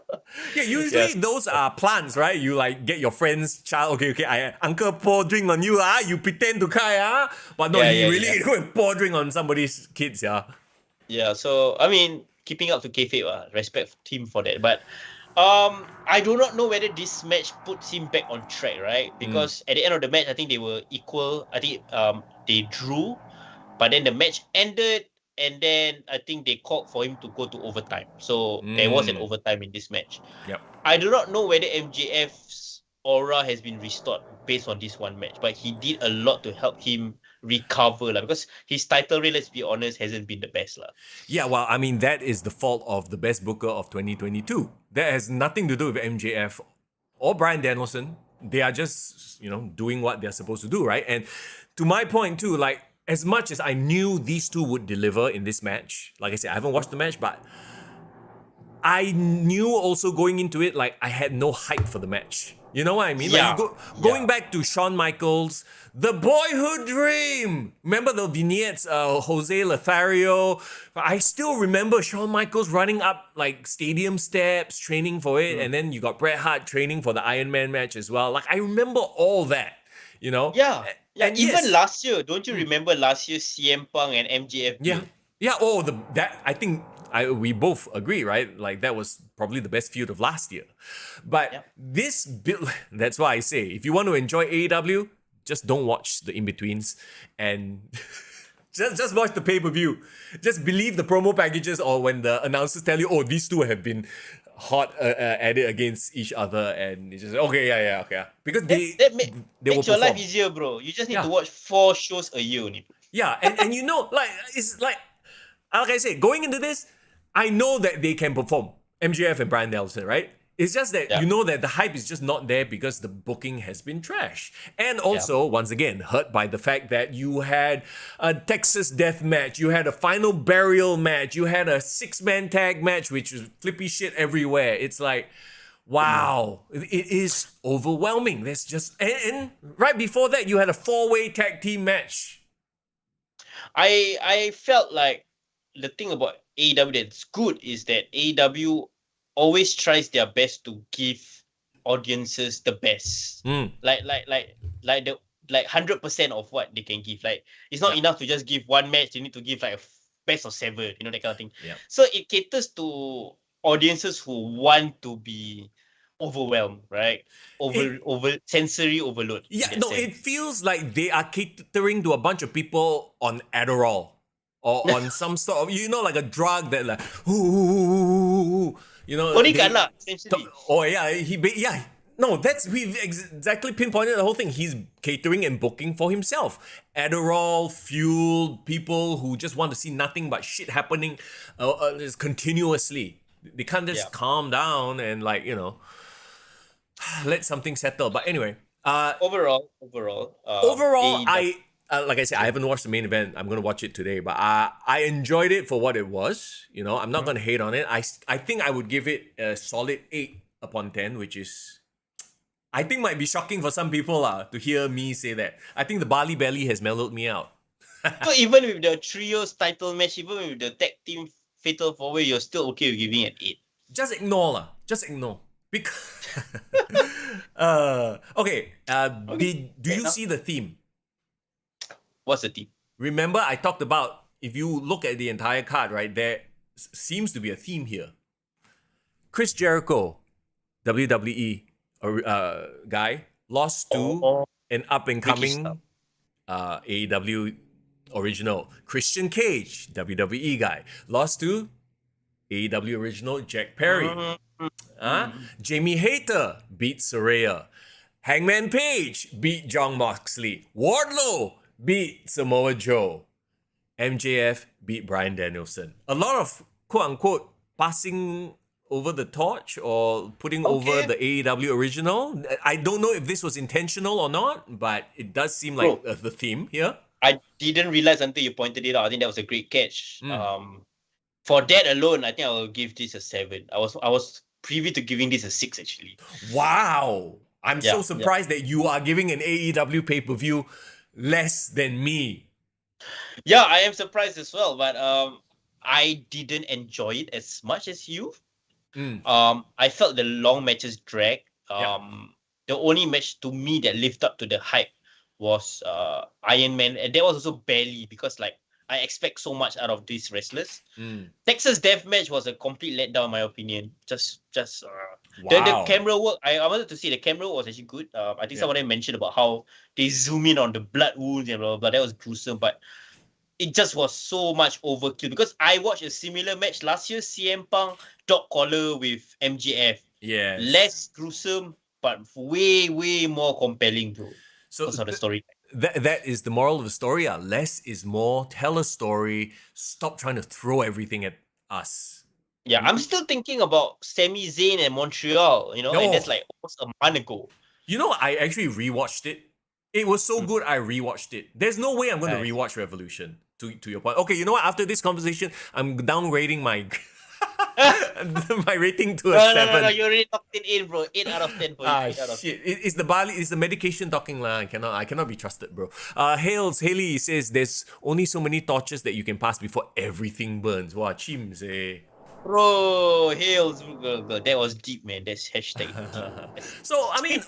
Yeah, usually those are plants, right? You like get your friend's child, okay, Uncle pour drink on you, you pretend to cry, but no, he really go and pour drink on somebody's kids, Yeah, so, I mean, keeping up to kayfabe, respect him for that. But I do not know whether this match puts him back on track, right? Because at the end of the match, I think they were equal. I think they drew, but then the match ended, and then I think they called for him to go to overtime. So there was an overtime in this match. Yep. I do not know whether MJF's aura has been restored based on this one match, but he did a lot to help him recover, because his title reign, let's be honest, hasn't been the best. Yeah, well, I mean, that is the fault of the best booker of 2022. That has nothing to do with MJF or Bryan Danielson. They are just, doing what they're supposed to do, right? And to my point too, like, as much as I knew these two would deliver in this match, like I said, I haven't watched the match, but I knew also going into it, like, I had no hype for the match. You know what I mean? Yeah. Like, going back to Shawn Michaels, the boyhood dream. Remember the vignettes, Jose Lothario? I still remember Shawn Michaels running up like stadium steps, training for it. And then you got Bret Hart training for the Iron Man match as well. Like, I remember all that, Yeah. And even last year, don't you remember last year CM Punk and MJF? Yeah. Oh, I think we both agree, right? Like, that was probably the best feud of last year. But this build, that's why I say, if you want to enjoy AEW, just don't watch the in-betweens and just watch the pay-per-view. Just believe the promo packages or when the announcers tell you, oh, these two have been hot at it against each other, and it's just okay. Because they makes your life easier, bro. You just need to watch 4 shows a year only. Yeah, and like, it's like I say, going into this, I know that they can perform, MJF and Bryan Danielson, right? It's just that you know that the hype is just not there because the booking has been trash. And also, once again, hurt by the fact that you had a Texas death match, you had a final burial match, you had a 6-man tag match, which was flippy shit everywhere. It's like, wow, it is overwhelming. There's just, and right before that, you had a 4-way tag team match. I felt like the thing about AEW that's good is that AEW always tries their best to give audiences the best. Like 100% of what they can give. Like, it's not enough to just give one match, you need to give like a best of 7, that kind of thing. So it caters to audiences who want to be overwhelmed, right? Over sensory overload. Yeah, no, it feels like they are catering to a bunch of people on Adderall or on some sort of, like a drug that like, essentially. No, we've exactly pinpointed the whole thing. He's catering and booking for himself. Adderall fueled people who just want to see nothing but shit happening just continuously. They can't just calm down and let something settle. But anyway, overall, like I said, I haven't watched the main event. I'm gonna watch it today, but I enjoyed it for what it was. I'm not gonna hate on it. I think I would give it a solid 8 upon 10, which is, I think, might be shocking for some people to hear me say that. I think the Bali Belly has mellowed me out. So even with the trios title match, even with the tag team fatal 4-way, you're still okay with giving it 8. Just ignore. Because okay. Do you see the theme? What's the theme? Remember, I talked about if you look at the entire card, right, there seems to be a theme here. Chris Jericho, WWE guy, lost to an up-and-coming AEW original. Christian Cage, WWE guy, lost to AEW original Jack Perry. Jamie Hayter beat Saraya. Hangman Page beat Jon Moxley. Wardlow beat Samoa Joe. MJF beat Bryan Danielson. A lot of quote-unquote passing over the torch or putting over the AEW original. I don't know if this was intentional or not, but it does seem like the theme here. I didn't realize until you pointed it out. I think that was a great catch. For that alone, I think I will give this a 7. I was privy to giving this a 6 actually. Wow. I'm so surprised that you are giving an AEW pay-per-view less than me. Yeah, I am surprised as well, but I didn't enjoy it as much as you. I felt the long matches drag. The only match to me that lived up to the hype was Iron Man, and that was also barely because like I expect so much out of these wrestlers. Texas Deathmatch was a complete letdown, in my opinion. The camera work. I wanted to see the camera work was actually good. I think someone mentioned about how they zoom in on the blood wounds and blah blah blah. That was gruesome, but it just was so much overkill because I watched a similar match last year, CM Punk dog collar with MJF. Yeah, less gruesome but way more compelling, bro. So that's not the story. That is the moral of the story. Less is more. Tell a story. Stop trying to throw everything at us. Yeah, I'm still thinking about Sami Zayn and Montreal, and that's like almost a month ago. I actually rewatched it. It was so good, I rewatched it. There's no way I'm going to rewatch Revolution, to your point. Okay, you know what? After this conversation, I'm downgrading my my rating to a 7. No, you already locked it in, bro. 8 out of 10 for you. Shit. It's the medication talking lah. I cannot be trusted, bro. Haley says there's only so many torches that you can pass before everything burns. Wow, chims, eh. Bro, Hales, that was deep, man. That's hashtag. So, I mean...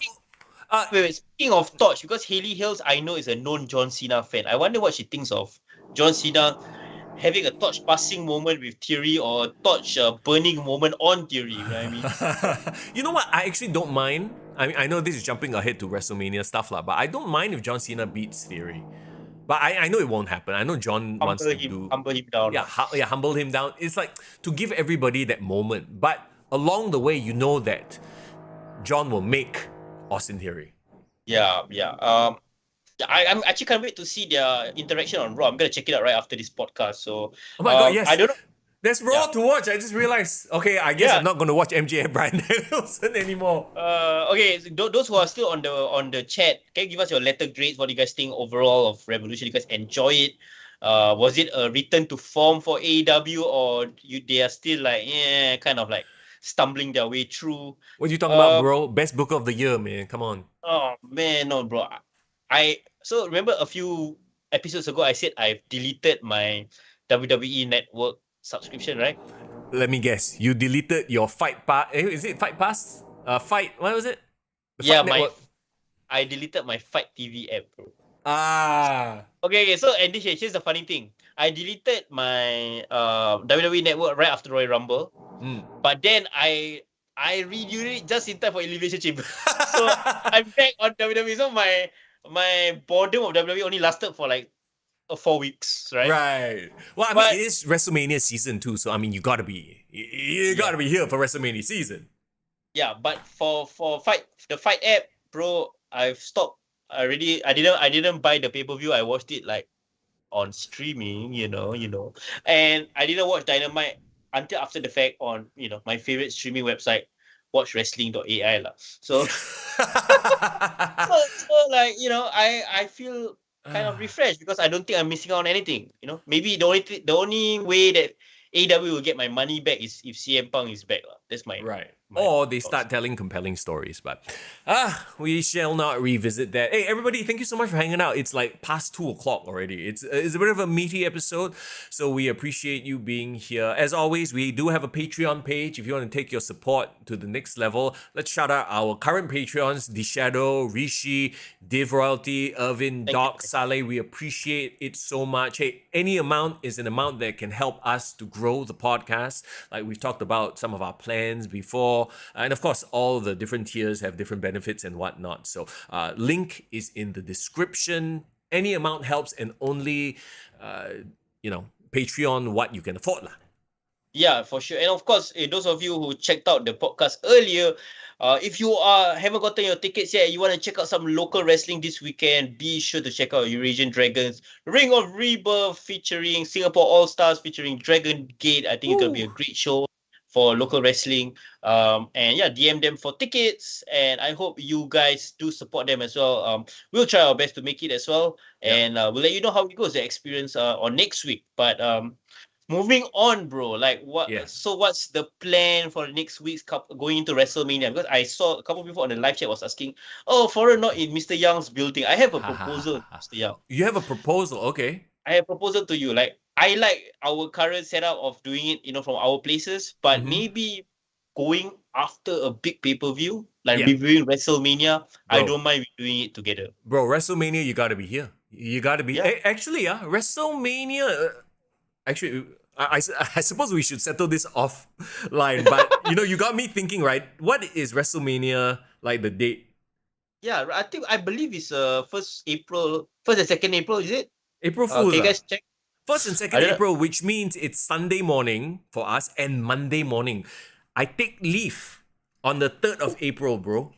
wait, speaking of torch, because Haley Hales, I know, is a known John Cena fan. I wonder what she thinks of John Cena having a torch passing moment with Theory or a torch burning moment on Theory. You know what I mean? You know what? I actually don't mind. I mean, I know this is jumping ahead to WrestleMania stuff, but I don't mind if John Cena beats Theory. But I know it won't happen. I know John wants to humble him down. Yeah, humble him down. It's like to give everybody that moment. But along the way, you know that John will make Austin Theory. Yeah. I'm actually can't wait to see their interaction on Raw. I'm gonna check it out right after this podcast. So, oh my god, yes. I don't know. There's Raw to watch. I just realized. Okay, I guess I'm not gonna watch MJF Bryan Danielson anymore. Okay, so those who are still on the chat, can you give us your letter grades? What do you guys think overall of Revolution? You guys enjoy it? Was it a return to form for AEW, or they are still like kind of like stumbling their way through? What are you talking about, bro? Best book of the year, man. Come on. Oh man, no, bro. So remember a few episodes ago, I said I've deleted my WWE Network subscription, right? Let me guess. You deleted your Fight Pass. Is it Fight Pass? What was it? I deleted my Fight TV app, bro. Okay. So and here's the funny thing. I deleted my WWE Network right after Royal Rumble. But then I renewed it just in time for Elimination Chamber. So I'm back on WWE. So my boredom of WWE only lasted for like 4 weeks, right? Right. Well, I mean, it is WrestleMania season 2, so I mean, you gotta be here for WrestleMania season. Yeah, but for the Fight app, bro, I've stopped already. I didn't buy the pay-per-view. I watched it like on streaming, you know, and I didn't watch Dynamite until after the fact on my favorite streaming website, watchwrestling.ai lah. So, so like I feel kind of refreshed because I don't think I'm missing out on anything. Maybe the only way that AEW will get my money back is if CM Punk is back lah. That's my or they start telling compelling stories. But we shall not revisit that. Hey, everybody, thank you so much for hanging out. It's like past 2:00 already. It's a bit of a meaty episode, so we appreciate you being here. As always, we do have a Patreon page. If you want to take your support to the next level, let's shout out our current Patreons, The Shadow, Rishi, Div Royalty, Irvin, Doc, Saleh. We appreciate it so much. Hey, any amount is an amount that can help us to grow the podcast. Like we've talked about some of our plans before. And of course, all the different tiers have different benefits and whatnot. So link is in the description. Any amount helps, and only, Patreon what you can afford. Yeah, for sure. And of course, those of you who checked out the podcast earlier, if you haven't gotten your tickets yet, you want to check out some local wrestling this weekend, be sure to check out Eurasian Dragons Ring of Rebirth featuring Singapore All-Stars, featuring Dragongate. I think it's going to be a great show for local wrestling. And yeah, DM them for tickets. And I hope you guys do support them as well. We'll try our best to make it as well. And we'll let you know how it goes, the experience on next week. But moving on, bro, like so what's the plan for next week's going into WrestleMania? Because I saw a couple of people on the live chat was asking, foreign not in Mr. Young's building. I have a proposal, Mr. Young. You have a proposal, okay. I have a proposal to you. Like, I like our current setup of doing it, from our places, but maybe going after a big pay-per-view, like reviewing WrestleMania, I don't mind doing it together. Bro, WrestleMania, you gotta be here. You gotta be. Actually, WrestleMania. Actually, I suppose we should settle this offline, but you got me thinking, right? What is WrestleMania, like the date? Yeah, I believe it's 1st and 2nd April, is it? April Fool's. Okay, guys, check. 1st and 2nd April, which means it's Sunday morning for us and Monday morning. I take leave on the 3rd of April, bro.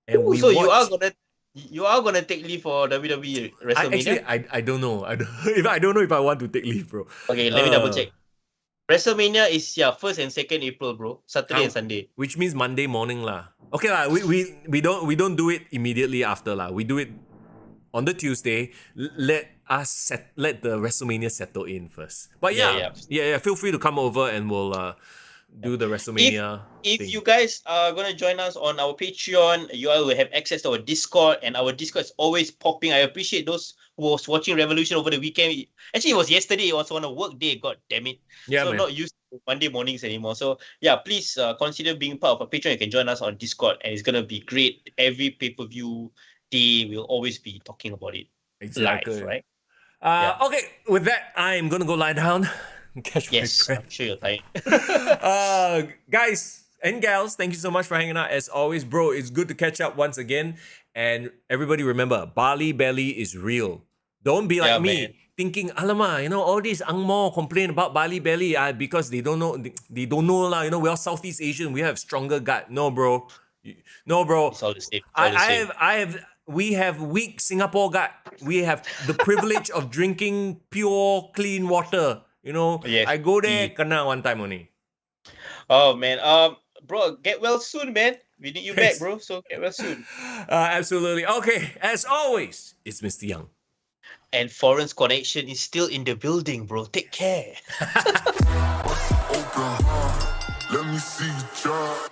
And so you are gonna take leave for WWE WrestleMania? Actually, I don't know. I don't know if I want to take leave, bro. Okay, let me double check. WrestleMania is 1st and 2nd April, bro. Saturday and Sunday. Which means Monday morning lah. Okay lah. We don't do it immediately after lah. We do it on the Tuesday. Let the WrestleMania settle in first. But yeah. Feel free to come over and we'll do the WrestleMania. If thing. you guys are gonna join us on our Patreon, you all will have access to our Discord, and our Discord is always popping. I appreciate those who was watching Revolution over the weekend. Actually, it was yesterday. It was on a work day. God damn it. Yeah, so man. Not used to Monday mornings anymore. So yeah, please consider being part of our Patreon. You can join us on Discord, and it's gonna be great. Every pay-per-view day, we'll always be talking about it live, right? Okay, with that, I'm gonna go lie down. Catch my breath. I'm sure you're tired. Guys and gals, thank you so much for hanging out. As always, bro, it's good to catch up once again. And everybody remember, Bali Belly is real. Don't be like me, thinking, alamak, all these Angmo complain about Bali Belly because they don't know lah. We are Southeast Asian, we have stronger gut. No, bro. It's all the same. We have weak Singapore gut. We have the privilege of drinking pure, clean water. I go there, kena one time only. Oh man, bro, get well soon, man. We need you back, bro. So get well soon. Absolutely. Okay, as always, it's Mr. Young. And Foreign's connection is still in the building, bro. Take care. Let me see you try.